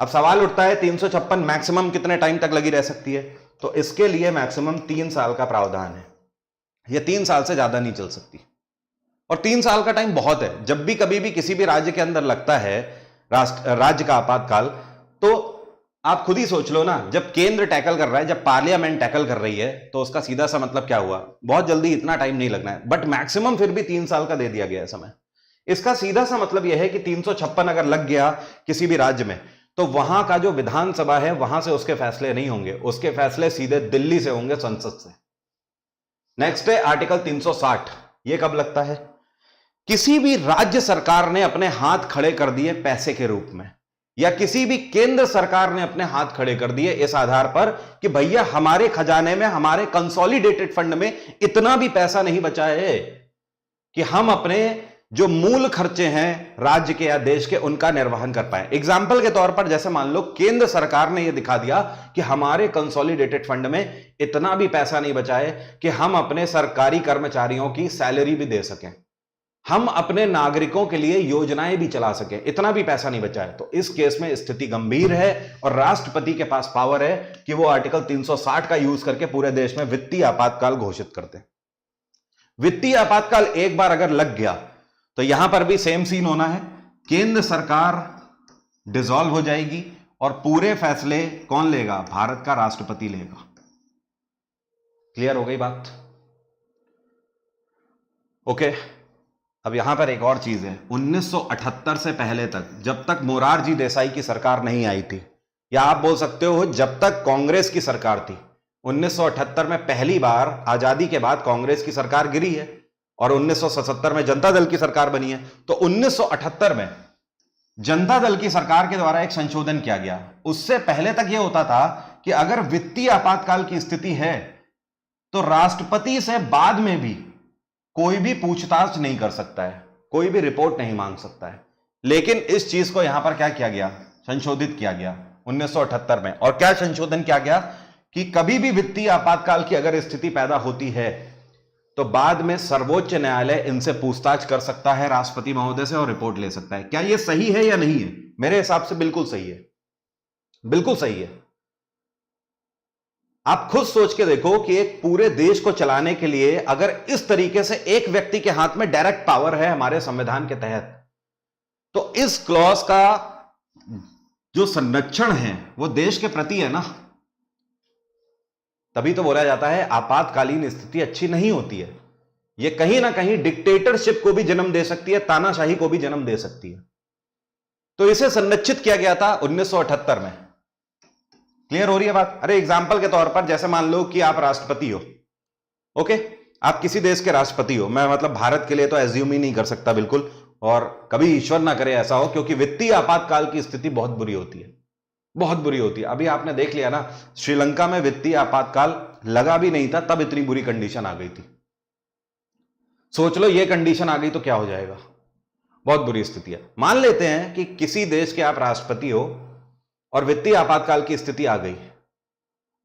अब सवाल उठता है 356 मैक्सिमम कितने टाइम तक लगी रह सकती है? तो इसके लिए मैक्सिमम 3 साल का प्रावधान है। यह 3 साल से ज्यादा नहीं चल सकती, और 3 साल का टाइम बहुत है। जब भी कभी भी किसी भी राज्य के अंदर लगता है राज्य का आपातकाल, तो आप खुद ही सोच लो ना, जब केंद्र टैकल कर रहा है, जब पार्लियामेंट टैकल कर रही है, तो उसका सीधा सा मतलब क्या हुआ, बहुत जल्दी, इतना टाइम नहीं लगना है, बट मैक्सिमम फिर भी 3 साल का दे दिया गया है समय। इसका सीधा सा मतलब यह है कि 356 अगर लग गया किसी भी राज्य में, तो वहां का जो विधानसभा है वहां से उसके फैसले नहीं होंगे, उसके फैसले सीधे दिल्ली से होंगे, संसद से। नेक्स्ट है आर्टिकल 360। यह कब लगता है? किसी भी राज्य सरकार ने अपने हाथ खड़े कर दिए पैसे के रूप में, या किसी भी केंद्र सरकार ने अपने हाथ खड़े कर दिए इस आधार पर कि भैया हमारे खजाने में, हमारे कंसोलिडेटेड फंड में इतना भी पैसा नहीं बचा है कि हम अपने जो मूल खर्चे हैं राज्य के या देश के, उनका निर्वहन कर पाए। एग्जाम्पल के तौर पर जैसे मान लो केंद्र सरकार ने यह दिखा दिया कि हमारे कंसोलिडेटेड फंड में इतना भी पैसा नहीं बचा है कि हम अपने सरकारी कर्मचारियों की सैलरी भी दे सकें, हम अपने नागरिकों के लिए योजनाएं भी चला सकें, इतना भी पैसा नहीं बचा है। तो इस केस में स्थिति गंभीर है और राष्ट्रपति के पास पावर है कि वो आर्टिकल 360 का यूज करके पूरे देश में वित्तीय आपातकाल घोषित करते हैं। वित्तीय आपातकाल एक बार अगर लग गया तो यहां पर भी सेम सीन होना है, केंद्र सरकार डिसॉल्व हो जाएगी और पूरे फैसले कौन लेगा? भारत का राष्ट्रपति लेगा। क्लियर हो गई बात? ओके। अब यहां पर एक और चीज है, 1978 से पहले तक, जब तक मोरारजी देसाई की सरकार नहीं आई थी, या आप बोल सकते हो जब तक कांग्रेस की सरकार थी, 1978 में पहली बार आजादी के बाद कांग्रेस की सरकार गिरी है और 1977 में जनता दल की सरकार बनी है। तो 1978 में जनता दल की सरकार के द्वारा एक संशोधन किया गया। उससे पहले तक यह होता था कि अगर वित्तीय आपातकाल की स्थिति है तो राष्ट्रपति से बाद में भी कोई भी पूछताछ नहीं कर सकता है, कोई भी रिपोर्ट नहीं मांग सकता है। लेकिन इस चीज को यहां पर क्या किया गया? संशोधित किया गया 1978 में। और क्या संशोधन किया गया कि कभी भी वित्तीय आपातकाल की अगर स्थिति पैदा होती है तो बाद में सर्वोच्च न्यायालय इनसे पूछताछ कर सकता है राष्ट्रपति महोदय से और रिपोर्ट ले सकता है। क्या यह सही है या नहीं है? मेरे हिसाब से बिल्कुल सही है, बिल्कुल सही है। आप खुद सोच के देखो कि एक पूरे देश को चलाने के लिए अगर इस तरीके से एक व्यक्ति के हाथ में डायरेक्ट पावर है हमारे संविधान के तहत, तो इस क्लॉज का जो संरक्षण है वो देश के प्रति है ना। तभी तो बोला जाता है आपातकालीन स्थिति अच्छी नहीं होती है, ये कहीं ना कहीं डिक्टेटरशिप को भी जन्म दे सकती है, तानाशाही को भी जन्म दे सकती है। तो इसे संरक्षित किया गया था 1978 में। क्लियर हो रही है बात? अरे एग्जाम्पल के तौर पर जैसे मान लो कि आप राष्ट्रपति हो, ओके, आप किसी देश के राष्ट्रपति हो। मैं मतलब भारत के लिए तो एज्यूम ही नहीं कर सकता बिल्कुल, और कभी ईश्वर ना करे ऐसा हो, क्योंकि वित्तीय आपातकाल की स्थिति बहुत बुरी होती है, बहुत बुरी होती है। अभी आपने देख लिया ना, श्रीलंका में वित्तीय आपातकाल लगा भी नहीं था तब इतनी बुरी कंडीशन आ गई थी। सोच लो ये कंडीशन आ गई तो क्या हो जाएगा? बहुत बुरी स्थिति है। मान लेते हैं कि किसी देश के आप राष्ट्रपति हो और वित्तीय आपातकाल की स्थिति आ गई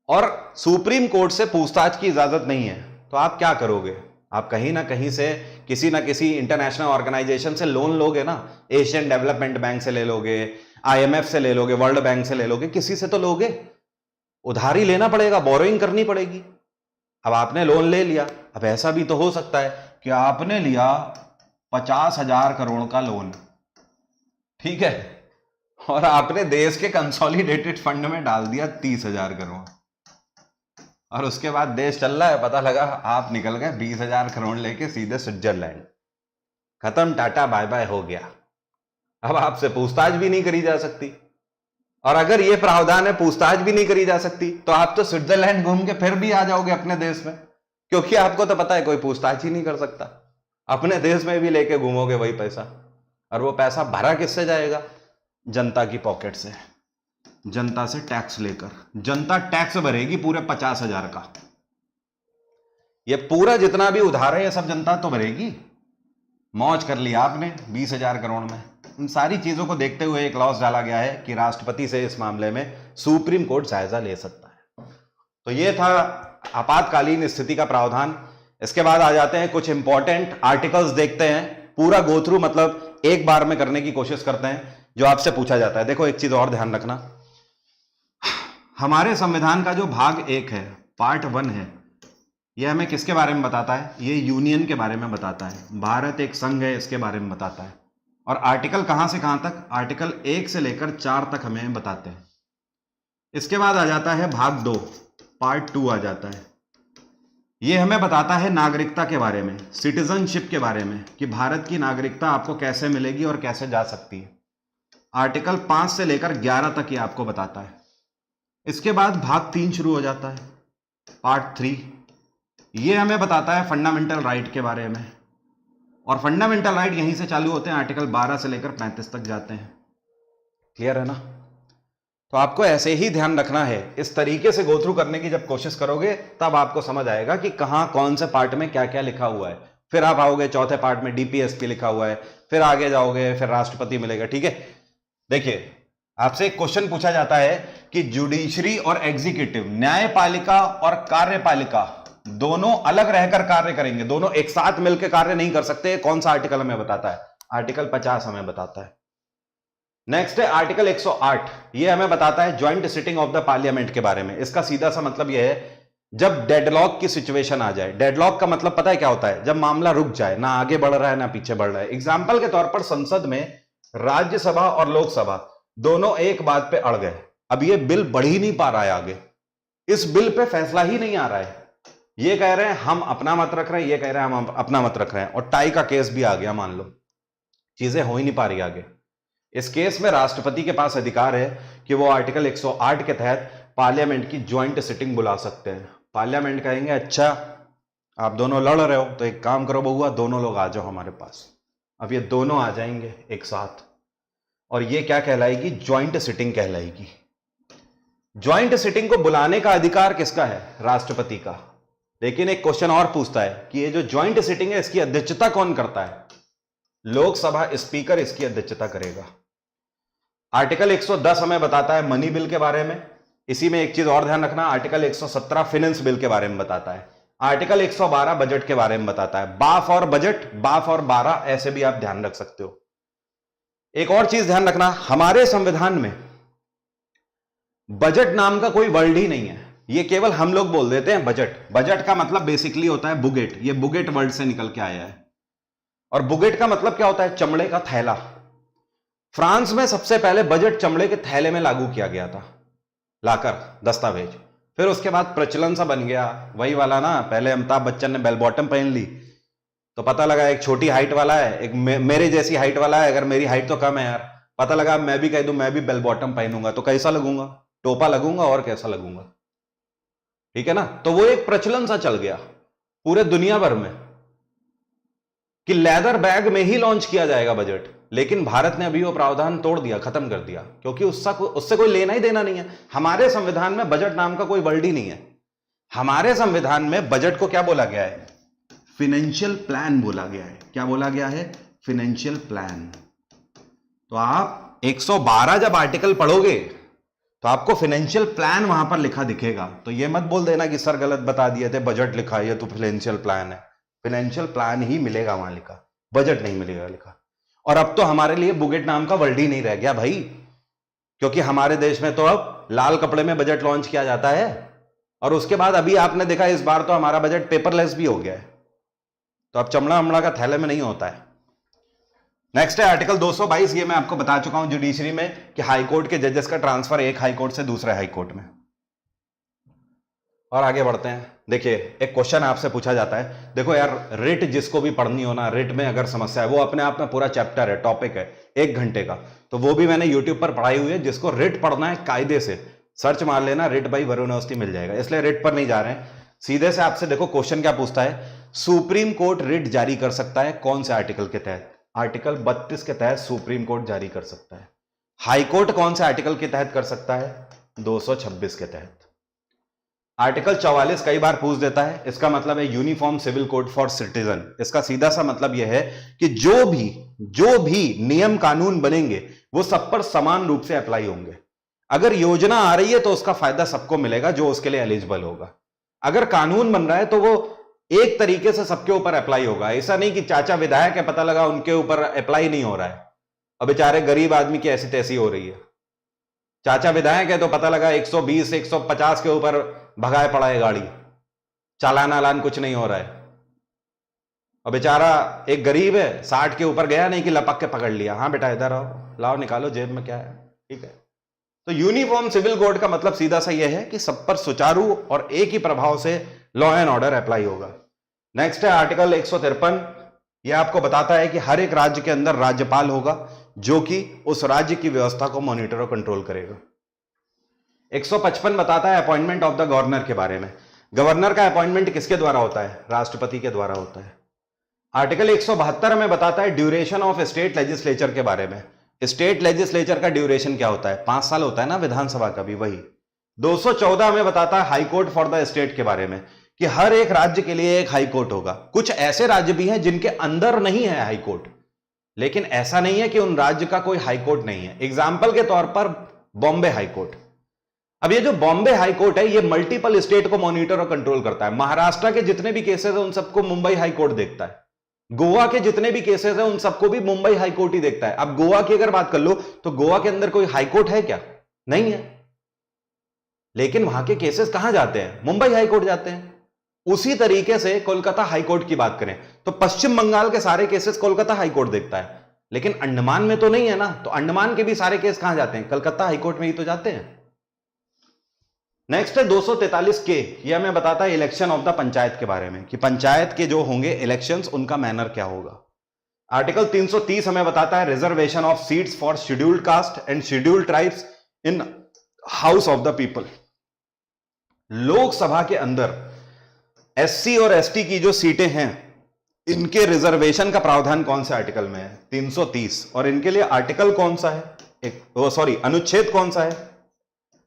और सुप्रीम कोर्ट से पूछताछ की इजाजत नहीं है, तो आप क्या करोगे? आप कहीं ना कहीं से किसी ना किसी इंटरनेशनल ऑर्गेनाइजेशन से लोन लोगे ना, एशियन डेवलपमेंट बैंक से ले लोगे, IMF से ले लोगे, वर्ल्ड बैंक से ले लोगे, किसी से तो लोगे। उधारी लेना पड़ेगा, बोरोइंग करनी पड़ेगी। अब आपने लोन ले लिया, अब ऐसा भी तो हो सकता है कि आपने लिया 50,000 करोड़ का लोन, ठीक है, और आपने देश के कंसोलिडेटेड फंड में डाल दिया 30,000 करोड़, और उसके बाद देश चल रहा है, पता लगा आप निकल गए 20,000 करोड़ लेके सीधे स्विट्जरलैंड। खत्म, टाटा बाय बाय हो गया। अब आपसे पूछताछ भी नहीं करी जा सकती, और अगर ये प्रावधान है पूछताछ भी नहीं करी जा सकती, तो आप तो स्विट्जरलैंड घूम के फिर भी आ जाओगे अपने देश में, क्योंकि आपको तो पता है कोई पूछताछ ही नहीं कर सकता। अपने देश में भी लेके घूमोगे वही पैसा, और वो पैसा भरा किससे जाएगा? जनता की पॉकेट से, जनता से टैक्स लेकर। जनता टैक्स भरेगी पूरे 50,000 का। ये पूरा जितना भी उधार है ये सब जनता तो भरेगी। मौज कर लिया आपने 20,000 करोड़ में। इन सारी चीजों को देखते हुए एक लॉस डाला गया है कि राष्ट्रपति से इस मामले में सुप्रीम कोर्ट जायजा ले सकता है। तो ये था आपातकालीन स्थिति का प्रावधान। इसके बाद आ जाते हैं कुछ इंपॉर्टेंट आर्टिकल्स देखते हैं, पूरा गो थ्रू मतलब एक बार में करने की कोशिश करते हैं जो आपसे पूछा जाता है। देखो एक चीज और ध्यान रखना, हमारे संविधान का जो भाग 1 है, पार्ट 1 है, यह हमें किसके बारे में बताता है? ये यूनियन के बारे में बताता है। भारत एक संघ है, इसके बारे में बताता है। और आर्टिकल कहां से कहां तक? आर्टिकल 1 से लेकर 4 तक हमें बताते हैं। इसके बाद आ जाता है भाग 2, पार्ट 2 आ जाता है। ये हमें बताता है नागरिकता के बारे में, सिटीजनशिप के बारे में, कि भारत की नागरिकता आपको कैसे मिलेगी और कैसे जा सकती है। आर्टिकल 5 से लेकर 11 तक ये आपको बताता है। इसके बाद भाग 3 शुरू हो जाता है, पार्ट 3। ये हमें बताता है फंडामेंटल राइट के बारे में, और फंडामेंटल राइट यहीं से चालू होते हैं, आर्टिकल 12 से लेकर 35 तक जाते हैं। क्लियर है ना? तो आपको ऐसे ही ध्यान रखना है, इस तरीके से गो थ्रू करने की जब कोशिश करोगे तब आपको समझ आएगा कि कहां कौन से पार्ट में क्या क्या लिखा हुआ है। फिर आप आओगे चौथे पार्ट में डीपीएसपी लिखा हुआ है, फिर आगे जाओगे फिर राष्ट्रपति मिलेगा। ठीक है, देखिए आपसे एक क्वेश्चन पूछा जाता है कि जुडिशरी और एग्जीक्यूटिव, न्यायपालिका और कार्यपालिका दोनों अलग रहकर कार्य करेंगे, दोनों एक साथ मिलकर कार्य नहीं कर सकते। कौन सा आर्टिकल हमें बताता है? आर्टिकल 50 हमें बताता है। नेक्स्ट है आर्टिकल 108, ये हमें बताता है joint sitting of the parliament के बारे में। इसका सीधा सा मतलब यह है जब डेडलॉक की सिचुएशन आ जाए। डेडलॉक का मतलब पता है क्या होता है? जब मामला रुक जाए, ना आगे बढ़ रहा है ना पीछे बढ़ रहा है। एग्जाम्पल के तौर पर संसद में राज्यसभा और लोकसभा दोनों एक बात पे अड़ गए, अब ये बिल बढ़ ही नहीं पा रहा है आगे, इस बिल पे फैसला ही नहीं आ रहा है। ये कह रहे हैं हम अपना मत रख रहे हैं, ये कह रहे हैं हम अपना मत रख रहे हैं, और टाई का केस भी आ गया, मान लो चीजें हो ही नहीं पा रही आगे। इस केस में राष्ट्रपति के पास अधिकार है कि वो आर्टिकल 108 के तहत पार्लियामेंट की ज्वाइंट सिटिंग बुला सकते हैं। पार्लियामेंट कहेंगे अच्छा आप दोनों लड़ रहे हो तो एक काम करो बउआ, दोनों लोग आ जाओ हमारे पास। अब ये दोनों आ जाएंगे एक साथ, और ये क्या कहलाएगी? ज्वाइंट सिटिंग कहलाएगी। ज्वाइंट सिटिंग को बुलाने का अधिकार किसका है? राष्ट्रपति का। लेकिन एक क्वेश्चन और पूछता है कि ये जो ज्वाइंट सिटिंग है इसकी अध्यक्षता कौन करता है? लोकसभा स्पीकर इसकी अध्यक्षता करेगा। आर्टिकल 110 हमें बताता है मनी बिल के बारे में। इसी में एक चीज और ध्यान रखना, आर्टिकल 117 फाइनेंस बिल के बारे में बताता है। आर्टिकल 112 बजट के बारे में बताता है। बाफ और बजट, बाफ और 12 ऐसे भी आप ध्यान रख सकते हो। एक और चीज ध्यान रखना, हमारे संविधान में बजट नाम का कोई वर्ड ही नहीं है, ये केवल हम लोग बोल देते हैं बजट। बजट का मतलब बेसिकली होता है बुगेट, ये बुगेट वर्ड से निकल के आया है। और बुगेट का मतलब क्या होता है? चमड़े का थैला। फ्रांस में सबसे पहले बजट चमड़े के थैले में लागू किया गया था, लाकर दस्तावेज। फिर उसके बाद प्रचलन सा बन गया, वही वाला ना, पहले अमिताभ बच्चन ने बेल बॉटम पहन ली तो पता लगा एक छोटी हाइट वाला है, एक मेरे जैसी हाइट वाला है, अगर मेरी हाइट तो कम है यार, पता लगा मैं भी कह दूं मैं भी बेल बॉटम पहनूंगा तो कैसा लगूंगा? टोपा लगूंगा और कैसा लगूंगा? ठीक है ना? तो वो एक प्रचलन सा चल गया पूरे दुनिया भर में कि लेदर बैग में ही लॉन्च किया जाएगा बजट। लेकिन भारत ने अभी वो प्रावधान तोड़ दिया, खत्म कर दिया, क्योंकि उससे कोई लेना ही देना नहीं है। हमारे संविधान में बजट नाम का कोई वर्ड ही नहीं है। हमारे संविधान में बजट को क्या बोला गया है? फाइनेंशियल प्लान बोला गया है। क्या बोला गया है? Financial plan. तो आप 112 जब आर्टिकल पढ़ोगे तो आपको फाइनेंशियल प्लान वहां पर लिखा दिखेगा। तो ये मत बोल देना कि सर गलत बता दिए थे, बजट लिखा है, ये तो फाइनेंशियल प्लान है। फाइनेंशियल प्लान ही मिलेगा वहां लिखा, बजट नहीं मिलेगा लिखा। और अब तो हमारे लिए बुगेट नाम का वर्ड ही नहीं रह गया भाई, क्योंकि हमारे देश में तो अब लाल कपड़े में बजट लॉन्च किया जाता है। और उसके बाद अभी आपने देखा इस बार तो हमारा बजट पेपरलेस भी हो गया है, तो अब चमड़ा अमड़ा का थैले में नहीं होता है। नेक्स्ट है आर्टिकल 222, ये मैं आपको बता चुका हूं जुडिशरी में कि हाईकोर्ट के जजेस का ट्रांसफर एक हाईकोर्ट से दूसरे हाईकोर्ट में। और आगे बढ़ते हैं। देखिए एक क्वेश्चन आपसे पूछा जाता है, देखो यार रिट जिसको भी पढ़नी हो ना, रिट में अगर समस्या है, वो अपने आप में पूरा चैप्टर है, टॉपिक है 1 घंटे का, तो वो भी मैंने यूट्यूब पर पढ़ाई हुई है। जिसको रिट पढ़ना है कायदे से सर्च मार लेना, रिट बाई वरुण अवस्थी मिल जाएगा। इसलिए रिट पर नहीं जा रहे हैं, सीधे से आपसे देखो क्वेश्चन क्या पूछता है। सुप्रीम कोर्ट रिट जारी कर सकता है कौन से आर्टिकल के तहत? आर्टिकल 32 के तहत सुप्रीम कोर्ट जारी कर सकता है। हाई कोर्ट कौन से आर्टिकल के तहत कर सकता है? 226 के तहत। आर्टिकल 44 कई बार पूछ देता है, इसका मतलब है uniform civil code for citizen. इसका सीधा सा मतलब यह है कि जो भी नियम कानून बनेंगे वो सब पर समान रूप से अप्लाई होंगे। अगर योजना आ रही है तो उसका फायदा सबको मिलेगा जो उसके लिए एलिजिबल होगा। अगर कानून बन रहा है तो वो एक तरीके से सबके ऊपर अप्लाई होगा। ऐसा नहीं कि चाचा विधायक है, पता लगा उनके ऊपर अप्लाई नहीं हो रहा है और बेचारे गरीब आदमी की ऐसी तैसी हो रही है। चाचा विधायक है तो पता लगा 120 150 के ऊपर भगाए पड़ा है गाड़ी, चालान आलान कुछ नहीं हो रहा है। और बेचारा एक गरीब है 60 के ऊपर गया नहीं कि लपक के पकड़ लिया, हाँ बेटा इधर आओ, लाओ निकालो जेब में क्या है, ठीक है, तो यूनिफॉर्म सिविल कोड का मतलब सीधा सा यह है कि सब पर सुचारू और एक ही प्रभाव से लॉ एंड ऑर्डर अप्लाई होगा। नेक्स्ट है आर्टिकल 153। यह आपको बताता है कि हर एक राज्य के अंदर राज्यपाल होगा जो कि उस राज्य की व्यवस्था को मॉनिटर और कंट्रोल करेगा। 155 बताता है अपॉइंटमेंट ऑफ द गवर्नर के बारे में। गवर्नर का अपॉइंटमेंट किसके द्वारा होता है? राष्ट्रपति के द्वारा होता है। आर्टिकल 172 में बताता है ड्यूरेशन ऑफ स्टेट लेजिस्लेचर के बारे में। स्टेट लेजिस्लेचर का ड्यूरेशन क्या होता है? 5 साल होता है ना, विधानसभा का भी वही। 214 में बताता है high court for the state के बारे में कि हर एक राज्य के लिए एक हाई कोर्ट होगा। कुछ ऐसे राज्य भी हैं जिनके अंदर नहीं है हाई कोर्ट, लेकिन ऐसा नहीं है कि उन राज्य का कोई हाई कोर्ट नहीं है। एग्जाम्पल के तौर पर बॉम्बे हाई कोर्ट। अब ये जो बॉम्बे हाई कोर्ट है ये मल्टीपल स्टेट को मॉनिटर और कंट्रोल करता है। महाराष्ट्र के जितने भी केसेस हैं उन सबको मुंबई हाई कोर्ट देखता है। गोवा के जितने भी केसेस हैं उन सबको भी मुंबई हाई कोर्ट ही देखता है। अब गोवा की अगर बात कर लो तो गोवा के अंदर कोई हाई कोर्ट है क्या? नहीं है, लेकिन वहां के केसेस कहां जाते हैं? मुंबई हाई कोर्ट जाते हैं। उसी तरीके से कोलकाता हाई कोर्ट की बात करें तो पश्चिम बंगाल के सारे केसेस कोलकाता हाई कोर्ट देखता है, लेकिन अंडमान में तो नहीं है ना, तो अंडमान के भी सारे केस कहां जाते हैं? कलकत्ता हाई कोर्ट में ही तो जाते हैं। नेक्स्ट है 243 के। यह हमें बताता है इलेक्शन ऑफ द पंचायत के बारे में कि पंचायत के जो होंगे इलेक्शंस उनका मैनर क्या होगा। आर्टिकल 330 हमें बताता है reservation of seats for scheduled caste and scheduled tribes in house of the people. Lok Sabha के अंदर एससी और एसटी की जो सीटें हैं इनके रिजर्वेशन का प्रावधान कौन से आर्टिकल में है? 330। और इनके लिए आर्टिकल कौन सा है? अनुच्छेद कौन सा है?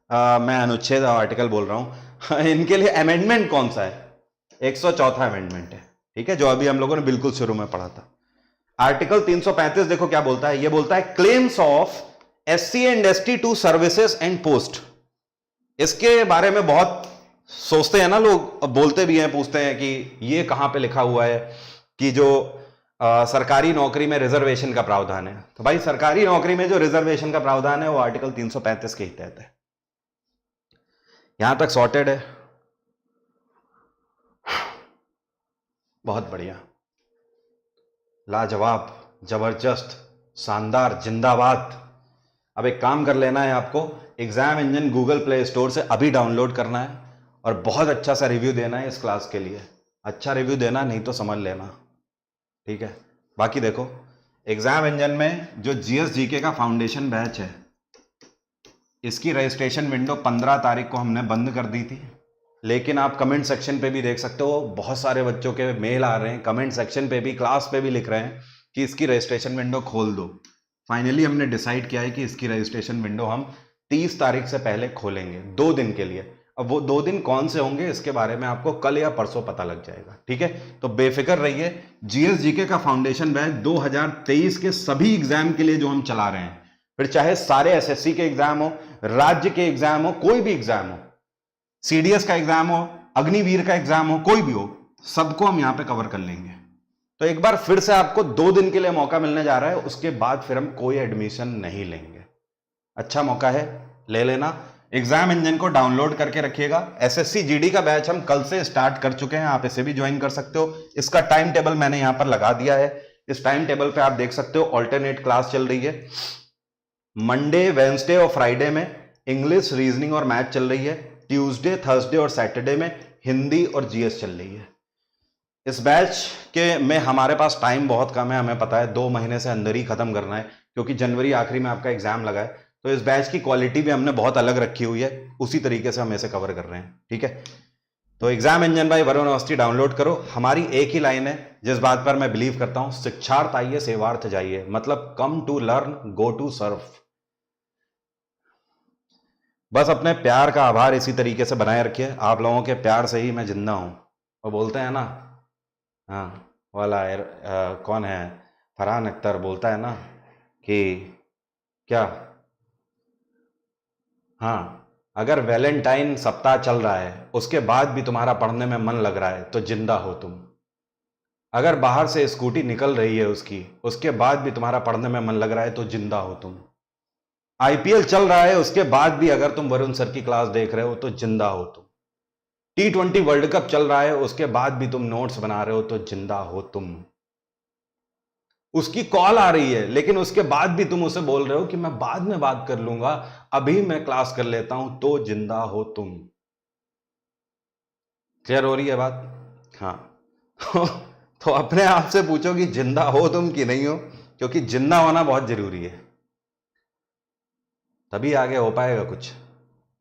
मैं अनुच्छेद आर्टिकल बोल रहा हूं। इनके लिए अमेंडमेंट कौन सा है? 104 अमेंडमेंट है, ठीक है, जो अभी हम लोगों ने बिल्कुल शुरू में पढ़ा था। आर्टिकल 335 देखो क्या बोलता है। यह बोलता है claims of SC and ST to services and post. इसके बारे में बहुत सोचते हैं ना लोग, बोलते भी हैं, पूछते हैं कि ये कहां पे लिखा हुआ है कि जो सरकारी नौकरी में रिजर्वेशन का प्रावधान है। तो भाई सरकारी नौकरी में जो रिजर्वेशन का प्रावधान है वो आर्टिकल 335 के ही तहत है। यहां तक सॉर्टेड है? बहुत बढ़िया, लाजवाब, जबरदस्त, शानदार, जिंदाबाद। अब एक काम कर लेना है आपको, exam engine Google play store से अभी डाउनलोड करना है और बहुत अच्छा सा रिव्यू देना है इस क्लास के लिए। अच्छा रिव्यू देना, नहीं तो समझ लेना, ठीक है। बाकी देखो एग्जाम इंजन में जो जीएस जीके का फाउंडेशन बैच है इसकी रजिस्ट्रेशन विंडो 15 तारीख को हमने बंद कर दी थी, लेकिन आप कमेंट सेक्शन पे भी देख सकते हो बहुत सारे बच्चों के मेल आ रहे हैं, कमेंट सेक्शन पे भी, क्लास पे भी लिख रहे हैं कि इसकी रजिस्ट्रेशन विंडो खोल दो। फाइनली हमने डिसाइड किया है कि इसकी रजिस्ट्रेशन विंडो हम 30 तारीख से पहले खोलेंगे 2 दिन के लिए। अब वो 2 दिन कौन से होंगे इसके बारे में आपको कल या परसों पता लग जाएगा, ठीक है। तो बेफिक्र रहिए, जीएस जीके का फाउंडेशन बैच 2023 के सभी एग्जाम के लिए जो हम चला रहे हैं, फिर चाहे सारे एसएससी के एग्जाम हो, राज्य के एग्जाम हो, कोई भी एग्जाम हो, सीडीएस का एग्जाम हो, अग्निवीर का एग्जाम हो, कोई भी हो, सबको हम यहां पे कवर कर लेंगे। तो एक बार फिर से आपको 2 दिन के लिए मौका मिलने जा रहा है, उसके बाद फिर हम कोई एडमिशन नहीं लेंगे। अच्छा मौका है, ले लेना। एग्जाम इंजन को डाउनलोड करके रखिएगा। एसएससी जीडी का बैच हम कल से स्टार्ट कर चुके हैं, आप इसे भी ज्वाइन कर सकते हो। इसका टाइम टेबल मैंने यहां पर लगा दिया है। इस टाइम टेबल पे आप देख सकते हो ऑल्टरनेट क्लास चल रही है। मंडे, वेडनेसडे और फ्राइडे में इंग्लिश, रीजनिंग और मैथ चल रही है। ट्यूसडे, थर्सडे और सैटरडे में हिंदी और जीएस चल रही है। इस बैच के में हमारे पास टाइम बहुत कम है, हमें पता है 2 महीने से अंदर ही खत्म करना है, क्योंकि जनवरी आखिरी में आपका एग्जाम लगा है। तो इस बैच की क्वालिटी भी हमने बहुत अलग रखी हुई है, उसी तरीके से हम इसे कवर कर रहे हैं, ठीक है। तो exam engine by Varun Awasthi download करो। हमारी एक ही लाइन है जिस बात पर मैं बिलीव करता हूं, शिक्षार्थ आइए सेवार्थ जाइए, मतलब come to learn, go to serve. बस अपने प्यार का आभार इसी तरीके से बनाए रखिए। आप लोगों के प्यार से ही मैं जिंदा हूं। वो बोलते हैं ना, हाँ वाला कौन है, फरहान अख्तर बोलता है ना कि क्या, हाँ, अगर वैलेंटाइन सप्ताह चल रहा है उसके बाद भी तुम्हारा पढ़ने में मन लग रहा है तो जिंदा हो तुम। अगर बाहर से स्कूटी निकल रही है उसकी, उसके बाद भी तुम्हारा पढ़ने में मन लग रहा है तो जिंदा हो तुम। आईपीएल चल रहा है उसके बाद भी अगर तुम वरुण सर की क्लास देख रहे हो तो जिंदा हो तुम। T20 वर्ल्ड कप चल रहा है उसके बाद भी तुम नोट्स बना रहे हो तो जिंदा हो तुम। उसकी कॉल आ रही है, लेकिन उसके बाद भी तुम उसे बोल रहे हो कि मैं बाद में बात कर लूंगा, अभी मैं क्लास कर लेता हूं, तो जिंदा हो तुम। क्लियर हो रही है बात? हाँ। तो अपने आप से पूछो कि जिंदा हो तुम कि नहीं हो, क्योंकि जिंदा होना बहुत जरूरी है, तभी आगे हो पाएगा कुछ।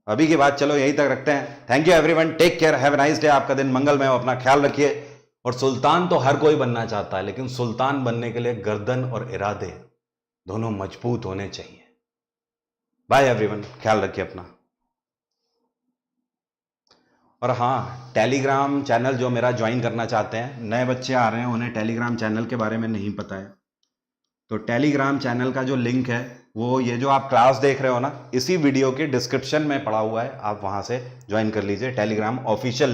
अभी की बात चलो यहीं तक रखते हैं। Thank you everyone, take care, have a nice day. आपका दिन मंगलमय हो, अपना ख्याल रखिए। और सुल्तान तो हर कोई बनना चाहता है, लेकिन सुल्तान बनने के लिए गर्दन और इरादे दोनों मजबूत होने चाहिए। बाय एवरीवन, ख्याल रखिए अपना। और हाँ, टेलीग्राम चैनल जो मेरा ज्वाइन करना चाहते हैं, नए बच्चे आ रहे हैं, उन्हें टेलीग्राम चैनल के बारे में नहीं पता है, तो टेलीग्राम चैनल का जो लिंक है वो ये जो आप क्लास देख रहे हो ना, इसी वीडियो के डिस्क्रिप्शन में पड़ा हुआ है, आप वहां से ज्वाइन कर लीजिए। Telegram official